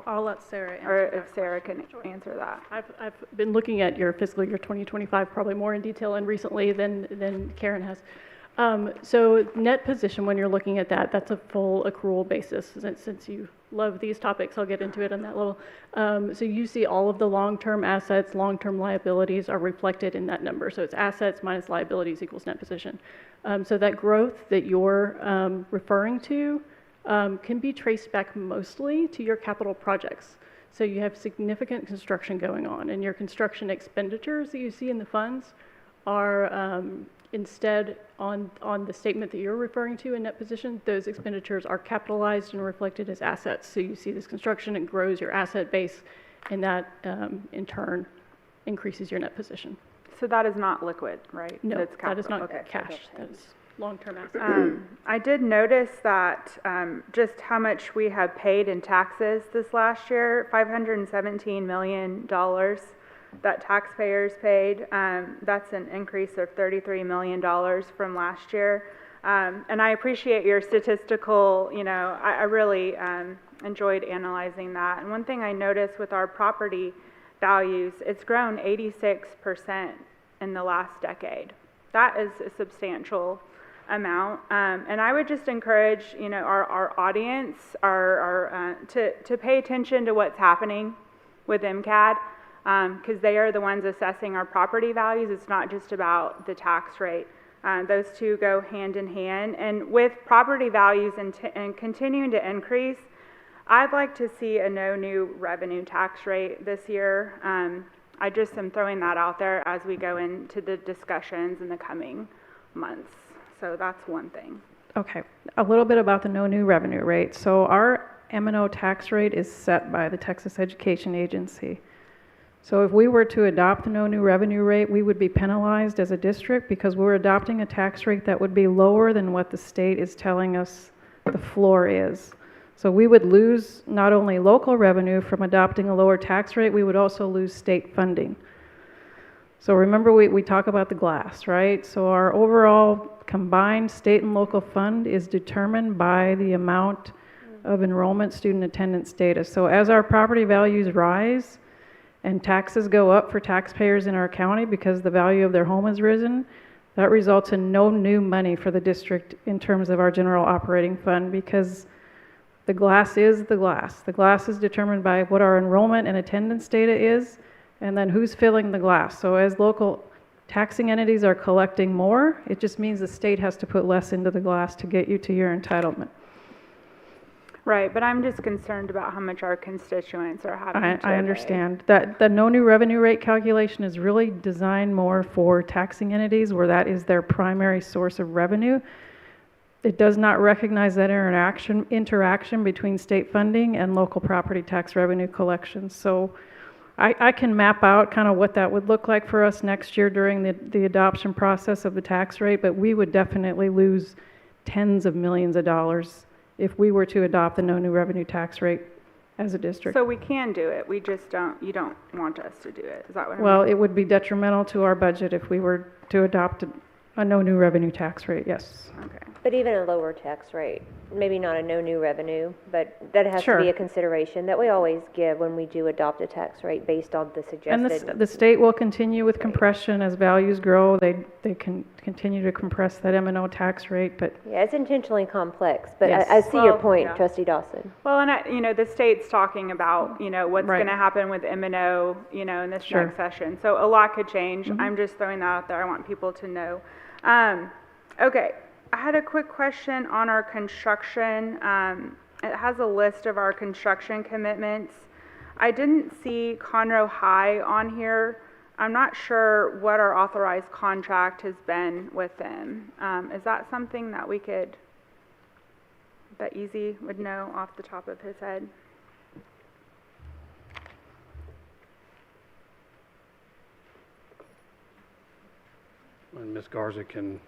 Speaker 13: I'll let Sarah answer
Speaker 10: or
Speaker 13: that
Speaker 10: if Sarah
Speaker 13: question.
Speaker 10: can answer that.
Speaker 13: I've been looking at your fiscal year 2025 probably more in detail and recently than Karen has. So net position, when you're looking at that, that's a full accrual basis. Since you love these topics, I'll get into it on that level. So you see all of the long-term assets, long-term liabilities are reflected in that number. So it's assets minus liabilities equals net position. So that growth that you're referring to can be traced back mostly to your capital projects. So you have significant construction going on, and your construction expenditures that you see in the funds are instead on the statement that you're referring to in net position, those expenditures are capitalized and reflected as assets. So you see this construction, it grows your asset base, and that in turn increases your net position.
Speaker 10: So that is not liquid, right?
Speaker 13: No,
Speaker 10: That's
Speaker 13: that is not
Speaker 10: okay.
Speaker 13: cash. That is long-term assets.
Speaker 10: I did notice that just how much we have paid in taxes this last year, $517 million that taxpayers paid. That's an increase of $33 million from last year. And I appreciate your statistical, I really enjoyed analyzing that. And one thing I noticed with our property values, it's grown 86% in the last decade. That is a substantial amount. And I would just encourage, our audience to pay attention to what's happening with MCAD. Because they are the ones assessing our property values. It's not just about the tax rate. Those two go hand in hand. And with property values and continuing to increase, I'd like to see a no new revenue tax rate this year. I just am throwing that out there as we go into the discussions in the coming months. So that's one thing.
Speaker 13: Okay, a little bit about the no new revenue rate. So our M&O tax rate is set by the Texas Education Agency. So if we were to adopt the no new revenue rate, we would be penalized as a district because we're adopting a tax rate that would be lower than what the state is telling us the floor is. So we would lose not only local revenue from adopting a lower tax rate, we would also lose state funding. So remember, we talk about the glass, right? So our overall combined state and local fund is determined by the amount of enrollment, student attendance data. So as our property values rise, and taxes go up for taxpayers in our county because the value of their home has risen, that results in no new money for the district in terms of our general operating fund because the glass is the glass. The glass is determined by what our enrollment and attendance data is, and then who's filling the glass. So as local taxing entities are collecting more, it just means the state has to put less into the glass to get you to your entitlement.
Speaker 10: Right, but I'm just concerned about how much our constituents are having to
Speaker 13: I understand. That the no new revenue rate calculation is really designed more for taxing entities where that is their primary source of revenue. It does not recognize that interaction between state funding and local property tax revenue collections. So I can map out kind of what that would look like for us next year during the adoption process of the tax rate, but we would definitely lose tens of millions of dollars if we were to adopt the no new revenue tax rate as a district.
Speaker 10: So we can do it, we just you don't want us to do it, is that what I'm
Speaker 13: Well, it would be detrimental to our budget if we were to adopt a no new revenue tax rate, yes.
Speaker 10: Okay.
Speaker 21: But even a lower tax rate, maybe not a no new revenue, but that has to be a consideration that we always give when we do adopt a tax rate based on the suggested.
Speaker 13: And the state will continue with compression as values grow. They can continue to compress that M&O tax rate, but.
Speaker 21: Yeah, it's intentionally complex, but
Speaker 13: Yes.
Speaker 21: I see your point, Trustee Dawson.
Speaker 10: Well, and the state's talking about, what's going to happen with M&O, in this next session. So a lot could change. I'm just throwing that out there. I want people to know. Okay. I had a quick question on our construction. It has a list of our construction commitments. I didn't see Conroe High on here. I'm not sure what our authorized contract has been with them. Is that something that that Easy would know off the top of his head?
Speaker 11: And Ms. Garza can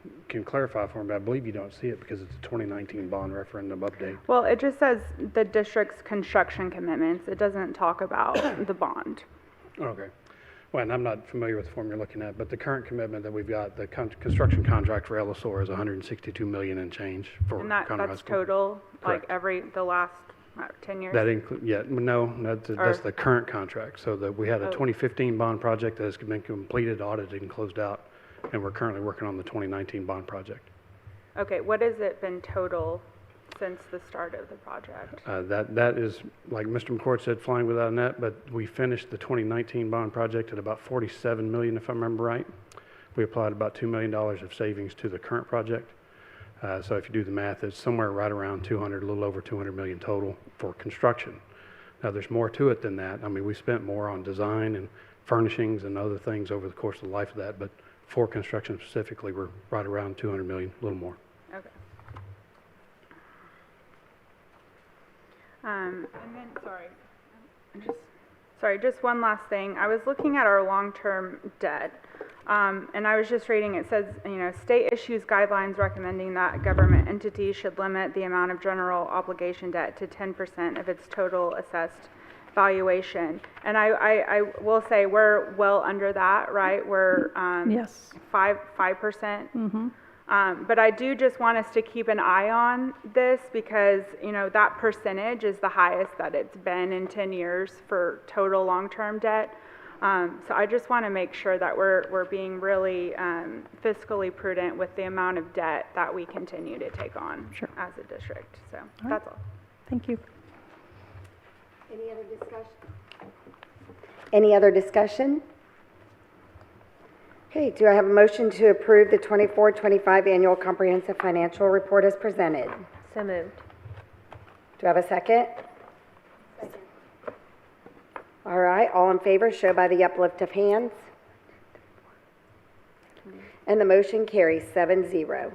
Speaker 11: clarify for me, but I believe you don't see it because it's a 2019 bond referendum update.
Speaker 10: Well, it just says the district's construction commitments. It doesn't talk about the bond.
Speaker 11: Okay. Well, and I'm not familiar with the form you're looking at, but the current commitment that we've got, the construction contract for Elisor is $162 million and change for
Speaker 10: And
Speaker 11: Conroe High
Speaker 10: that's
Speaker 11: School.
Speaker 10: total,
Speaker 11: Correct.
Speaker 10: like the last 10 years?
Speaker 11: That that's the current contract. So that we had a 2015 bond project that has been completed, audited, and closed out, and we're currently working on the 2019 bond project.
Speaker 10: Okay, what has it been total since the start of the project?
Speaker 14: That is, like Mr. McCord said, flying without a net, but we finished the 2019 bond project at about 47 million, if I remember right. We applied about $2 million of savings to the current project. So if you do the math, it's somewhere right around 200, a little over 200 million total for construction. Now, there's more to it than that. I mean, we spent more on design and furnishings and other things over the course of the life of that, but for construction specifically, we're right around 200 million, a little more.
Speaker 10: Okay. And then, just one last thing. I was looking at our long-term debt, and I was just reading, it says, state issues guidelines recommending that government entities should limit the amount of general obligation debt to 10% of its total assessed valuation. And I will say we're well under that, right? We're
Speaker 13: Yes.
Speaker 10: 5%.
Speaker 13: Mm-hmm.
Speaker 10: But I do just want us to keep an eye on this because, that percentage is the highest that it's been in 10 years for total long-term debt. So I just want to make sure that we're being really fiscally prudent with the amount of debt that we continue to take on as a district. So that's all.
Speaker 13: Thank you.
Speaker 1: Any other discussion? Any other discussion? Okay, do I have a motion to approve the 24-25 Annual Comprehensive Financial Report as presented?
Speaker 21: So moved.
Speaker 1: Do I have a second? Second. All right, all in favor, show by the uplift of hands. And the motion carries 7-0.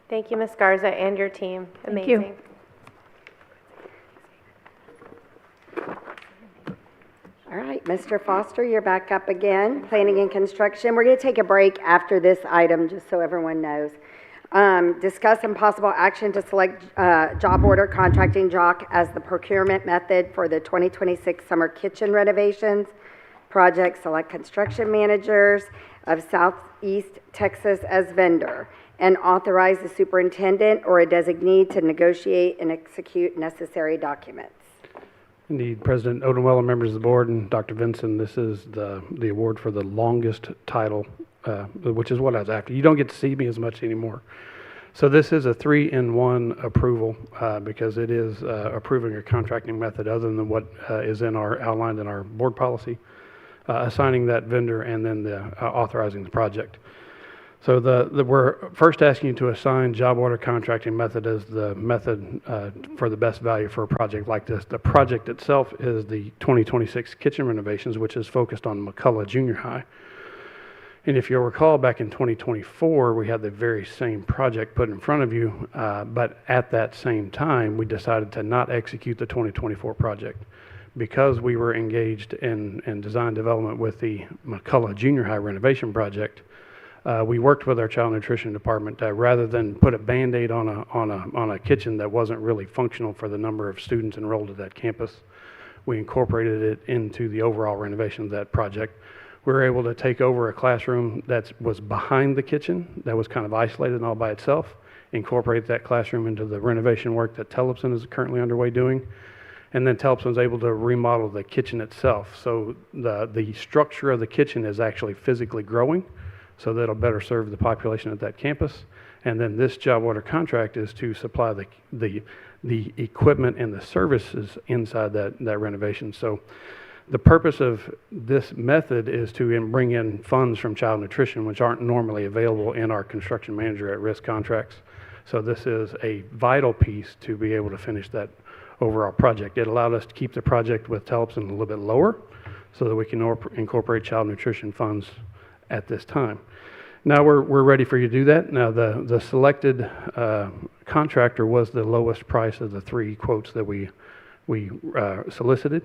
Speaker 21: Thank you, Ms. Garza, and your team.
Speaker 13: Thank you.
Speaker 21: Amazing.
Speaker 1: All right, Mr. Foster, you're back up again. Planning and construction. We're going to take a break after this item, just so everyone knows. Discuss some possible action to select job order contracting JOC as the procurement method for the 2026 summer kitchen renovations project. Select construction managers of Southeast Texas as vendor, and authorize the superintendent or a designee to negotiate and execute necessary documents.
Speaker 14: Indeed, President Odenwell and members of the board and Dr. Vinson, this is the award for the longest title, which is what I was after. You don't get to see me as much anymore. So this is a 3-in-1 approval because it is approving a contracting method other than what is outlined in our board policy, assigning that vendor and then authorizing the project. So we're first asking you to assign job order contracting method as the method for the best value for a project like this. The project itself is the 2026 kitchen renovations, which is focused on McCullough Junior High. And if you'll recall, back in 2024, we had the very same project put in front of you, but at that same time, we decided to not execute the 2024 project. Because we were engaged in design development with the McCullough Junior High renovation project, we worked with our child nutrition department rather than put a Band-Aid on a kitchen that wasn't really functional for the number of students enrolled at that campus. We incorporated it into the overall renovation of that project. We were able to take over a classroom that was behind the kitchen, that was kind of isolated and all by itself, incorporate that classroom into the renovation work that Tellefson is currently underway doing. And then Tellefson was able to remodel the kitchen itself. So the structure of the kitchen is actually physically growing, so that'll better serve the population at that campus. And then this job order contract is to supply the equipment and the services inside that renovation. So the purpose of this method is to bring in funds from child nutrition, which aren't normally available in our construction manager at risk contracts. So this is a vital piece to be able to finish that overall project. It allowed us to keep the project with Tellefson a little bit lower so that we can incorporate child nutrition funds at this time. Now we're ready for you to do that. Now the selected contractor was the lowest price of the 3 quotes that we solicited.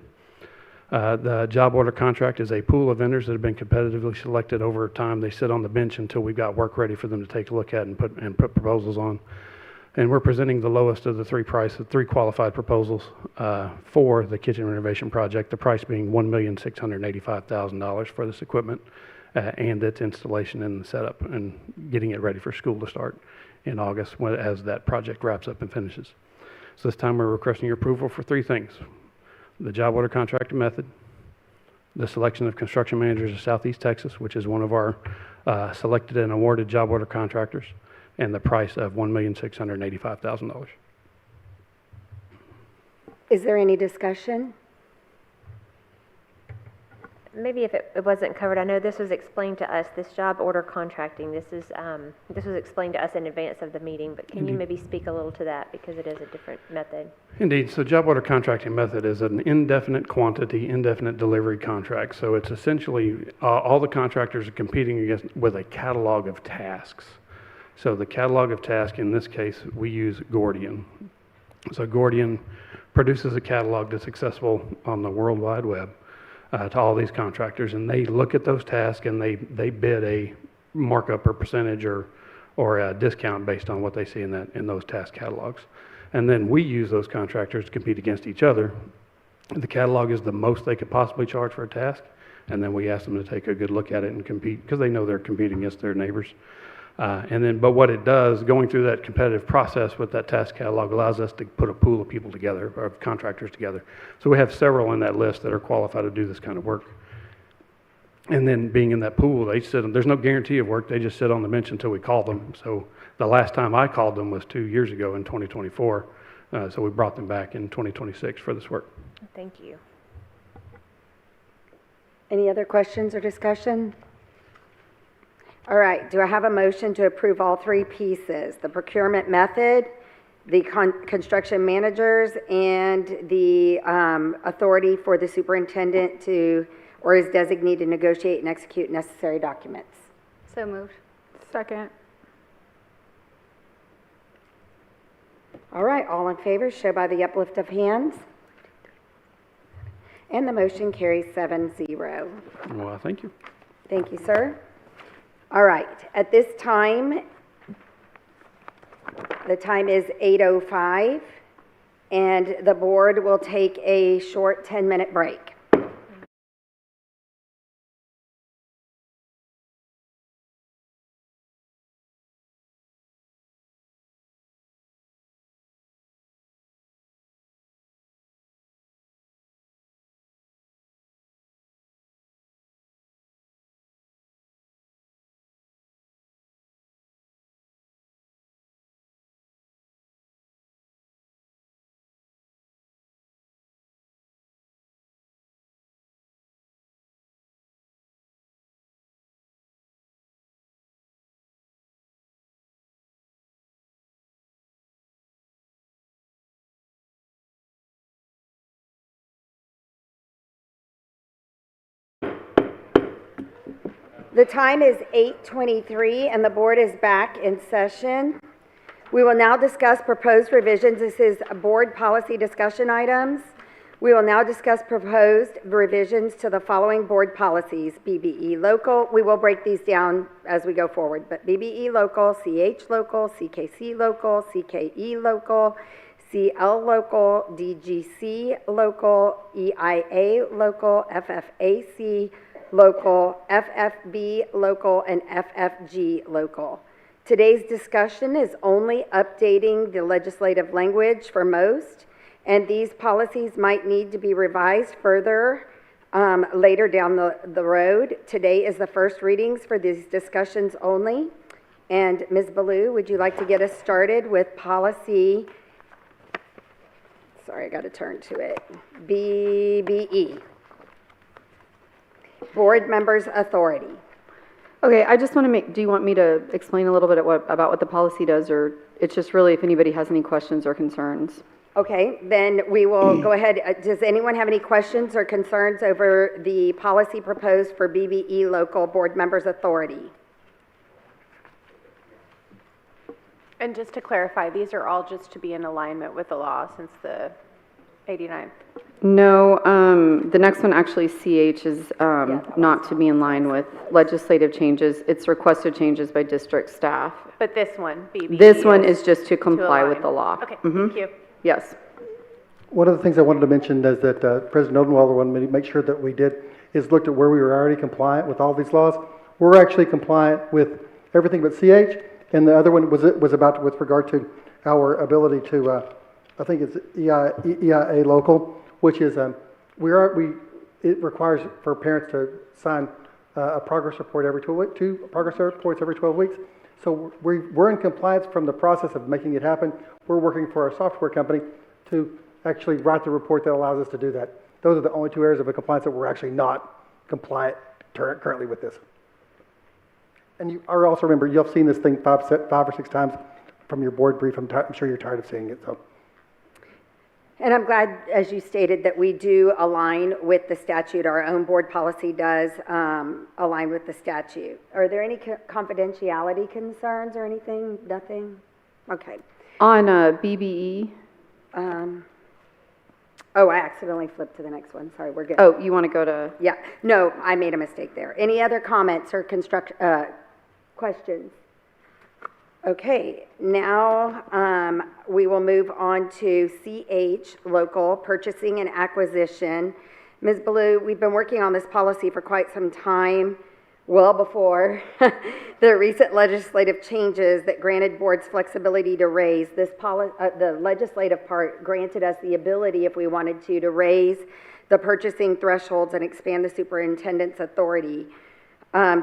Speaker 14: The job order contract is a pool of vendors that have been competitively selected over time. They sit on the bench until we've got work ready for them to take a look at and put proposals on. And we're presenting the lowest of the 3 qualified proposals for the kitchen renovation project, the price being $1,685,000 for this equipment and its installation and the setup and getting it ready for school to start in August as that project wraps up and finishes. So this time we're requesting your approval for 3 things: the job order contracting method, the selection of construction managers of Southeast Texas, which is one of our selected and awarded job order contractors, and the price of $1,685,000.
Speaker 1: Is there any discussion?
Speaker 21: Maybe if it wasn't covered, I know this was explained to us, this job order contracting, this was explained to us in advance of the meeting, but can you maybe speak a little to that, because it is a different method?
Speaker 14: Indeed. So job order contracting method is an indefinite quantity, indefinite delivery contract. So it's essentially all the contractors are competing against with a catalog of tasks. So the catalog of tasks, in this case, we use Gordian. So Gordian produces a catalog that's accessible on the World Wide Web to all these contractors, and they look at those tasks and they bid a markup or percentage or a discount based on what they see in those task catalogs. And then we use those contractors to compete against each other. The catalog is the most they could possibly charge for a task, and then we ask them to take a good look at it and compete, because they know they're competing against their neighbors. But what it does, going through that competitive process with that task catalog, allows us to put a pool of people together, or of contractors together. So we have several in that list that are qualified to do this kind of work. And then being in that pool, there's no guarantee of work, they just sit on the bench until we call them. So the last time I called them was 2 years ago in 2024. So we brought them back in 2026 for this work.
Speaker 21: Thank you.
Speaker 1: Any other questions or discussion? All right, do I have a motion to approve all three pieces? The procurement method, the construction managers, and the authority for the superintendent to, or his designee to negotiate and execute necessary documents.
Speaker 5: So moved.
Speaker 3: Second.
Speaker 1: All right, all in favor, show by the uplift of hands. And the motion carries 7-0.
Speaker 14: Well, thank you.
Speaker 1: Thank you, sir. All right, at this time, the time is 8:05, and the board will take a short 10-minute break. The time is 8:23 and the board is back in session. We will now discuss proposed revisions. This is board policy discussion items. We will now discuss proposed revisions to the following board policies: BBE local. We will break these down as we go forward, but BBE local, CH local, CKC local, CKE local, CL local, DGC local, EIA local, FFAC local, FFB local, and FFG local. Today's discussion is only updating the legislative language for most, and these policies might need to be revised further later down the road. Today is the first readings for these discussions only. And Ms. Ballou, would you like to get us started with policy, sorry, I got to turn to it, BBE. Board members' authority.
Speaker 16: Okay, I just want to do you want me to explain a little bit about what the policy does, or it's just really if anybody has any questions or concerns?
Speaker 1: Okay, then we will go ahead. Does anyone have any questions or concerns over the policy proposed for BBE local board members' authority?
Speaker 8: And just to clarify, these are all just to be in alignment with the law since the 89th?
Speaker 16: No, the next one actually, CH, is not to be in line with legislative changes. It's requested changes by district staff.
Speaker 8: But this one, BBE.
Speaker 16: This one is just to comply with the law.
Speaker 8: Okay, thank you.
Speaker 16: Yes.
Speaker 7: One of the things I wanted to mention is that President Odenweiler wanted me to make sure that we did is looked at where we were already compliant with all these laws. We're actually compliant with everything but CH, and the other one was about with regard to our ability to, I think it's EIA local, which is it requires for parents to sign a progress report every 2 progress reports every 12 weeks. So we're in compliance from the process of making it happen. We're working for our software company to actually write the report that allows us to do that. Those are the only two areas of compliance that we're actually not compliant currently with this. And you are also remember, you've seen this thing five or six times from your board brief. I'm sure you're tired of seeing it. So.
Speaker 1: And I'm glad, as you stated, that we do align with the statute. Our own board policy does align with the statute. Are there any confidentiality concerns or anything? Nothing? Okay.
Speaker 16: On BBE?
Speaker 1: Oh, I accidentally flipped to the next one. Sorry, we're good.
Speaker 16: Oh, you want to go to?
Speaker 1: Yeah. No, I made a mistake there. Any other comments or questions? Okay, now we will move on to CH, Local Purchasing and Acquisition. Ms. Ballou, we've been working on this policy for quite some time, well before the recent legislative changes that granted boards flexibility to raise. The legislative part granted us the ability, if we wanted to raise the purchasing thresholds and expand the superintendent's authority.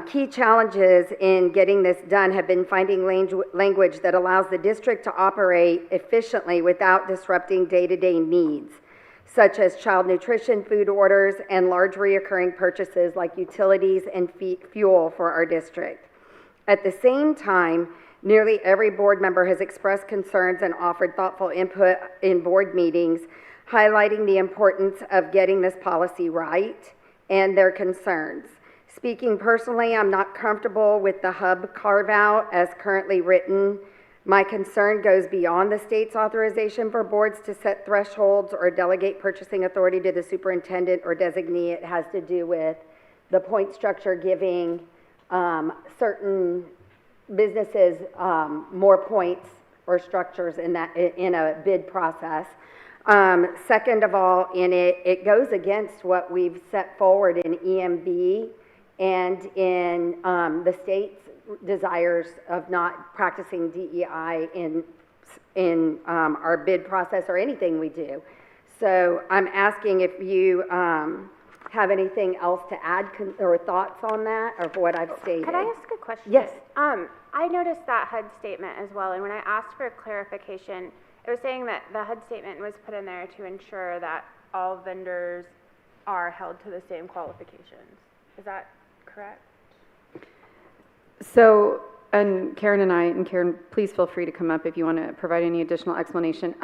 Speaker 1: Key challenges in getting this done have been finding language that allows the district to operate efficiently without disrupting day-to-day needs, such as child nutrition, food orders, and large reoccurring purchases like utilities and fuel for our district. At the same time, nearly every board member has expressed concerns and offered thoughtful input in board meetings, highlighting the importance of getting this policy right and their concerns. Speaking personally, I'm not comfortable with the hub carve-out as currently written. My concern goes beyond the state's authorization for boards to set thresholds or delegate purchasing authority to the superintendent or designee. It has to do with the point structure giving certain businesses more points or structures in a bid process. Second of all, it goes against what we've set forward in EMB and in the state's desires of not practicing DEI in our bid process or anything we do. So I'm asking if you have anything else to add or thoughts on that or what I've stated.
Speaker 6: Could I ask a question?
Speaker 1: Yes.
Speaker 6: I noticed that HUD statement as well, and when I asked for clarification, it was saying that the HUD statement was put in there to ensure that all vendors are held to the same qualifications. Is that correct?
Speaker 16: So, and Karen, please feel free to come up if you want to provide any additional explanation.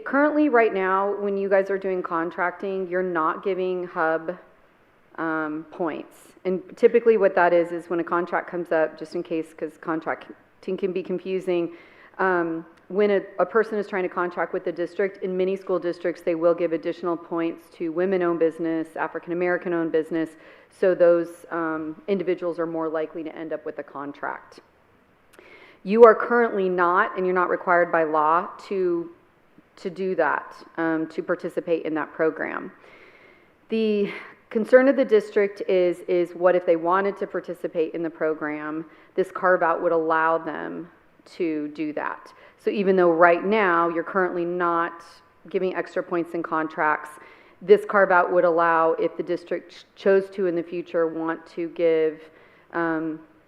Speaker 16: Currently right now, when you guys are doing contracting, you're not giving hub points. And typically what that is when a contract comes up, just in case, because contracting can be confusing, when a person is trying to contract with the district, in many school districts, they will give additional points to women-owned business, African-American-owned business, so those individuals are more likely to end up with a contract. You are currently not, and you're not required by law to do that, to participate in that program. The concern of the district is what if they wanted to participate in the program, this carve-out would allow them to do that. So even though right now you're currently not giving extra points in contracts, this carve-out would allow, if the district chose to in the future want to give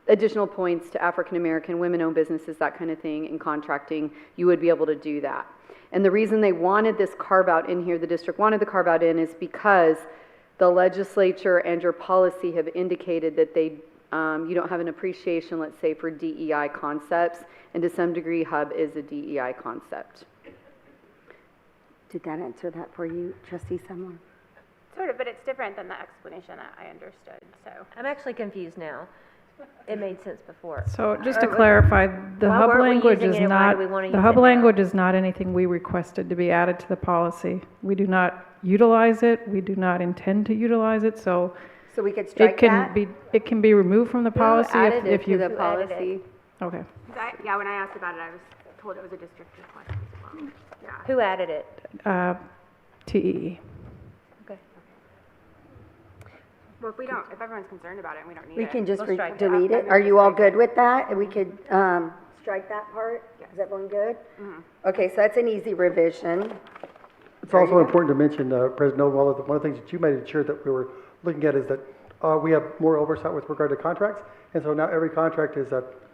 Speaker 16: additional points to African-American, women-owned businesses, that kind of thing, in contracting, you would be able to do that. And the reason they wanted this carve-out in here, the district wanted the carve-out in, is because the legislature and your policy have indicated that you don't have an appreciation, let's say, for DEI concepts, and to some degree, HUB is a DEI concept.
Speaker 1: Did that answer that for you, Trustee Sumler?
Speaker 6: Sort of, but it's different than the explanation that I understood, so.
Speaker 21: I'm actually confused now. It made sense before.
Speaker 13: So just to clarify, the hub language is not, is not anything we requested to be added to the policy. We do not utilize it. We do not intend to utilize it, so.
Speaker 1: So we could strike that?
Speaker 13: It can be removed from the policy if you.
Speaker 16: To the policy.
Speaker 13: Okay.
Speaker 6: Yeah, when I asked about it, I was told it was a district request as well. Yeah.
Speaker 21: Who added it?
Speaker 13: TEE.
Speaker 21: Okay.
Speaker 6: Well, if everyone's concerned about it and we don't need
Speaker 1: we
Speaker 6: it.
Speaker 1: can just
Speaker 6: we'll
Speaker 1: delete it. Are you all good with that? We could strike that part? Yes. Is everyone good? Mm-hmm. Okay, so that's an easy revision.
Speaker 7: It's also important to mention, President Oldwell, that one of the things that you made sure that we were looking at is that we have more oversight with regard to contracts, and so now every contract is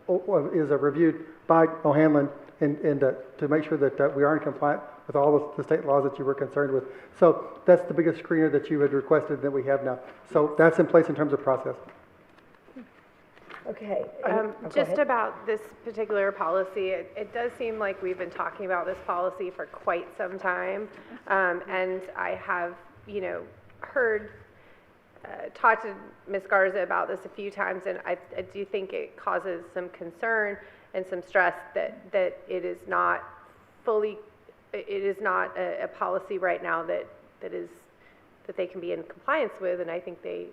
Speaker 7: reviewed by O'Hanlon and to make sure that we are in compliance with all the state laws that you were concerned with. So that's the biggest screener that you had requested that we have now. So that's in place in terms of process.
Speaker 1: Okay.
Speaker 8: Just about this particular policy, it does seem like we've been talking about this policy for quite some time. And I have, heard, talked to Ms. Garza about this a few times, and I do think it causes some concern and some stress that it is not fully, it is not a policy right now that they can be in compliance with, and I think they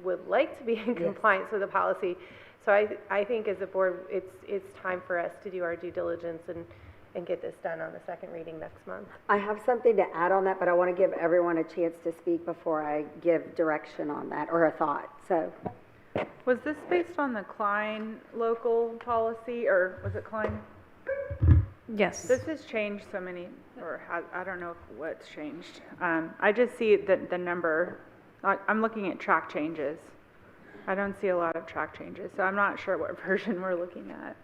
Speaker 8: would like to be in compliance with the policy. So I think as a board, it's time for us to do our due diligence and get this done on the second reading next month.
Speaker 1: I have something to add on that, but I want to give everyone a chance to speak before I give direction on that or a thought. So,
Speaker 10: Was this based on the Klein local policy, or was it Klein?
Speaker 13: Yes.
Speaker 10: This has changed so many, I don't know what's changed. I just see the number. I'm looking at track changes. I don't see a lot of track changes, so I'm not sure what version we're looking at.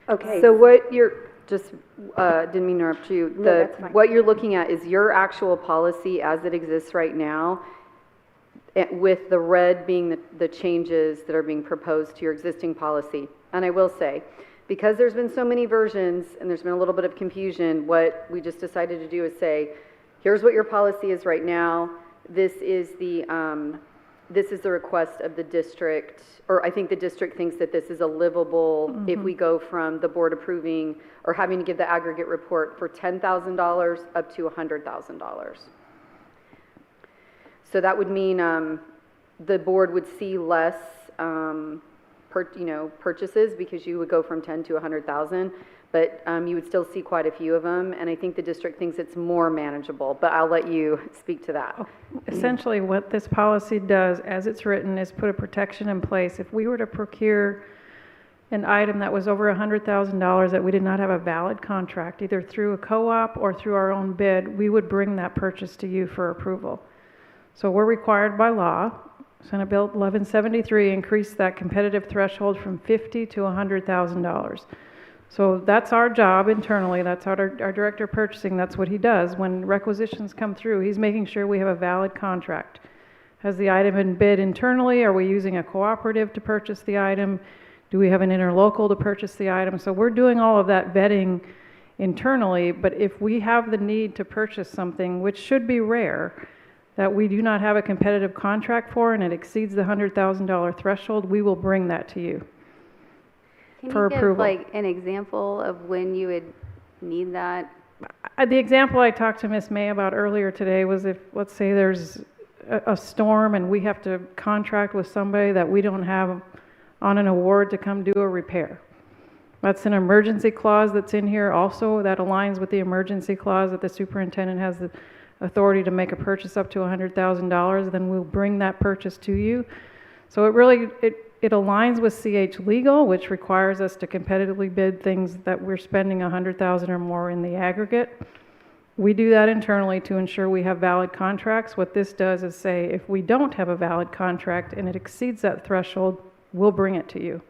Speaker 1: Okay.
Speaker 16: So what you're, just didn't mean to interrupt you.
Speaker 1: No, that's fine.
Speaker 16: What you're looking at is your actual policy as it exists right now, with the red being the changes that are being proposed to your existing policy. And I will say, because there's been so many versions and there's been a little bit of confusion, what we just decided to do is say, here's what your policy is right now. This is the request of the district, or I think the district thinks that this is a livable, if we go from the board approving or having to give the aggregate report for $10,000 up to $100,000. So that would mean the board would see less purchases, because you would go from 10 to 100,000, but you would still see quite a few of them, and I think the district thinks it's more manageable, but I'll let you speak to that.
Speaker 13: Essentially, what this policy does, as it's written, is put a protection in place. If we were to procure an item that was over $100,000 that we did not have a valid contract, either through a co-op or through our own bid, we would bring that purchase to you for approval. So we're required by law. Senate Bill 1173 increased that competitive threshold from $50,000 to $100,000. So that's our job internally. That's our director of purchasing. That's what he does. When requisitions come through, he's making sure we have a valid contract. Has the item been bid internally? Are we using a cooperative to purchase the item? Do we have an interlocal to purchase the item? So we're doing all of that vetting internally, but if we have the need to purchase something, which should be rare, that we do not have a competitive contract for and it exceeds the $100,000 threshold, we will bring that to you.
Speaker 5: Can
Speaker 13: for
Speaker 5: you give
Speaker 13: approval.
Speaker 5: like an example of when you would need that?
Speaker 13: The example I talked to Ms. May about earlier today was if, let's say there's a storm and we have to contract with somebody that we don't have on an award to come do a repair. That's an emergency clause that's in here also that aligns with the emergency clause that the superintendent has the authority to make a purchase up to $100,000, then we'll bring that purchase to you. So it aligns with CH Legal, which requires us to competitively bid things that we're spending $100,000 or more in the aggregate. We do that internally to ensure we have valid contracts. What this does is say, if we don't have a valid contract and it exceeds that threshold, we'll bring it to you.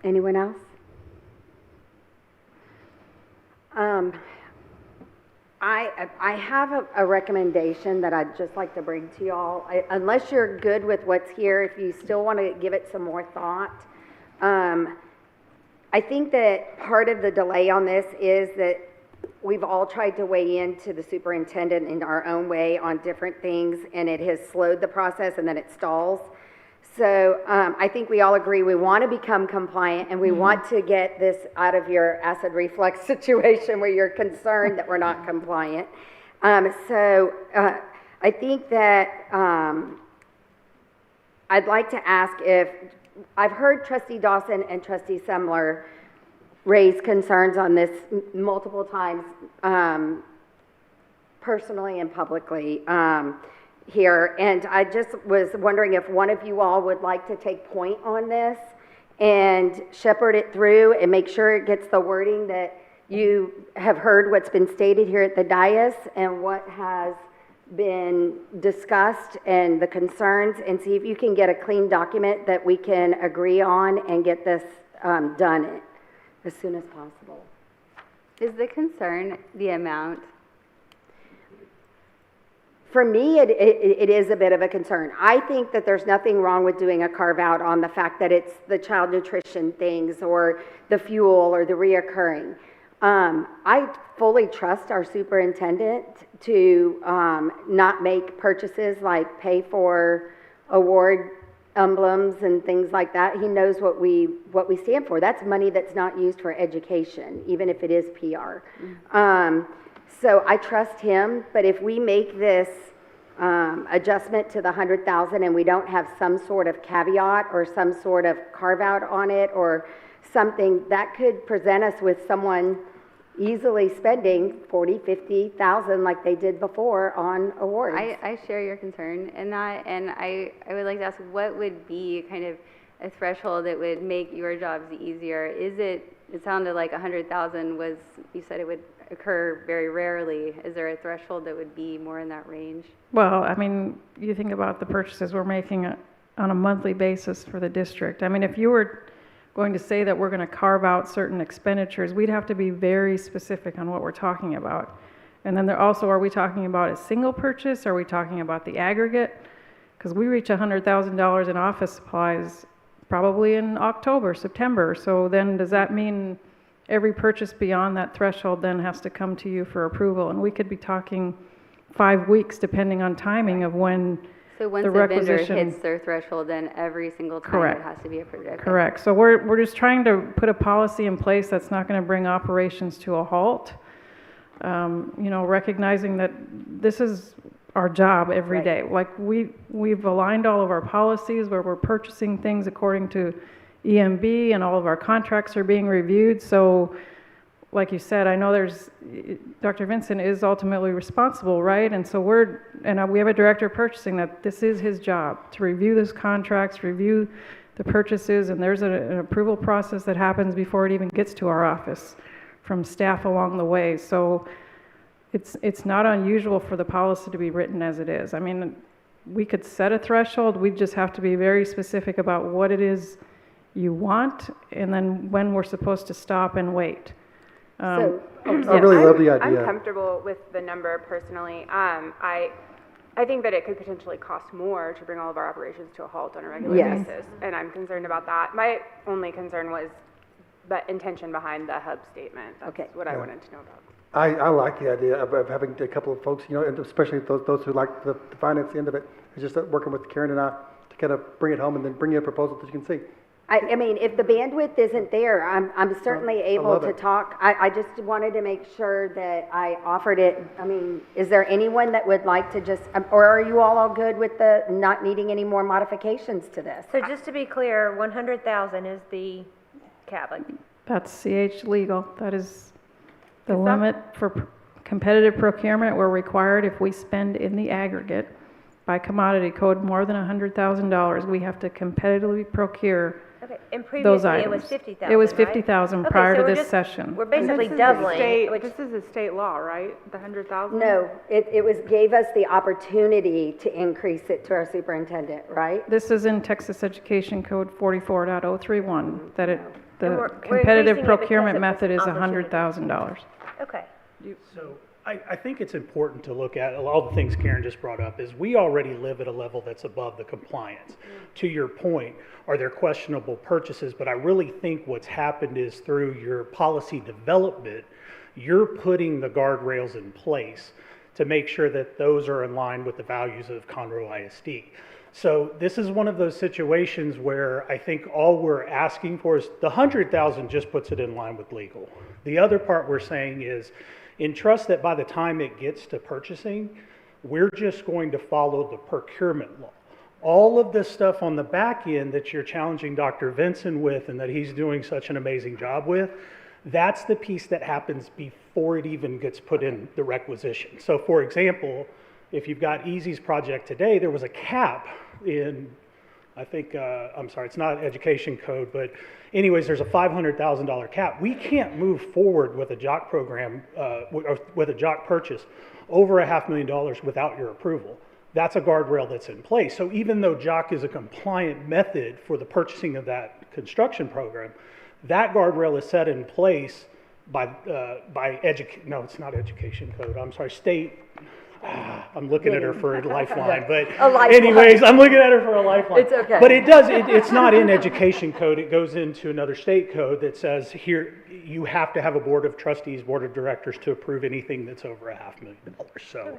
Speaker 1: Anyone else? I have a recommendation that I'd just like to bring to y'all. Unless you're good with what's here, if you still want to give it some more thought. I think that part of the delay on this is that we've all tried to weigh into the superintendent in our own way on different things, and it has slowed the process and then it stalls. So I think we all agree we want to become compliant and we want to get this out of your acid reflux situation where you're concerned that we're not compliant. So I think that I'd like to ask if, I've heard Trustee Dawson and Trustee Semler raise concerns on this multiple times, personally and publicly. Here, and I just was wondering if one of you all would like to take point on this and shepherd it through and make sure it gets the wording that you have heard what's been stated here at the dais and what has been discussed and the concerns, and see if you can get a clean document that we can agree on and get this done as soon as possible.
Speaker 5: Is the concern the amount?
Speaker 1: For me, it is a bit of a concern. I think that there's nothing wrong with doing a carve out on the fact that it's the child nutrition things or the fuel or the reoccurring. I fully trust our superintendent to not make purchases like pay for award emblems and things like that. He knows what we stand for. That's money that's not used for education, even if it is PR. So I trust him, but if we make this adjustment to the 100,000 and we don't have some sort of caveat or some sort of carve out on it or something, that could present us with someone easily spending 40, 50,000 like they did before on awards.
Speaker 5: I share your concern in that, and I would like to ask, what would be kind of a threshold that would make your jobs easier? It sounded like 100,000 was, you said it would occur very rarely. Is there a threshold that would be more in that range?
Speaker 13: Well, I mean, you think about the purchases we're making on a monthly basis for the district. I mean, if you were going to say that we're going to carve out certain expenditures, we'd have to be very specific on what we're talking about. And then are we talking about a single purchase? Are we talking about the aggregate? Because we reach $100,000 in office supplies probably in October, September. So then does that mean every purchase beyond that threshold then has to come to you for approval? And we could be talking 5 weeks depending on timing of when
Speaker 5: So once
Speaker 13: the
Speaker 5: a vendor
Speaker 13: requisition
Speaker 5: hits their threshold, then every single time
Speaker 13: Correct.
Speaker 5: it has to be approved. Okay.
Speaker 13: Correct. So we're just trying to put a policy in place that's not going to bring operations to a halt. Recognizing that this is our job every day. Like we've aligned all of our policies where we're purchasing things according to EMB, and all of our contracts are being reviewed. So, like you said, I know Dr. Vincent is ultimately responsible, right? And so we have a director of purchasing that this is his job to review those contracts, review the purchases, and there's an approval process that happens before it even gets to our office from staff along the way. So it's not unusual for the policy to be written as it is. I mean, we could set a threshold. We just have to be very specific about what it is you want, and then when we're supposed to stop and wait.
Speaker 7: I really love the idea.
Speaker 6: I'm comfortable with the number personally. I think that it could potentially cost more to bring all of our operations to a halt on a regular basis, and I'm concerned about that. My only concern was the intention behind the hub statement. That's what I wanted to know about.
Speaker 7: I like the idea of having a couple of folks, and especially those who like the finance end of it, is just working with Karen and I to kind of bring it home and then bring you a proposal that you can see.
Speaker 1: I mean, if the bandwidth isn't there, I'm certainly able to talk. I just wanted to make sure that I offered it. I mean, is there anyone that would like to just, or are you all good with the not needing any more modifications to this?
Speaker 21: So just to be clear, 100,000 is the cap.
Speaker 13: That's CH legal. That is the limit for competitive procurement. We're required, if we spend in the aggregate by commodity code more than $100,000, we have to competitively procure
Speaker 21: And
Speaker 13: those
Speaker 21: previously
Speaker 13: items.
Speaker 21: it was 50,000,
Speaker 13: It was
Speaker 21: right?
Speaker 13: 50,000
Speaker 21: Okay,
Speaker 13: prior
Speaker 21: so
Speaker 13: to
Speaker 21: we're
Speaker 13: this
Speaker 21: just-
Speaker 13: session.
Speaker 21: We're basically
Speaker 10: This is
Speaker 21: doubling.
Speaker 10: This is a state law, right? The 100,000?
Speaker 1: No, it gave us the opportunity to increase it to our superintendent, right?
Speaker 13: This is in Texas Education Code 44.031, that
Speaker 21: And
Speaker 13: the
Speaker 21: we're
Speaker 13: competitive
Speaker 21: increasing it because
Speaker 13: procurement
Speaker 21: of
Speaker 13: method is
Speaker 21: this opportunity.
Speaker 13: $100,000.
Speaker 21: Okay.
Speaker 18: So I think it's important to look at all the things Karen just brought up is we already live at a level that's above the compliance. To your point, are there questionable purchases? But I really think what's happened is through your policy development, you're putting the guardrails in place to make sure that those are in line with the values of Conroe ISD. So this is one of those situations where I think all we're asking for is the 100,000 just puts it in line with legal. The other part we're saying is entrust that by the time it gets to purchasing, we're just going to follow the procurement law. All of this stuff on the back end that you're challenging Dr. Vincent with and that he's doing such an amazing job with, that's the piece that happens before it even gets put in the requisition. So for example, if you've got Easy's project today, there was a cap in I think, I'm sorry, it's not education code, but anyways, there's a $500,000 cap. We can't move forward with a JOC program, with a JOC purchase over $500,000 without your approval. That's a guardrail that's in place. So even though JOC is a compliant method for the purchasing of that construction program, that guardrail is set in place by no, it's not education code, I'm sorry, state. I'm looking at her for a lifeline, but anyways, I'm looking at her for a lifeline.
Speaker 1: It's okay.
Speaker 18: But it does, it's not in education code. It goes into another state code that says here, you have to have a board of trustees, board of directors to approve anything that's over $500,000. So.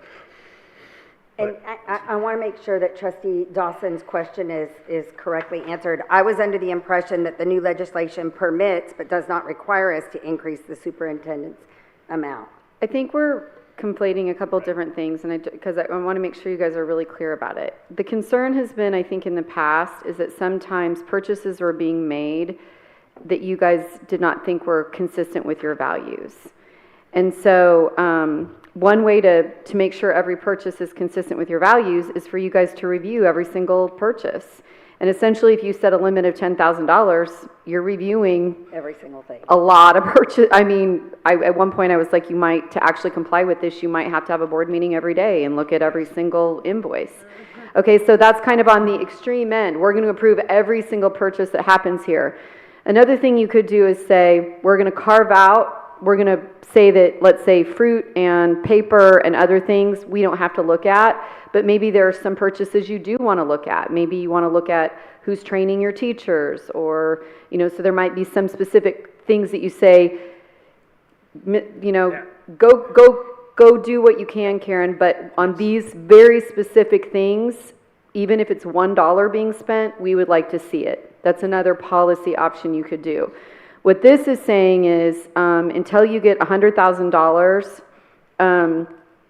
Speaker 1: And I want to make sure that Trustee Dawson's question is correctly answered. I was under the impression that the new legislation permits but does not require us to increase the superintendent's amount.
Speaker 16: I think we're conflating a couple different things, and because I want to make sure you guys are really clear about it. The concern has been, I think in the past, is that sometimes purchases were being made that you guys did not think were consistent with your values. And so one way to make sure every purchase is consistent with your values is for you guys to review every single purchase. And essentially, if you set a limit of $10,000, you're reviewing
Speaker 1: every single thing.
Speaker 16: A lot of purchase. I mean, at one point I was like, to actually comply with this, you might have to have a board meeting every day and look at every single invoice. Okay, so that's kind of on the extreme end. We're going to approve every single purchase that happens here. Another thing you could do is say, we're going to say that, let's say, fruit and paper and other things we don't have to look at, but maybe there are some purchases you do want to look at. Maybe you want to look at who's training your teachers, or, so there might be some specific things that you say, go do what you can, Karen, but on these very specific things, even if it's $1 being spent, we would like to see it. That's another policy option you could do. What this is saying is, until you get $100,000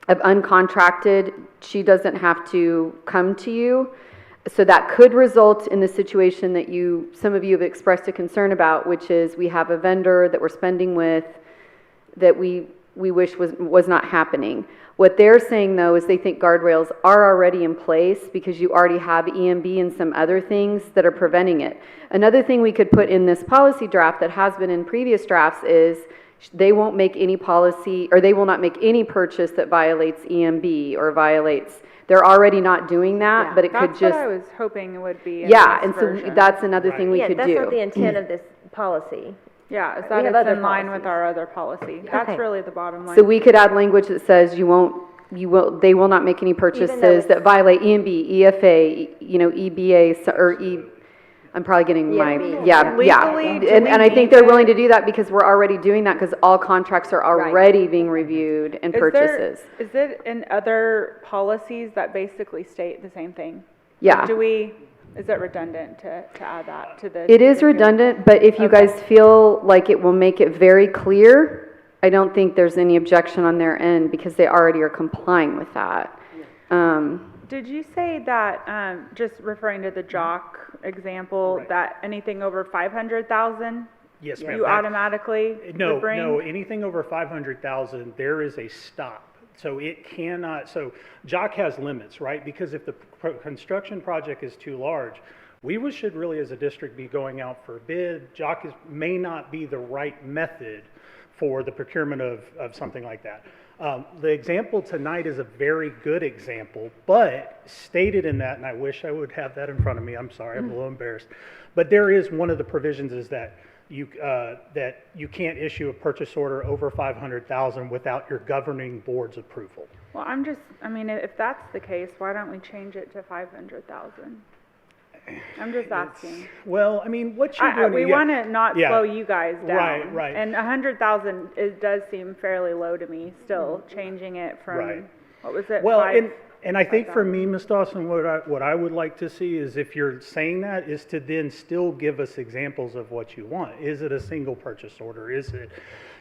Speaker 16: of uncontracted, she doesn't have to come to you. So that could result in the situation that some of you have expressed a concern about, which is we have a vendor that we're spending with that we wish was not happening. What they're saying, though, is they think guardrails are already in place because you already have EMB and some other things that are preventing it. Another thing we could put in this policy draft that has been in previous drafts is they won't make any policy, or they will not make any purchase that violates EMB or violates. They're already not doing that, but it could just.
Speaker 10: That's what I was hoping it would be.
Speaker 16: And so that's another thing we could do.
Speaker 21: Yeah, that's not the intent of this policy.
Speaker 10: Yeah, is that it's in line with our other policy. That's really the bottom line.
Speaker 16: So we could add language that says they will not make any purchases that violate EMB, EFA, EBA, or I'm probably getting and I think they're willing to do that because we're already doing that because all contracts are already being reviewed and purchases.
Speaker 10: Is it in other policies that basically state the same thing?
Speaker 16: Yeah.
Speaker 10: Is it redundant to add that to this?
Speaker 16: It is redundant, but if you guys feel like it will make it very clear, I don't think there's any objection on their end because they already are complying with that.
Speaker 10: Did you say that, just referring to the JOC example, that anything over 500,000?
Speaker 18: Yes, ma'am.
Speaker 10: You automatically would bring?
Speaker 18: No, anything over 500,000, there is a stop. So it cannot, so JOC has limits, right? Because if the construction project is too large, we should really as a district be going out for bid. JOC may not be the right method for the procurement of something like that. The example tonight is a very good example, but stated in that, and I wish I would have that in front of me, I'm sorry, I'm a little embarrassed, but there is one of the provisions is that you can't issue a purchase order over 500,000 without your governing board's approval.
Speaker 10: Well, if that's the case, why don't we change it to 500,000? I'm just asking.
Speaker 18: What you're doing.
Speaker 10: We want to not slow you guys down.
Speaker 18: Right.
Speaker 10: And 100,000 does seem fairly low to me. Still changing it from what was it?
Speaker 18: Well, and I think for me, Ms. Dawson, what I would like to see is if you're saying that, is to then still give us examples of what you want. Is it a single purchase order? Is it,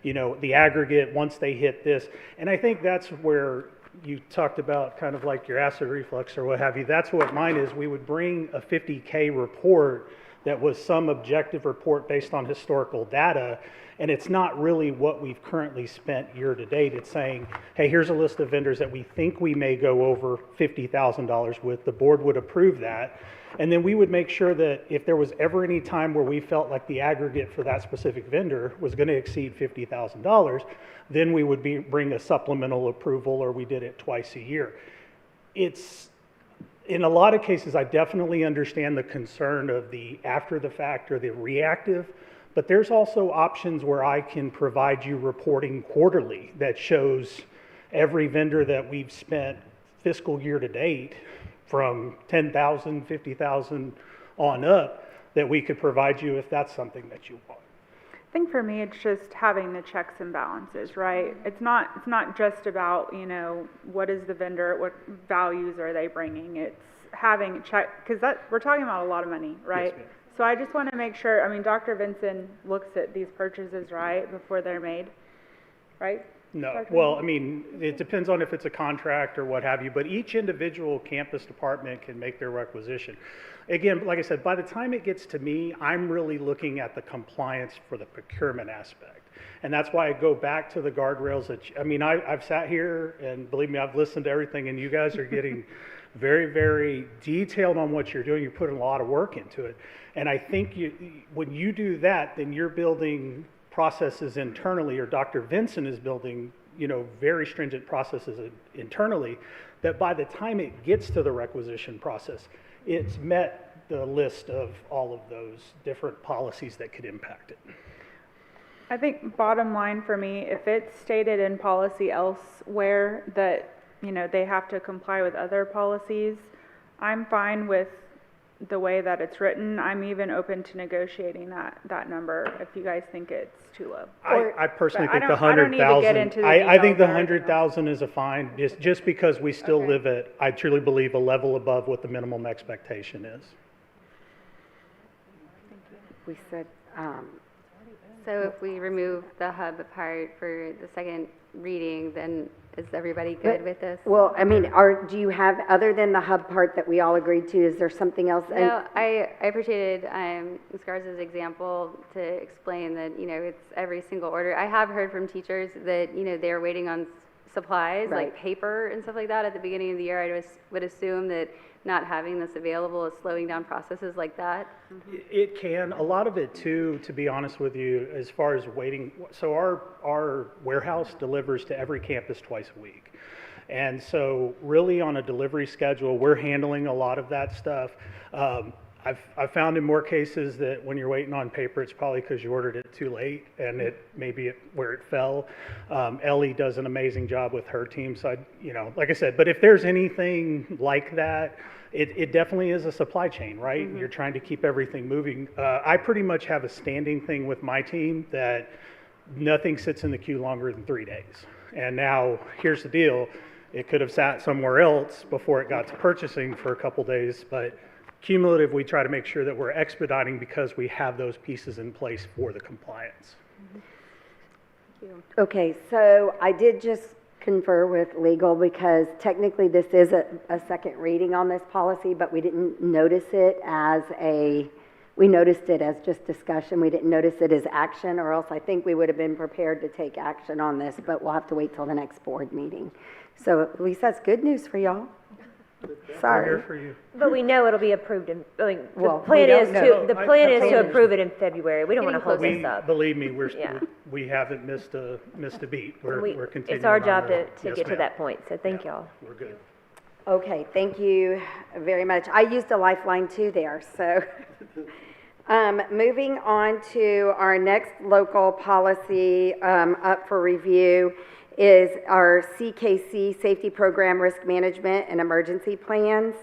Speaker 18: the aggregate once they hit this? And I think that's where you talked about kind of like your acid reflux or what have you. That's what mine is. We would bring a 50K report that was some objective report based on historical data, and it's not really what we've currently spent year to date. It's saying, hey, here's a list of vendors that we think we may go over $50,000 with. The board would approve that. And then we would make sure that if there was ever any time where we felt like the aggregate for that specific vendor was going to exceed $50,000, then we would bring a supplemental approval, or we did it twice a year. It's, in a lot of cases, I definitely understand the concern of the after the fact or the reactive, but there's also options where I can provide you reporting quarterly that shows every vendor that we've spent fiscal year to date, from 10,000, 50,000 on up, that we could provide you if that's something that you want.
Speaker 10: I think for me, it's just having the checks and balances, right? It's not just about, you know, what is the vendor, what values are they bringing? It's having check, because we're talking about a lot of money, right?
Speaker 18: Yes, ma'am.
Speaker 10: So I just want to make sure, I mean, Dr. Vinson looks at these purchases, right, before they're made, right?
Speaker 18: No, well, I mean, it depends on if it's a contract or what have you, but each individual campus department can make their requisition. Again, like I said, by the time it gets to me, I'm really looking at the compliance for the procurement aspect. And that's why I go back to the guardrails that, I mean, I've sat here and believe me, I've listened to everything, and you guys are getting very, very detailed on what you're doing. You're putting a lot of work into it. And I think when you do that, then you're building processes internally, or Dr. Vinson is building, you know, very stringent processes internally, that by the time it gets to the requisition process, it's met the list of all of those different policies that could impact it.
Speaker 10: I think bottom line for me, if it's stated in policy elsewhere that, you know, they have to comply with other policies, I'm fine with the way that it's written. I'm even open to negotiating that number if you guys think it's too low.
Speaker 18: I personally think the
Speaker 10: I don't need to get
Speaker 18: 100,000,
Speaker 10: into the
Speaker 18: I think the
Speaker 10: details there.
Speaker 18: 100,000 is a fine, just because we still live at, I truly believe, a level above what the minimum expectation is.
Speaker 1: We said,
Speaker 5: So if we remove the hub part for the second reading, then is everybody good with this?
Speaker 1: well, I mean, do you have, other than the hub part that we all agreed to, is there something else?
Speaker 5: No, I appreciated Ms. Garza's example to explain that, you know, it's every single order. I have heard from teachers that, you know, they're waiting on supplies,
Speaker 1: Right.
Speaker 5: like paper and stuff like that at the beginning of the year. I would assume that not having this available is slowing down processes like that.
Speaker 18: It can. A lot of it too, to be honest with you, as far as waiting. So our warehouse delivers to every campus twice a week. And so really on a delivery schedule, we're handling a lot of that stuff. I've found in more cases that when you're waiting on paper, it's probably because you ordered it too late and it maybe where it fell. Ellie does an amazing job with her team. So you know, like I said, but if there's anything like that, it definitely is a supply chain, right? Mm-hmm. You're trying to keep everything moving. I pretty much have a standing thing with my team that nothing sits in the queue longer than 3 days. And now here's the deal. It could have sat somewhere else before it got to purchasing for a couple days, but cumulative, we try to make sure that we're expediting because we have those pieces in place for the compliance.
Speaker 1: Okay, so I did just confer with legal because technically this is a second reading on this policy, but we didn't notice it as we noticed it as just discussion. We didn't notice it as action, or else I think we would have been prepared to take action on this, but we'll have to wait till the next board meeting. So at least that's good news for y'all. Sorry.
Speaker 18: We're here for you.
Speaker 21: But we know it'll be approved in, I mean,
Speaker 1: Well,
Speaker 21: the plan
Speaker 1: we
Speaker 21: is
Speaker 1: don't know.
Speaker 21: to, the plan is to approve it in February. We don't want to hold
Speaker 18: We,
Speaker 21: this up.
Speaker 18: believe me,
Speaker 21: Yeah.
Speaker 18: we haven't missed a beat. We're continuing.
Speaker 21: It's our
Speaker 18: on
Speaker 21: job
Speaker 18: the-
Speaker 21: to
Speaker 18: Yes,
Speaker 21: get to
Speaker 18: ma'am.
Speaker 21: that point, so thank
Speaker 18: Yeah,
Speaker 21: y'all.
Speaker 18: We're good.
Speaker 1: Okay, thank you very much. I used a lifeline too there, so. Moving on to our next local policy up for review is our CKC Safety Program Risk Management and Emergency Plans.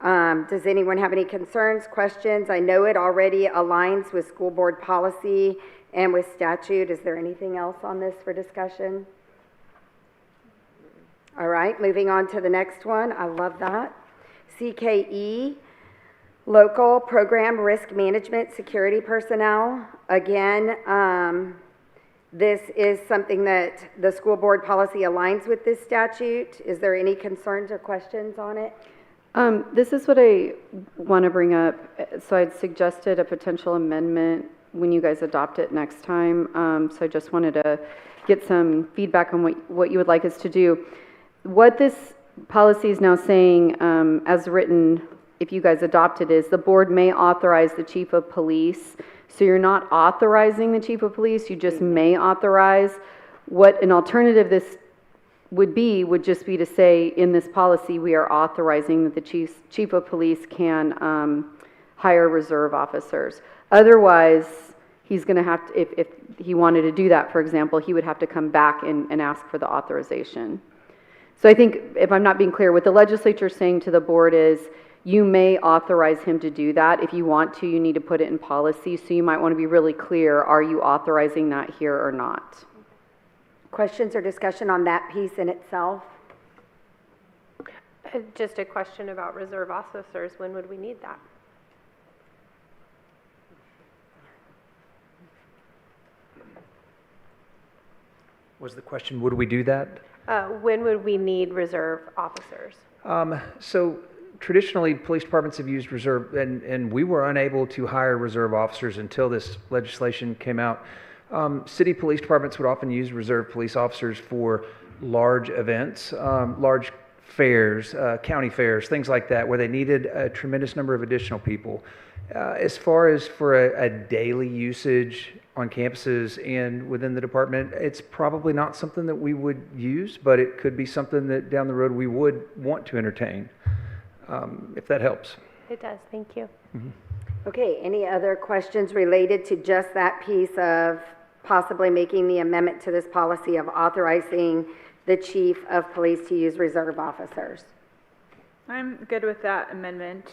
Speaker 1: Does anyone have any concerns, questions? I know it already aligns with school board policy and with statute. Is there anything else on this for discussion? All right, moving on to the next one. I love that. CKE, Local Program Risk Management Security Personnel. Again, this is something that the school board policy aligns with this statute. Is there any concerns or questions on it?
Speaker 16: This is what I want to bring up. So I'd suggested a potential amendment when you guys adopt it next time. So I just wanted to get some feedback on what you would like us to do. What this policy is now saying, as written, if you guys adopt it, is the board may authorize the chief of police. So you're not authorizing the chief of police, you just may authorize. What an alternative this would just be to say, in this policy, we are authorizing that the chief of police can hire reserve officers. Otherwise, he's going to have to, if he wanted to do that, for example, he would have to come back and ask for the authorization. So I think, if I'm not being clear, what the legislature is saying to the board is, you may authorize him to do that. If you want to, you need to put it in policy. So you might want to be really clear, are you authorizing that here or not?
Speaker 1: Questions or discussion on that piece in itself?
Speaker 8: Just a question about reserve officers. When would we need that?
Speaker 4: Was the question, would we do that?
Speaker 8: When would we need reserve officers?
Speaker 4: So traditionally, police departments have used reserve, and we were unable to hire reserve officers until this legislation came out. City police departments would often use reserve police officers for large events, large fairs, county fairs, things like that, where they needed a tremendous number of additional people. As far as for a daily usage on campuses and within the department, it's probably not something that we would use, but it could be something that down the road we would want to entertain, if that helps.
Speaker 8: It does, thank you.
Speaker 4: Mm-hmm.
Speaker 1: Okay, any other questions related to just that piece of possibly making the amendment to this policy of authorizing the chief of police to use reserve officers?
Speaker 10: I'm good with that amendment.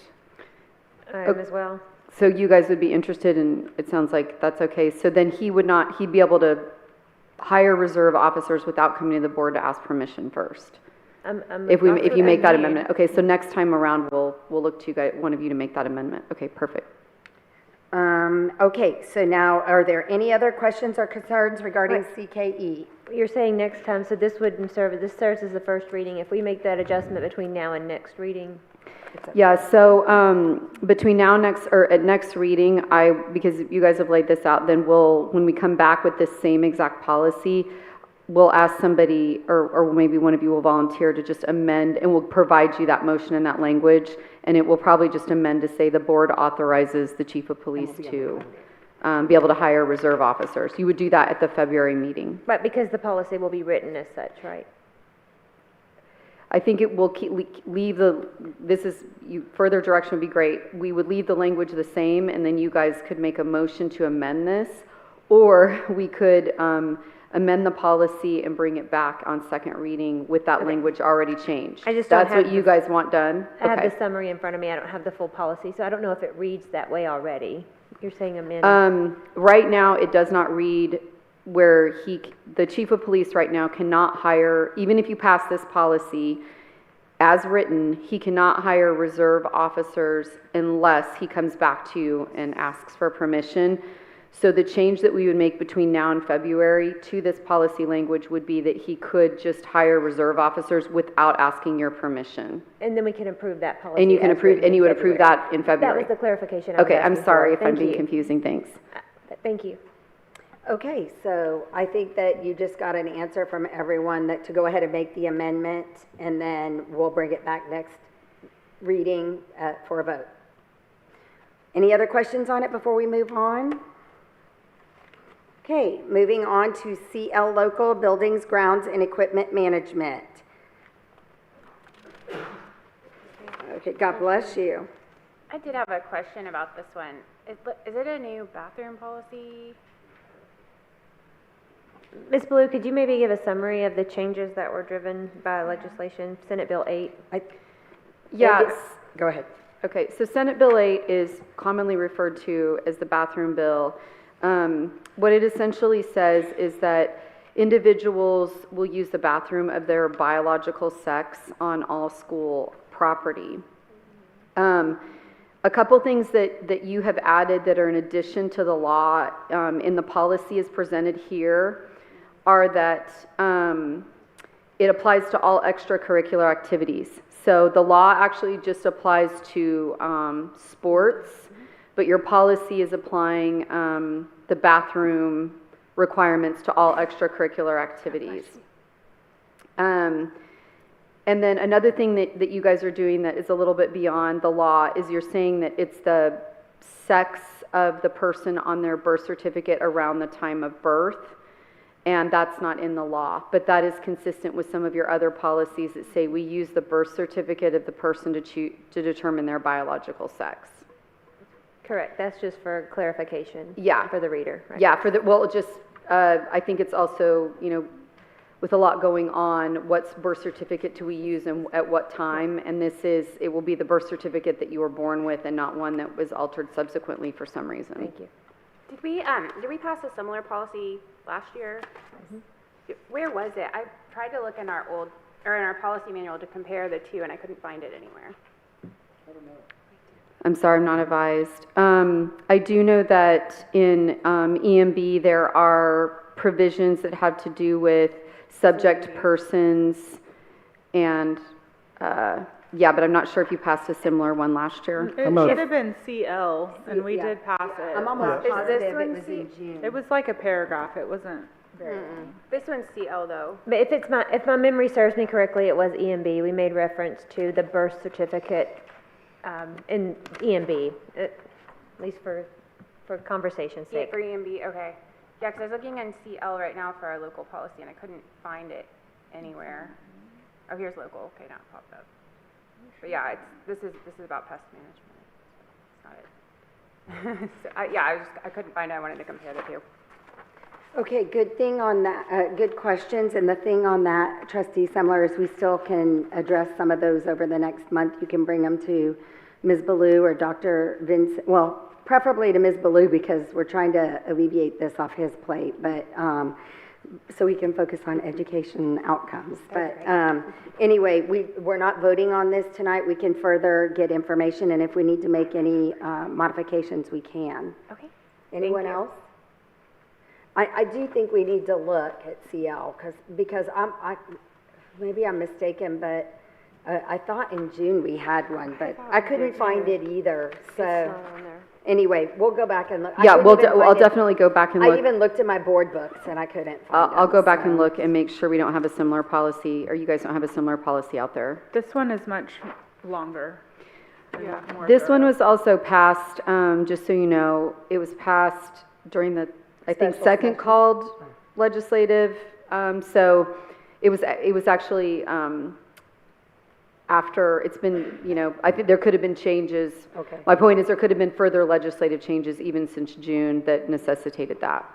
Speaker 8: I am as well.
Speaker 16: So you guys would be interested in, it sounds like that's okay. So then he'd be able to hire reserve officers without coming to the board to ask permission first. If you make that amendment. Okay, so next time around, we'll look to you guys, one of you to make that amendment. Okay, perfect.
Speaker 1: Okay, so now, are there any other questions or concerns regarding CKE?
Speaker 21: You're saying next time, so this serves as the first reading. If we make that adjustment between now and next reading?
Speaker 16: Yeah, so between now and at next reading, because you guys have laid this out, then when we come back with this same exact policy, we'll ask somebody, or maybe one of you will volunteer to just amend, and we'll provide you that motion and that language, and it will probably just amend to say the board authorizes the chief of police to be able to hire reserve officers. You would do that at the February meeting.
Speaker 21: But because the policy will be written as such, right?
Speaker 16: I think it will further direction would be great. We would leave the language the same, and then you guys could make a motion to amend this, or we could amend the policy and bring it back on second reading with that language already changed.
Speaker 21: I just don't
Speaker 16: That's what you guys want done?
Speaker 21: I have the summary in front of me. I don't have the full policy, so I don't know if it reads that way already. You're saying amend?
Speaker 16: Right now, it does not read where the chief of police right now cannot hire, even if you pass this policy as written, he cannot hire reserve officers unless he comes back to you and asks for permission. So the change that we would make between now and February to this policy language would be that he could just hire reserve officers without asking your permission.
Speaker 21: And then we can approve that policy.
Speaker 16: And you can approve, and you would approve that in February.
Speaker 21: That was the clarification I was
Speaker 16: Okay, I'm
Speaker 21: asking
Speaker 16: sorry
Speaker 21: for.
Speaker 16: if I'm being confusing, thanks.
Speaker 21: Thank you.
Speaker 1: Okay, so I think that you just got an answer from everyone that to go ahead and make the amendment, and then we'll bring it back next reading for a vote. Any other questions on it before we move on? Okay, moving on to CL Local Buildings, Grounds, and Equipment Management. Okay, God bless you.
Speaker 6: I did have a question about this one. Is it a new bathroom policy?
Speaker 21: Ms. Blue, could you maybe give a summary of the changes that were driven by legislation, Senate Bill 8?
Speaker 16: Yes.
Speaker 1: Go ahead.
Speaker 16: Okay, so Senate Bill 8 is commonly referred to as the bathroom bill. What it essentially says is that individuals will use the bathroom of their biological sex on all school property. A couple things that you have added that are in addition to the law in the policy as presented here are that it applies to all extracurricular activities. So the law actually just applies to sports, but your policy is applying the bathroom requirements to all extracurricular activities. And then another thing that you guys are doing that is a little bit beyond the law is you're saying that it's the sex of the person on their birth certificate around the time of birth, and that's not in the law. But that is consistent with some of your other policies that say we use the birth certificate of the person to determine their biological sex.
Speaker 21: Correct, that's just for clarification.
Speaker 16: Yeah.
Speaker 21: For the reader, right?
Speaker 16: Yeah, I think it's also, with a lot going on, what's birth certificate do we use and at what time? And it will be the birth certificate that you were born with and not one that was altered subsequently for some reason.
Speaker 21: Thank you.
Speaker 6: Did we pass a similar policy last year? Where was it? I tried to look in our policy manual to compare the two, and I couldn't find it anywhere.
Speaker 16: I'm sorry, I'm not advised. I do know that in EMB there are provisions that have to do with subject persons and, but I'm not sure if you passed a similar one last year.
Speaker 10: It should have been CL, and we did pass it.
Speaker 21: I'm almost positive it was in June.
Speaker 10: It was like a paragraph, it wasn't very long.
Speaker 6: This one's CL though.
Speaker 21: But if my memory serves me correctly, it was EMB. We made reference to the birth certificate in EMB, at least for conversation's
Speaker 6: Yeah,
Speaker 21: sake.
Speaker 6: for EMB, okay. Yeah, because I was looking in CL right now for our local policy, and I couldn't find it anywhere. Oh, here's local. Okay, now it popped up. But yeah, this is about pest management. That's not it. I couldn't find it. I wanted to compare the two.
Speaker 1: Okay, good thing on that, good questions, and the thing on that, Trustee Semler, is we still can address some of those over the next month. You can bring them to Ms. Ballou or Dr. Vincent, well, preferably to Ms. Ballou because we're trying to alleviate this off his plate, but so we can focus on education outcomes. But anyway, we're not voting on this tonight. We can further get information, and if we need to make any modifications, we can.
Speaker 6: Okay.
Speaker 1: Anyone else? I do think we need to look at CL because maybe I'm mistaken, but I thought in June we had one, but I couldn't find it either. So anyway, we'll go back and look.
Speaker 16: Yeah, I'll definitely go back and look.
Speaker 1: I even looked in my board books and I couldn't find it.
Speaker 16: I'll go back and look and make sure we don't have a similar policy, or you guys don't have a similar policy out there.
Speaker 10: This one is much longer.
Speaker 16: This one was also passed, just so you know, it was passed during the, I think, second called legislative. So it was actually after it's been, I think there could have been changes.
Speaker 1: Okay.
Speaker 16: My point is there could have been further legislative changes even since June that necessitated that.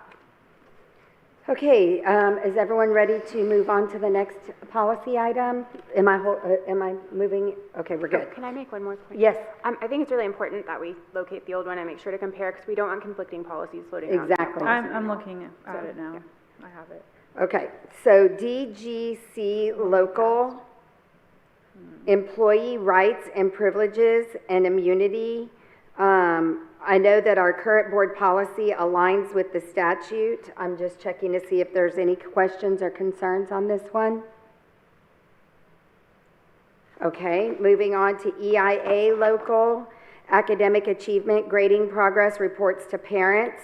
Speaker 1: Okay, is everyone ready to move on to the next policy item? Am I moving? Okay, we're good.
Speaker 6: Can I make one more point?
Speaker 1: Yes.
Speaker 6: I think it's really important that we locate the old one and make sure to compare because we don't want conflicting policies floating around.
Speaker 1: Exactly.
Speaker 10: I'm looking at it now.
Speaker 6: Yeah.
Speaker 10: I have it.
Speaker 1: Okay, so DGC local employee rights and privileges and immunity. I know that our current board policy aligns with the statute. I'm just checking to see if there's any questions or concerns on this one. Okay, moving on to EIA local, academic achievement, grading progress reports to parents.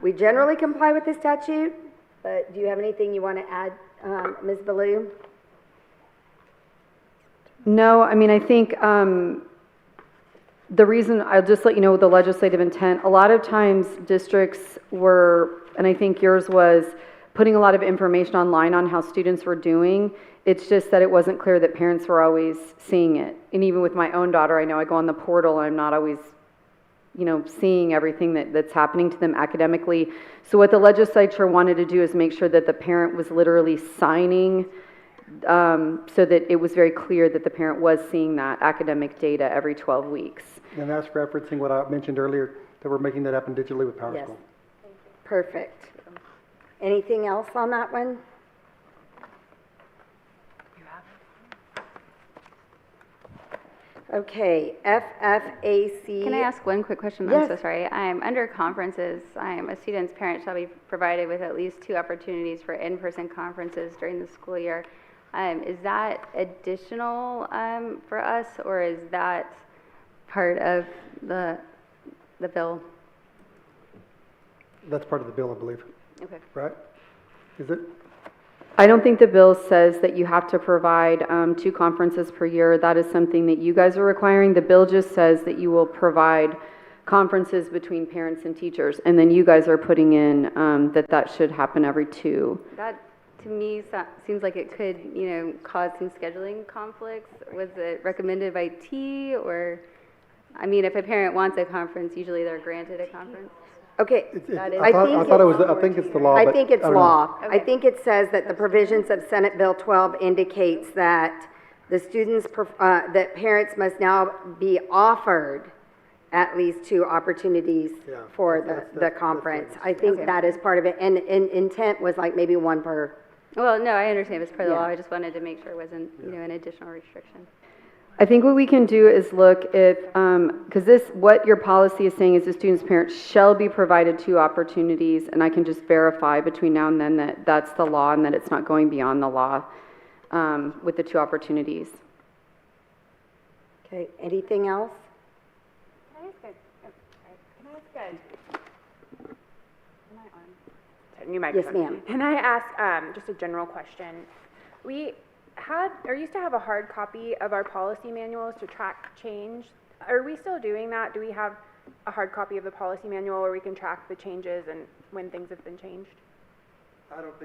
Speaker 1: We generally comply with the statute, but do you have anything you want to add, Ms. Ballou?
Speaker 16: No, I mean, I think the reason, I'll just let you know the legislative intent, a lot of times districts were, and I think yours was, putting a lot of information online on how students were doing. It's just that it wasn't clear that parents were always seeing it. And even with my own daughter, I know I go on the portal and I'm not always, seeing everything that's happening to them academically. So what the legislature wanted to do is make sure that the parent was literally signing so that it was very clear that the parent was seeing that academic data every 12 weeks.
Speaker 7: And that's referencing what I mentioned earlier, that we're making that happen digitally with PowerSchool.
Speaker 1: Yes. Perfect. Anything else on that one? Okay, FFAC.
Speaker 5: Can I ask one quick question?
Speaker 1: Yes.
Speaker 5: I'm so sorry. Under conferences, a student's parent shall be provided with at least 2 opportunities for in-person conferences during the school year. Is that additional for us, or is that part of the bill?
Speaker 7: That's part of the bill, I believe,
Speaker 5: Okay.
Speaker 7: right? Is it?
Speaker 16: I don't think the bill says that you have to provide 2 conferences per year. That is something that you guys are requiring. The bill just says that you will provide conferences between parents and teachers, and then you guys are putting in that should happen every 2.
Speaker 5: That, to me, seems like it could, cause some scheduling conflicts. Was it recommended by T, or, if a parent wants a conference, usually they're granted a conference?
Speaker 1: Okay,
Speaker 7: I think it's the law.
Speaker 1: I
Speaker 7: but
Speaker 1: think it's
Speaker 7: don't know.
Speaker 1: law. I think it says that the provisions of Senate Bill 12 indicates that the students, that parents must now be offered at least 2 opportunities for the conference. I think that is part of it, and intent was like maybe 1 per.
Speaker 5: Well, no, I understand it's part of the
Speaker 1: Yeah.
Speaker 5: law. I just wanted to make sure it wasn't, an additional restriction.
Speaker 16: I think what we can do is look if, because what your policy is saying is the student's parents shall be provided 2 opportunities, and I can just verify between now and then that that's the law and that it's not going beyond the law with the 2 opportunities.
Speaker 1: Okay, anything else?
Speaker 6: Can I ask a new microphone?
Speaker 1: Yes, ma'am.
Speaker 6: Can I ask just a general question? We used to have a hard copy of our policy manuals to track change. Are we still doing that? Do we have a hard copy of the policy manual where we can track the changes and when things have been changed?
Speaker 7: I don't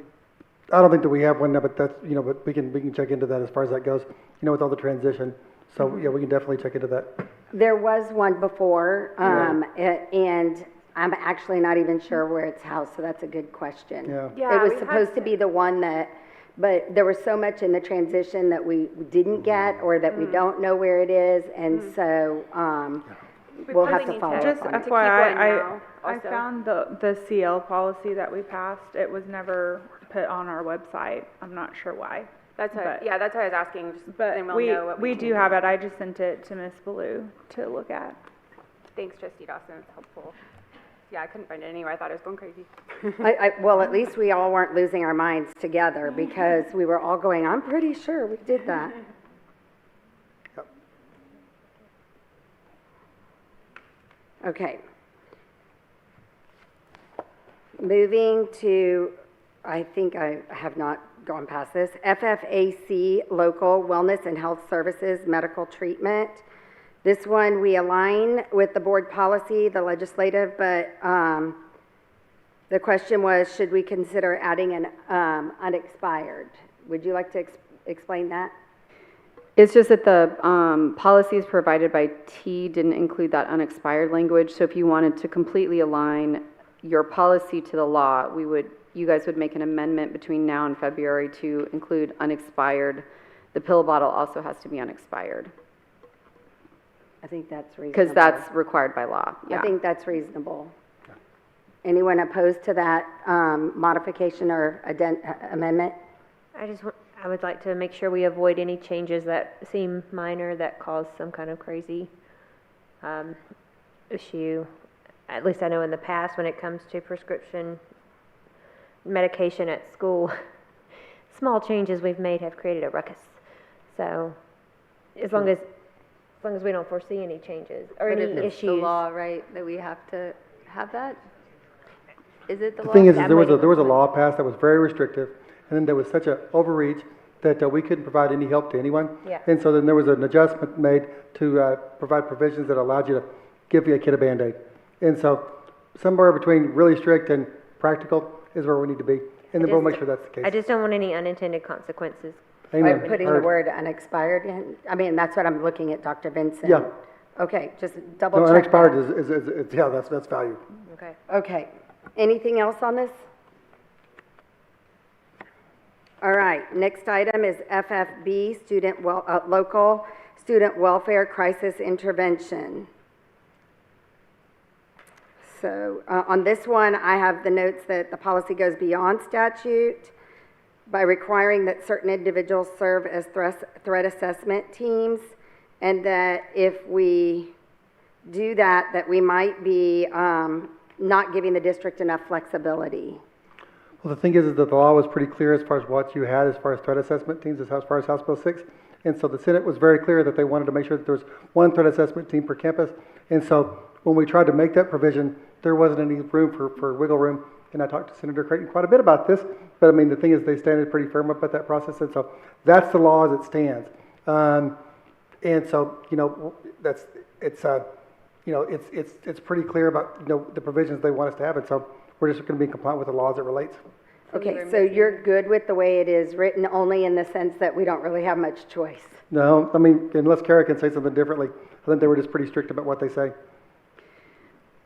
Speaker 7: think that we have one now, but that's, but we can check into that as far as that goes, with all the transition. So, yeah, we can definitely check into that.
Speaker 1: There was one before, and I'm actually not even sure where it's housed, so that's a good question.
Speaker 7: Yeah.
Speaker 1: It was supposed to be the one that, but there was so much in the transition that we didn't get, or that we don't know where it is, and so we'll have to follow
Speaker 10: Just
Speaker 1: up on it.
Speaker 10: FYI, I found the CL policy that we passed. It was never put on our website. I'm not sure why.
Speaker 6: That's what I was asking.
Speaker 10: But
Speaker 6: then we'll know what
Speaker 10: we do have it. I just sent it to Miss Ballou to look at.
Speaker 6: Thanks, Trustee Dawson. It's helpful. Yeah, I couldn't find it anywhere. I thought it was going crazy.
Speaker 1: Well, at least we all weren't losing our minds together, because we were all going, I'm pretty sure we did that. Okay. Moving to, I think I have not gone past this, FFAC, Local Wellness and Health Services Medical Treatment. This one, we align with the board policy, the legislative, but the question was, should we consider adding an unexpired? Would you like to explain that?
Speaker 16: It's just that the policies provided by T didn't include that unexpired language, so if you wanted to completely align your policy to the law, you guys would make an amendment between now and February to include unexpired. The pill bottle also has to be unexpired.
Speaker 1: I think that's reasonable.
Speaker 16: Because that's required by law, yeah.
Speaker 1: I think that's reasonable. Anyone opposed to that modification or amendment?
Speaker 21: I would like to make sure we avoid any changes that seem minor that cause some kind of crazy issue. At least I know in the past, when it comes to prescription medication at school, small changes we've made have created a ruckus. So as long as we don't foresee any changes or any issues.
Speaker 5: It's the law, right, that we have to have that? Is it the law?
Speaker 7: The thing is there was a law passed that was very restrictive, and then there was such an overreach that we couldn't provide any help to anyone.
Speaker 21: Yeah.
Speaker 7: And so then there was an adjustment made to provide provisions that allowed you to give your kid a Band-Aid. And so somewhere between really strict and practical is where we need to be. And then we'll make sure that's the case.
Speaker 21: I just don't want any unintended consequences.
Speaker 7: Amen.
Speaker 1: By putting the word unexpired in? I mean, that's what I'm looking at, Dr. Vincent.
Speaker 7: Yeah.
Speaker 1: Okay, just double
Speaker 7: No,
Speaker 1: check
Speaker 7: unexpired
Speaker 1: that.
Speaker 7: is yeah, that's value.
Speaker 21: Okay.
Speaker 1: Okay. Anything else on this? All right, next item is FFB, Local Student Welfare Crisis Intervention. So on this one, I have the notes that the policy goes beyond statute by requiring that certain individuals serve as threat assessment teams, and that if we do that, that we might be not giving the district enough flexibility.
Speaker 7: Well, the thing is that the law was pretty clear as far as what you had as far as threat assessment teams, as far as House Bill 6. And so the Senate was very clear that they wanted to make sure that there was one threat assessment team per campus. And so when we tried to make that provision, there wasn't any room for wiggle room. And I talked to Senator Creighton quite a bit about this. But I mean, the thing is, they stand pretty firm about that process. And so that's the law as it stands. And so, you know, it's pretty clear about, you know, the provisions they want us to have. And so we're just going to be compliant with the law as it relates.
Speaker 1: Okay, so you're good with the way it is written, only in the sense that we don't really have much choice?
Speaker 7: No, I mean, unless Kara can say something differently, I think they were just pretty strict about what they say.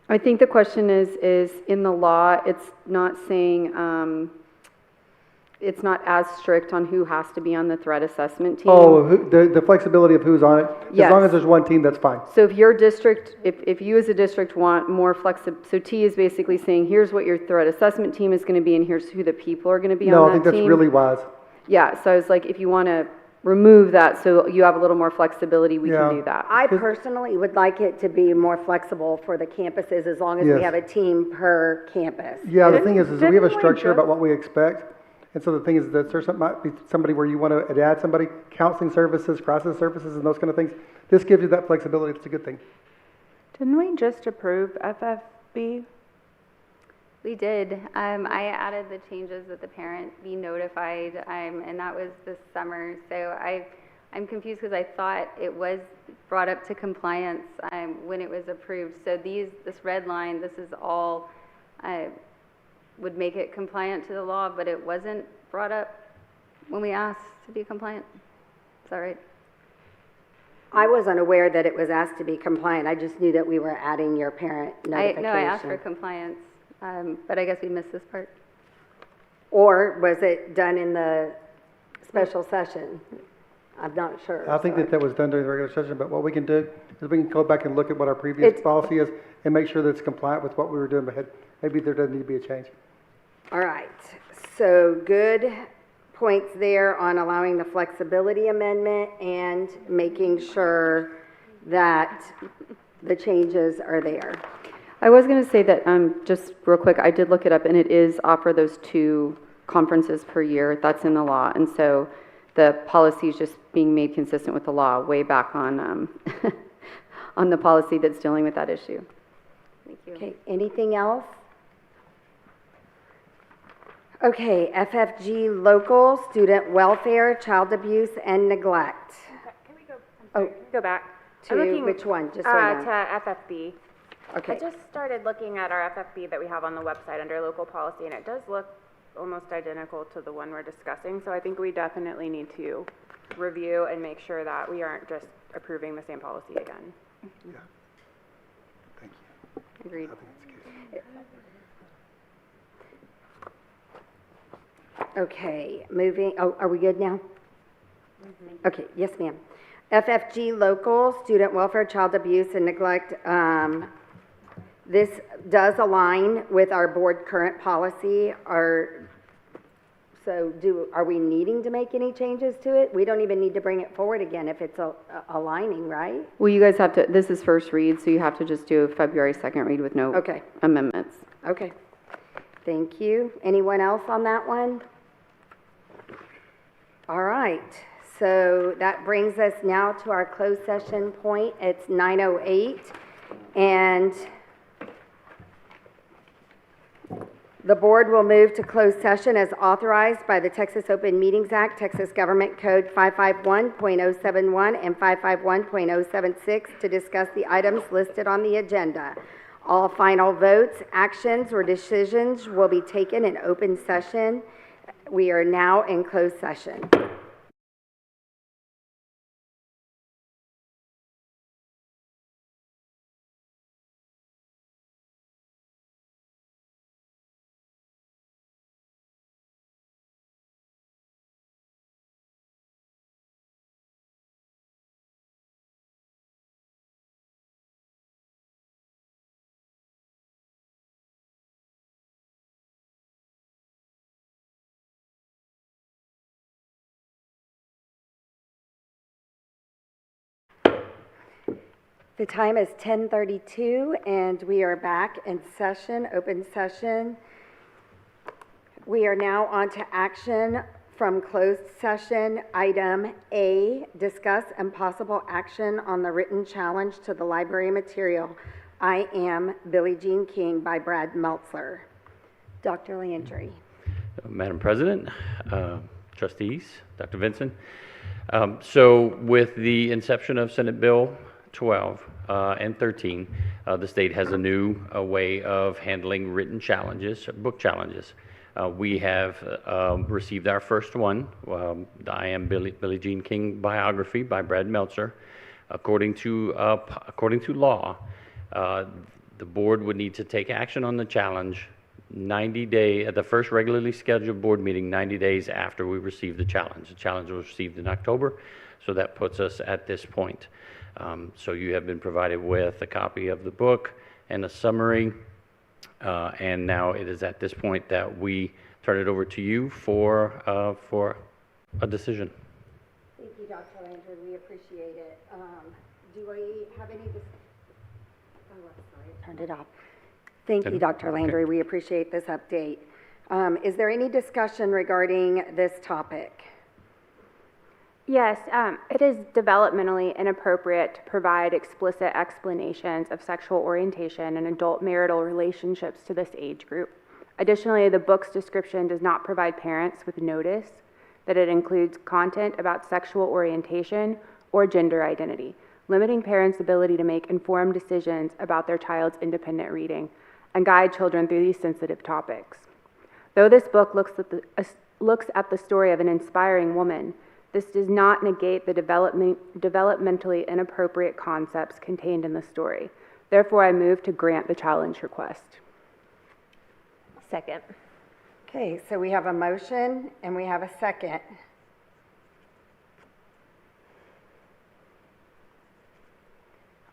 Speaker 16: I think the question is in the law, it's not saying, it's not as strict on who has to be on the threat assessment team.
Speaker 7: Oh, the flexibility of who's on it.
Speaker 16: Yes.
Speaker 7: As long as there's one team, that's fine.
Speaker 16: So if your district, if you as a district want more so T is basically saying, here's what your threat assessment team is going to be, and here's who the people are going to be on that team.
Speaker 7: No, I think that's really wise.
Speaker 16: Yeah, so I was like, if you want to remove that so you have a little more flexibility, we can do that.
Speaker 1: I personally would like it to be more flexible for the campuses as long as we have a team per campus.
Speaker 7: Yeah, the thing is we have a structure about what we expect. And so the thing is that there might be somebody where you want to add somebody, counseling services, crisis services, and those kind of things. This gives you that flexibility. It's a good thing.
Speaker 10: Didn't we just approve FFB?
Speaker 5: We did. I added the changes that the parent be notified, and that was this summer. So I'm confused because I thought it was brought up to compliance when it was approved. So this red line, this is all would make it compliant to the law, but it wasn't brought up when we asked to be compliant. Is that right?
Speaker 1: I wasn't aware that it was asked to be compliant. I just knew that we were adding your parent notification.
Speaker 5: No, I asked for compliance, but I guess we missed this part.
Speaker 1: Or was it done in the special session? I'm not sure.
Speaker 7: I think that was done during the regular session, but what we can do is we can go back and look at what our previous policy is and make sure that it's compliant with what we were doing ahead. Maybe there doesn't need to be a change.
Speaker 1: All right, so good points there on allowing the flexibility amendment and making sure that the changes are there.
Speaker 16: I was going to say that, just real quick, I did look it up, and it is offer those 2 conferences per year. That's in the law, and so the policy is just being made consistent with the law way back on on the policy that's dealing with that issue.
Speaker 5: Thank you.
Speaker 1: Okay, anything else? Okay, FFG local, student welfare, child abuse, and neglect.
Speaker 6: Can we go back?
Speaker 1: To which one? Just so I know.
Speaker 6: To FFB.
Speaker 1: Okay.
Speaker 6: I just started looking at our FFB that we have on the website under local policy, and it does look almost identical to the one we're discussing. So I think we definitely need to review and make sure that we aren't just approving the same policy again.
Speaker 7: Yeah. Thank you.
Speaker 5: Agreed.
Speaker 7: I think that's the case.
Speaker 1: Okay, moving, are we good now? Okay, yes, ma'am. FFG local, student welfare, child abuse, and neglect. This does align with our board current policy. Are we needing to make any changes to it? We don't even need to bring it forward again if it's aligning, right?
Speaker 16: Well, you guys have to, this is first read, so you have to just do a February 2nd read with no amendments.
Speaker 1: Okay, thank you. Anyone else on that one? All right, so that brings us now to our closed session point. It's 9:08, and the board will move to closed session as authorized by the Texas Open Meetings Act, Texas Government Code 551.071 and 551.076 to discuss the items listed on the agenda. All final votes, actions, or decisions will be taken in open session. We are now in closed session. The time is 10:32, and we are back in session, open session. We are now on to action from closed session. Item A, discuss and possible action on the written challenge to the library material, I Am Billie Jean King by Brad Meltzer. Dr. Landry.
Speaker 19: Madam President, trustees, Dr. Vinson. So with the inception of Senate Bill 12 and 13, the state has a new way of handling written challenges, book challenges. We have received our first one, the I Am Billie Jean King biography by Brad Meltzer. According to law, the board would need to take action on the challenge 90 days at the first regularly scheduled board meeting 90 days after we receive the challenge. The challenge was received in October, so that puts us at this point. So you have been provided with a copy of the book and a summary, and now it is at this point that we turn it over to you for a decision.
Speaker 1: Thank you, Dr. Landry. We appreciate it. Do we have any? Oh, I'm sorry, I turned it off. Thank you, Dr. Landry. We appreciate this update. Is there any discussion regarding this topic?
Speaker 6: Yes, it is developmentally inappropriate to provide explicit explanations of sexual orientation and adult marital relationships to this age group. Additionally, the book's description does not provide parents with notice that it includes content about sexual orientation or gender identity, limiting parents' ability to make informed decisions about their child's independent reading and guide children through these sensitive topics. Though this book looks at the story of an inspiring woman, this does not negate the developmentally inappropriate concepts contained in the story. Therefore, I move to grant the challenge request.
Speaker 1: Second. Okay, so we have a motion and we have a second.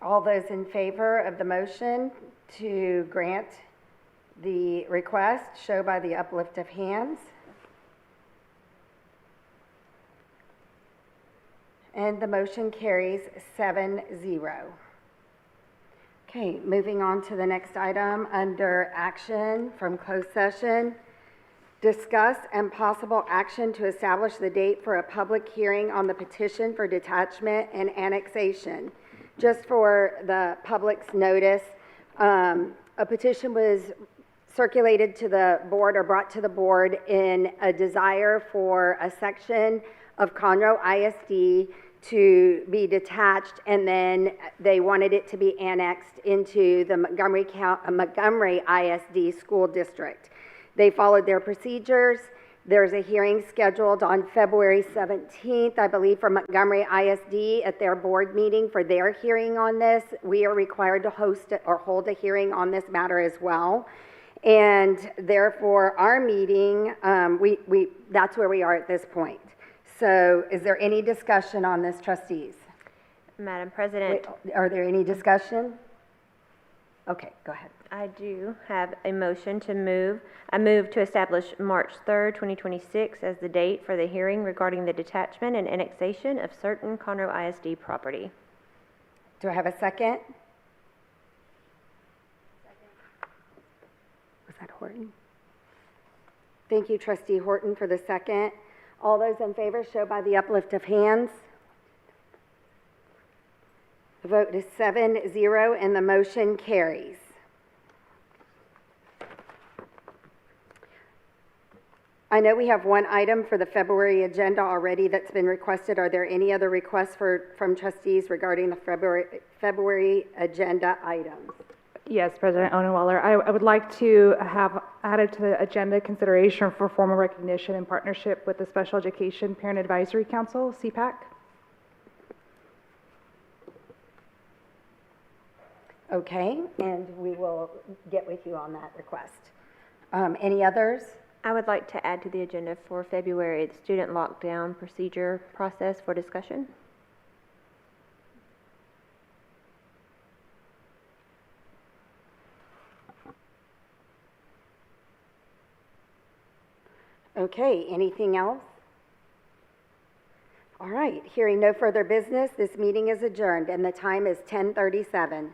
Speaker 1: All those in favor of the motion to grant the request, show by the uplift of hands. And the motion carries 7-0. Okay, moving on to the next item under action from closed session. Discuss and possible action to establish the date for a public hearing on the petition for detachment and annexation. Just for the public's notice, a petition was circulated to the board or brought to the board in a desire for a section of Conroe ISD to be detached, and then they wanted it to be annexed into the Montgomery ISD school district. They followed their procedures. There's a hearing scheduled on February 17th, I believe, for Montgomery ISD at their board meeting for their hearing on this. We are required to host or hold a hearing on this matter as well. And therefore, our meeting, that's where we are at this point. So is there any discussion on this, trustees?
Speaker 21: Madam President.
Speaker 1: Wait, are there any discussion? Okay, go ahead.
Speaker 21: I do have a motion to move. I move to establish March 3rd, 2026 as the date for the hearing regarding the detachment and annexation of certain Conroe ISD property.
Speaker 1: Do I have a second? Was that Horton? Thank you, Trustee Horton, for the second. All those in favor show by the uplift of hands. The vote is 7-0 and the motion carries. I know we have one item for the February agenda already that's been requested. Are there any other requests from trustees regarding the February agenda items?
Speaker 9: Yes, President Odenweiler. I would like to have added to the agenda consideration for formal recognition in partnership with the Special Education Parent Advisory Council, CPAC.
Speaker 1: Okay, and we will get with you on that request. Any others?
Speaker 21: I would like to add to the agenda for February the student lockdown procedure process for discussion.
Speaker 1: Okay, anything else? All right, hearing no further business, this meeting is adjourned, and the time is 10:37.